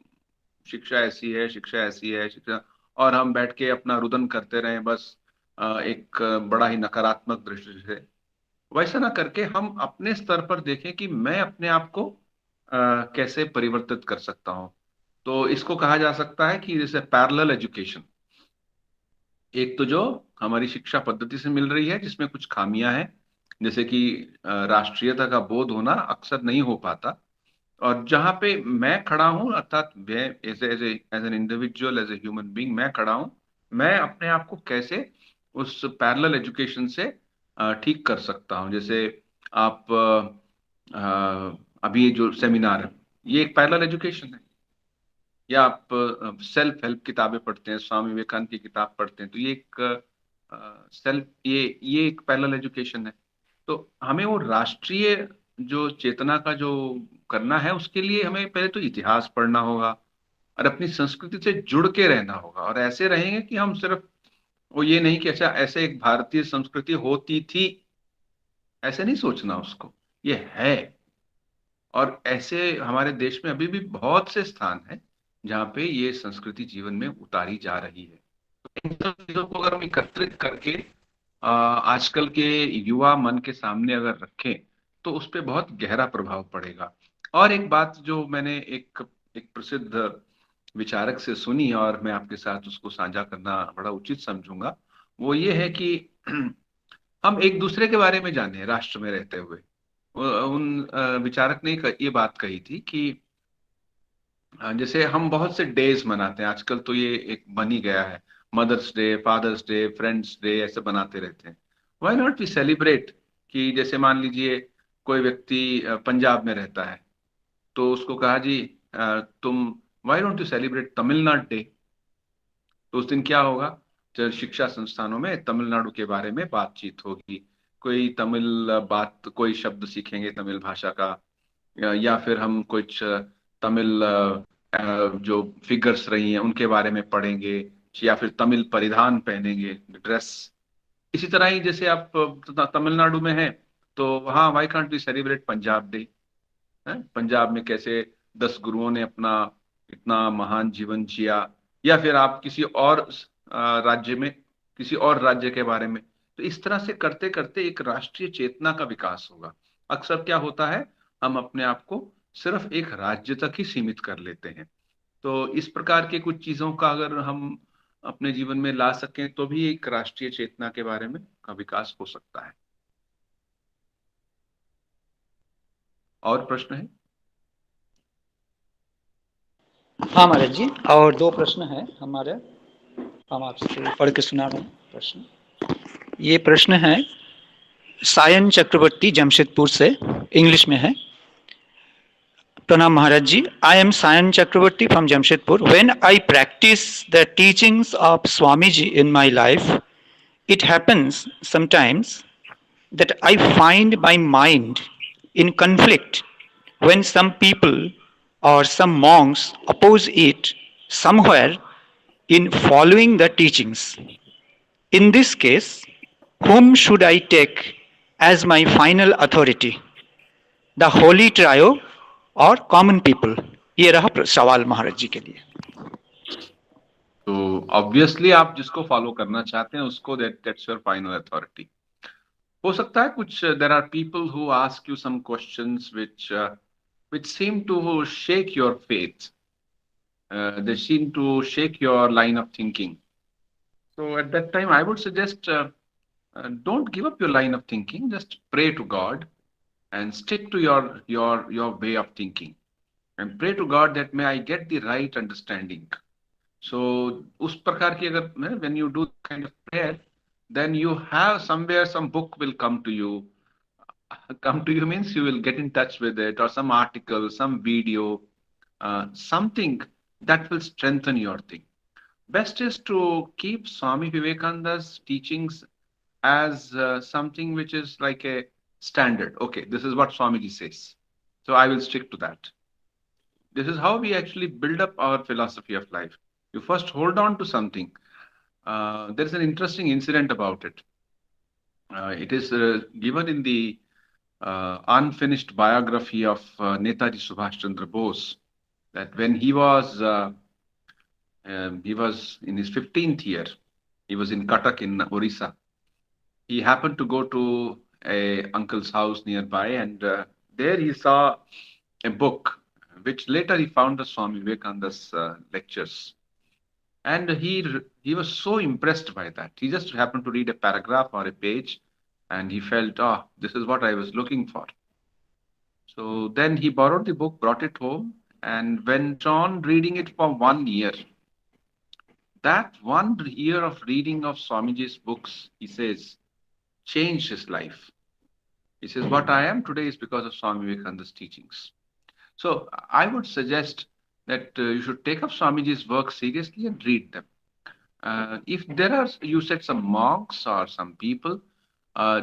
शिक्षा ऐसी है, शिक्षा ऐसी है, शिक्षा, और हम बैठ के अपना रुदन करते रहें बस एक बड़ा ही नकारात्मक दृष्टि से। वैसा ना करके हम अपने स्तर पर देखें कि मैं अपने आप को कैसे परिवर्तित कर सकता हूँ। तो इसको कहा जा सकता है कि जैसे पैरेलल एजुकेशन, एक तो जो हमारी शिक्षा पद्धति से मिल रही है जिसमें कुछ खामियां हैं, जैसे कि राष्ट्रीयता का बोध होना अक्सर नहीं हो पाता। और जहां पे मैं खड़ा हूं, अर्थात as an individual, as a human being मैं खड़ा हूं, मैं अपने आप को कैसे उस पैरेलल एजुकेशन से ठीक कर सकता हूं। जैसे आप अभी जो सेमिनार है ये एक पैरेलल एजुकेशन है, या आप सेल्फ हेल्प किताबें पढ़ते हैं, स्वामी विवेकानंद की किताब पढ़ते हैं, तो ये एक सेल्फ ये एक पैरेलल एजुकेशन है। तो हमें वो राष्ट्रीय जो चेतना का जो करना है उसके लिए हमें पहले तो इतिहास पढ़ना होगा और अपनी संस्कृति से जुड़ के रहना होगा। और ऐसे रहेंगे कि हम सिर्फ वो ये नहीं कि अच्छा ऐसे एक भारतीय संस्कृति होती थी, ऐसे नहीं सोचना उसको, ये है। और ऐसे हमारे देश में अभी भी बहुत से स्थान हैं जहाँ पे ये संस्कृति जीवन में उतारी जा रही है। तो इन सब चीजों को अगर हम एकत्रित करके आजकल के युवा मन के सामने अगर रखें तो उस पर बहुत गहरा प्रभाव पड़ेगा। और एक बात जो मैंने एक प्रसिद्ध विचारक से सुनी और मैं आपके साथ उसको साझा करना बड़ा उचित समझूंगा, वो ये है कि हम एक दूसरे के बारे में जाने राष्ट्र में रहते हुए। उन विचारक ने ये बात कही थी कि जैसे हम बहुत से डेज मनाते हैं आजकल, तो ये एक बन ही गया है, mother's day, father's day, friends day, ऐसे बनाते रहते हैं। व्हाई नॉट वी सेलिब्रेट कि जैसे मान लीजिए कोई व्यक्ति पंजाब में रहता है तो उसको कहा जी तुम why don't you celebrate Tamil Nadu day. तो उस दिन क्या होगा, जब शिक्षा संस्थानों में तमिलनाडु के बारे में बातचीत होगी, कोई तमिल बात, कोई शब्द सीखेंगे तमिल भाषा का, या फिर हम कुछ तमिल जो फिगर्स रही हैं उनके बारे में पढ़ेंगे, या फिर तमिल परिधान पहनेंगे, ड्रेस। इसी तरह ही जैसे आप तमिलनाडु में हैं तो वहाँ why can't we celebrate Punjab day. Punjab में कैसे 10 गुरुओं ने अपना इतना महान जीवन जिया, या फिर आप किसी और राज्य में, किसी और राज्य के बारे में। तो इस तरह से करते करते एक राष्ट्रीय चेतना का विकास होगा। अक्सर क्या होता है, हम अपने आप को सिर्फ एक राज्य तक ही सीमित कर लेते हैं। तो इस प्रकार के कुछ चीजों का अगर हम अपने जीवन में ला सकें तो भी एक राष्ट्रीय चेतना के बारे में का विकास हो सकता है। और प्रश्न है? हाँ महाराज जी, और 2 प्रश्न है हमारे, हम आपसे पढ़ के सुना रहे हैं प्रश्न। ये प्रश्न है सायन चक्रवर्ती जमशेदपुर से, इंग्लिश में है। प्रणाम Maharaj ji, I am Sayan Chakraborty from Jamshedpur. When I practise the teachings of Swami ji in my life, it happens sometimes that I find my mind in conflict when some people or some monks oppose it somewhere in following the teachings. In this case, whom should I take as my final authority? The holy trio or common people? ये रहा सवाल महाराज जी के लिए। तो obviously आप जिसको follow करना चाहते हैं उसको, दैट्स योर फाइनल अथॉरिटी। हो सकता है कुछ there are people who ask you some questions which seem to shake your faith, they seem to shake your line of thinking. So at that time I would suggest don't give up your line of thinking, just pray to God and stick to your way of thinking and pray to God that may I get the right understanding. So उस प्रकार की अगर when you do kind of prayer, then you have somewhere some book will come to you. Come to you means you will get in touch with it, or some article, some video, something that will strengthen your thing. Best is to keep Swami Vivekananda's teachings as something which is like a standard. Okay, this is what Swamiji says, so I will stick to that. This is how we actually build up our philosophy of life. You first hold on to something. There is an interesting incident about it. It is given in the unfinished biography of Netaji Subhash Chandra Bose, that when he was in his 15th year, he was in Cuttack in Orissa. He happened to go to a uncle's house nearby, and there he saw a book which later he found the Swami Vivekananda's lectures. And he was so impressed by that. He just happened to read a paragraph or a page, and he felt, oh, this is what I was looking for. So then he borrowed the book, brought it home, and went on reading it for 1 year. That 1 year of reading of Swamiji's books, he says, changed his life. He says, what I am today is because of Swami Vivekananda's teachings. So I would suggest that you should take up Swamiji's work seriously and read them. If there are, you said, some monks or some people,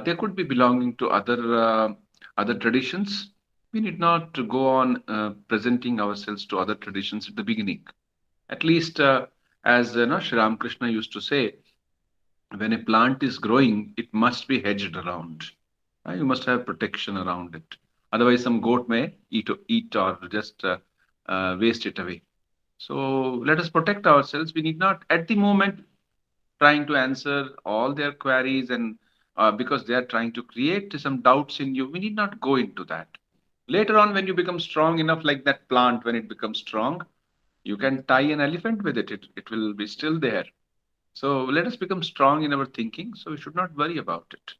they could be belonging to other traditions. We need not to go on presenting ourselves to other traditions at the beginning. At least, as Sri Ramakrishna used to say, when a plant is growing, it must be hedged around. You must have protection around it. Otherwise, some goat may eat or just waste it away. So let us protect ourselves. We need not, at the moment, trying to answer all their queries, and because they are trying to create some doubts in you, we need not go into that. Later on, when you become strong enough, like that plant, when it becomes strong, you can tie an elephant with it. It will be still there. So let us become strong in our thinking. So we should not worry about it.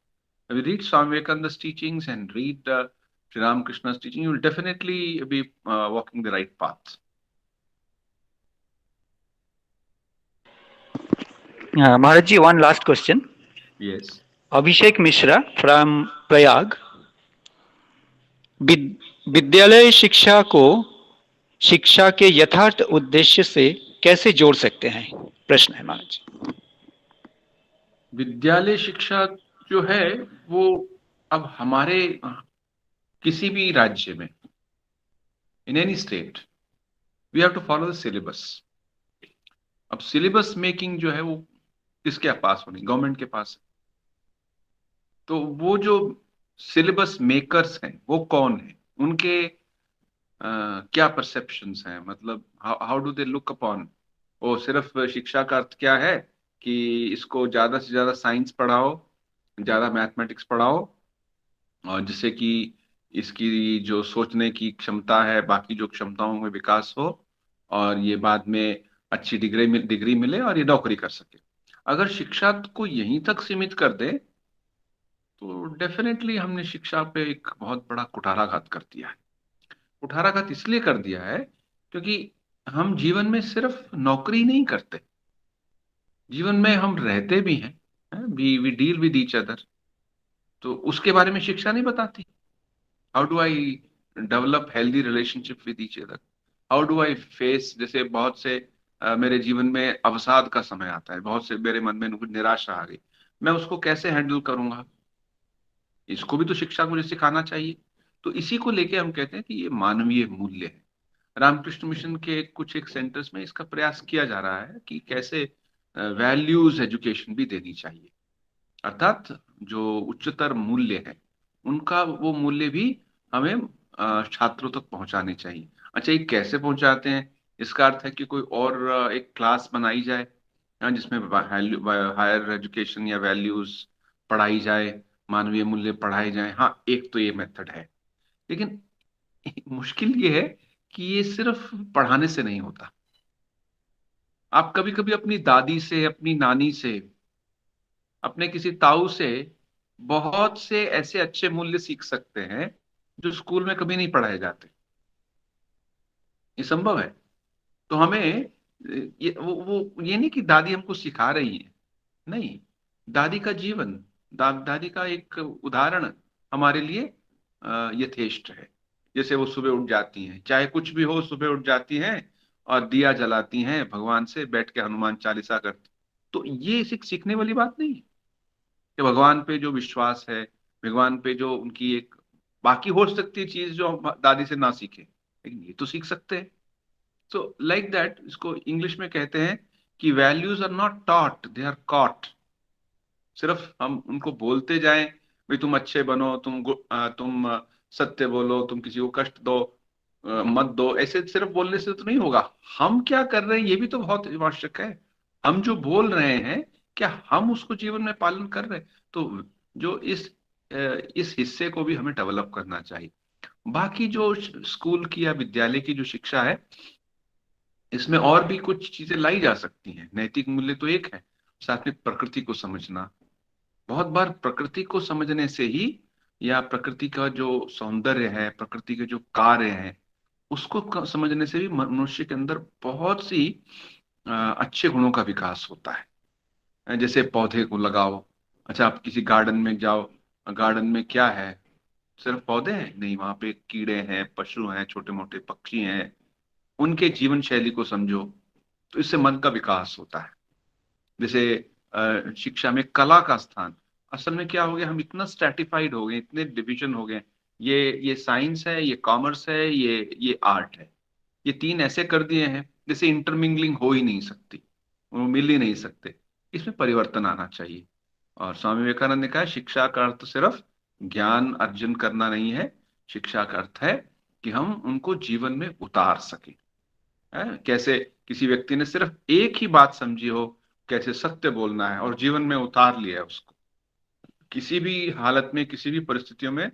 When we read Swami Vivekananda's teachings and read Sri Ramakrishna's teaching, you will definitely be walking the right path. Maharaj ji, one last question. Yes. Abhishek Mishra from Prayag. विद्यालय शिक्षा को शिक्षा के यथार्थ उद्देश्य से कैसे जोड़ सकते हैं, प्रश्न है महाराज। विद्यालय शिक्षा जो है वो अब हमारे किसी भी राज्य में, in any state, we have to follow the syllabus. अब सिलेबस मेकिंग जो है वो किसके पास होनी, गवर्नमेंट के पास। तो वो जो सिलेबस मेकर्स हैं वो कौन है, उनके क्या परसेप्शंस हैं, मतलब how do they look upon. वो सिर्फ शिक्षा का अर्थ क्या है कि इसको ज्यादा से ज्यादा साइंस पढ़ाओ, ज्यादा मैथमेटिक्स पढ़ाओ, और जिससे कि इसकी जो सोचने की क्षमता है, बाकी जो क्षमताओं में विकास हो, और ये बाद में अच्छी डिग्री मिले और ये नौकरी कर सके। अगर शिक्षा को यहीं तक सीमित कर दे तो डेफिनेटली हमने शिक्षा पे एक बहुत बड़ा कुठाराघात कर दिया है। कुठाराघात इसलिए कर दिया है क्योंकि हम जीवन में सिर्फ नौकरी नहीं करते, जीवन में हम रहते भी हैं, we deal with each other. तो उसके बारे में शिक्षा नहीं बताती। How do I develop healthy relationship with each other, how do I face, जैसे बहुत से मेरे जीवन में अवसाद का समय आता है, बहुत से मेरे मन में कुछ निराशा आ गई, मैं उसको कैसे हैंडल करूंगा, इसको भी तो शिक्षा मुझे सिखाना चाहिए। तो इसी को लेके हम कहते हैं कि ये मानवीय मूल्य है। रामकृष्ण मिशन के कुछ एक सेंटर्स में इसका प्रयास किया जा रहा है कि कैसे वैल्यूज एजुकेशन भी देनी चाहिए, अर्थात जो उच्चतर मूल्य है उनका वो मूल्य भी हमें छात्रों तक पहुंचाने चाहिए। अच्छा, ये कैसे पहुंचाते हैं, इसका अर्थ है कि कोई और एक क्लास बनाई जाए जिसमें हायर एजुकेशन या वैल्यूज पढ़ाई जाए, मानवीय मूल्य पढ़ाए जाए। हाँ, एक तो ये मेथड है, लेकिन मुश्किल ये है कि ये सिर्फ पढ़ाने से नहीं होता। आप कभी कभी अपनी दादी से, अपनी नानी से, अपने किसी ताऊ से बहुत से ऐसे अच्छे मूल्य सीख सकते हैं जो स्कूल में कभी नहीं पढ़ाए जाते। ये संभव है। तो हमें वो ये नहीं कि दादी हमको सिखा रही है, नहीं, दादी का जीवन, दादी का एक उदाहरण हमारे लिए यथेष्ट है। जैसे वो सुबह उठ जाती हैं, चाहे कुछ भी हो, सुबह उठ जाती हैं और दिया जलाती हैं, भगवान से बैठ के हनुमान चालीसा करती। तो ये सीखने वाली बात नहीं है कि भगवान पे जो विश्वास है, भगवान पे जो उनकी एक बाकी हो सकती है चीज जो हम दादी से ना सीखे, लेकिन ये तो सीख सकते हैं। सो लाइक दैट, इसको इंग्लिश में कहते हैं कि values are not taught, they are caught. सिर्फ हम उनको बोलते जाएं, भाई तुम अच्छे बनो, तुम सत्य बोलो, तुम किसी को कष्ट दो मत दो, ऐसे सिर्फ बोलने से तो नहीं होगा। हम क्या कर रहे हैं ये भी तो बहुत आवश्यक है। हम जो बोल रहे हैं क्या हम उसको जीवन में पालन कर रहे हैं? तो जो इस हिस्से को भी हमें डेवलप करना चाहिए। बाकी जो स्कूल की या विद्यालय की जो शिक्षा है, इसमें और भी कुछ चीजें लाई जा सकती हैं। नैतिक मूल्य तो एक है, साथ में प्रकृति को समझना। बहुत बार प्रकृति को समझने से ही, या प्रकृति का जो सौंदर्य है, प्रकृति के जो कार्य हैं, उसको समझने से भी मनुष्य के अंदर बहुत सी अच्छे गुणों का विकास होता है। जैसे पौधे को लगाओ, अच्छा आप किसी गार्डन में जाओ, गार्डन में क्या है, सिर्फ पौधे हैं? नहीं, वहां पे कीड़े हैं, पशु हैं, छोटे मोटे पक्षी हैं, उनके जीवन शैली को समझो, तो इससे मन का विकास होता है। जैसे शिक्षा में कला का स्थान, असल में क्या हो गया, हम इतना स्ट्रैटिफाइड हो गए, इतने डिवीजन हो गए, ये साइंस है, ये कॉमर्स है, ये आर्ट है, ये तीन ऐसे कर दिए हैं जैसे इंटरमिंगलिंग हो ही नहीं सकती, वो मिल ही नहीं सकते। इसमें परिवर्तन आना चाहिए। और स्वामी विवेकानंद ने कहा शिक्षा का अर्थ सिर्फ ज्ञान अर्जन करना नहीं है, शिक्षा का अर्थ है कि हम उनको जीवन में उतार सके। कैसे किसी व्यक्ति ने सिर्फ एक ही बात समझी हो, कैसे सत्य बोलना है, और जीवन में उतार लिया है उसको, किसी भी हालत में, किसी भी परिस्थितियों में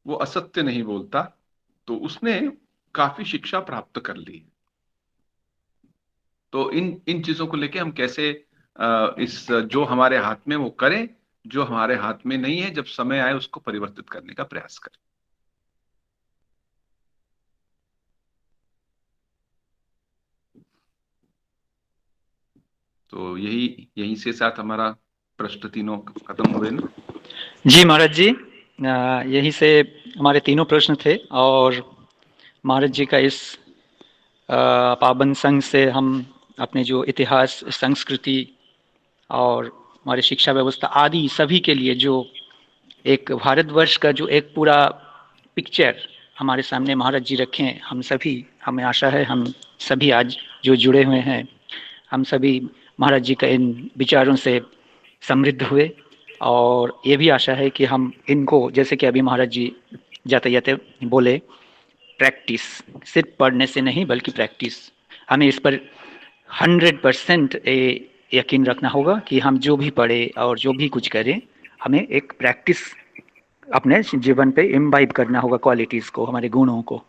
वो असत्य नहीं बोलता, तो उसने काफी शिक्षा प्राप्त कर ली है। तो इन चीजों को लेके हम कैसे इस जो हमारे हाथ में वो करें, जो हमारे हाथ में नहीं है, जब समय आए उसको परिवर्तित करने का प्रयास करें। तो यही से साथ हमारा प्रश्न तीनों खत्म हुए ना? जी महाराज जी, यही से हमारे तीनों प्रश्न थे, और महाराज जी का इस पावन संघ से हम अपने जो इतिहास, संस्कृति और हमारे शिक्षा व्यवस्था आदि सभी के लिए जो एक भारतवर्ष का जो एक पूरा पिक्चर हमारे सामने महाराज जी रखें, हम सभी, हमें आशा है हम सभी आज जो जुड़े हुए हैं, हम सभी महाराज जी का इन विचारों से समृद्ध हुए। और ये भी आशा है कि हम इनको, जैसे कि अभी महाराज जी जाते जाते बोले, प्रैक्टिस, सिर्फ पढ़ने से नहीं बल्कि प्रैक्टिस, हमें इस पर 100% यकीन रखना होगा कि हम जो भी पढ़े और जो भी कुछ करें, हमें एक प्रैक्टिस अपने जीवन पे इम्बाइब करना होगा, क्वालिटीज़ को, हमारे गुणों को।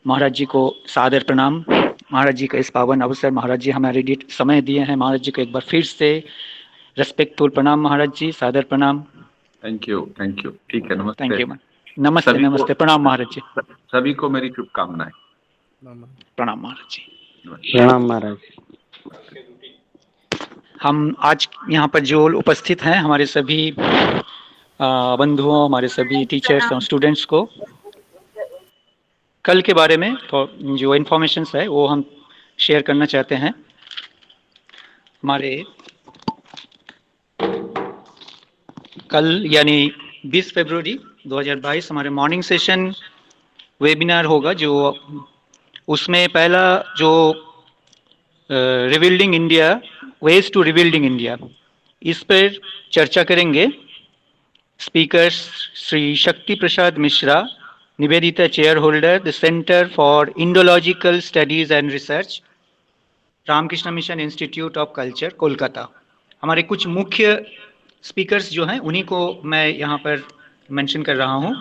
महाराज जी को सादर प्रणाम। महाराज जी का इस पावन अवसर, महाराज जी हमारे लिए समय दिए हैं, महाराज जी को एक बार फिर से रेस्पेक्टफुल प्रणाम महाराज जी, सादर प्रणाम। थैंक यू, ठीक है, नमस्ते। थैंक यू, नमस्ते, नमस्ते, प्रणाम महाराज जी। सभी को मेरी शुभकामनाएं। प्रणाम महाराज जी। प्रणाम महाराज। हम आज यहाँ पर जो उपस्थित हैं, हमारे सभी बंधुओं, हमारे सभी टीचर्स और स्टूडेंट्स को कल के बारे में जो इन्फॉर्मेशन है वो हम शेयर करना चाहते हैं। हमारे कल यानी 20 फरवरी 2022 हमारे मॉर्निंग सेशन वेबिनार होगा, जो उसमें पहला जो rebuilding India, ways to rebuilding India, इस पर चर्चा करेंगे। Speakers Shri Shakti Prasad Mishra, Nivedita chair holder, the centre for Indological studies and research, Ramakrishna mission institute of culture, Kolkata. हमारे कुछ मुख्य स्पीकर्स जो हैं उन्हीं को मैं यहाँ पर मेंशन कर रहा हूँ।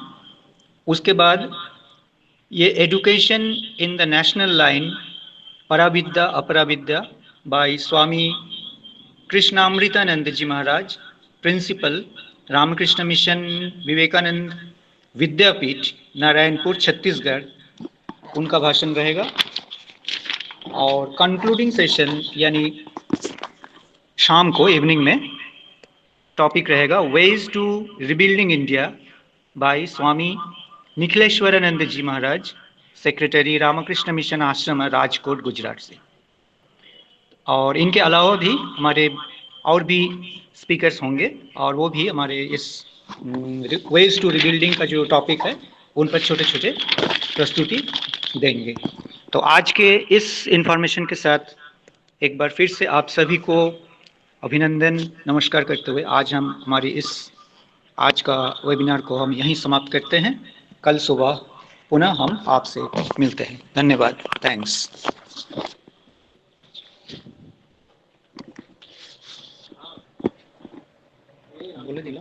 उसके बाद ये education in the national line, Paravidya Aparavidya, by Swami Krishnamritananda ji Maharaj, principal, Ramakrishna mission Vivekananda Vidyapith, Narayanpur, Chhattisgarh, उनका भाषण रहेगा। और कंक्लूडिंग सेशन यानी शाम को, इवनिंग में, टॉपिक रहेगा ways to rebuilding India by Swami Nikhileshwarananda ji Maharaj, secretary, Ramakrishna Mission Ashram, Rajkot, Gujarat से। और इनके अलावा भी हमारे और भी स्पीकर्स होंगे और वो भी हमारे इस वेज टू रिबिल्डिंग का जो टॉपिक है उन पर छोटे छोटे प्रस्तुति देंगे। तो आज के इस इंफॉर्मेशन के साथ एक बार फिर से आप सभी को अभिनंदन, नमस्कार करते हुए आज हम हमारी इस आज का वेबिनार को हम यहीं समाप्त करते हैं। कल सुबह पुनः हम आपसे मिलते हैं। धन्यवाद, थैंक्स। बोले दिला।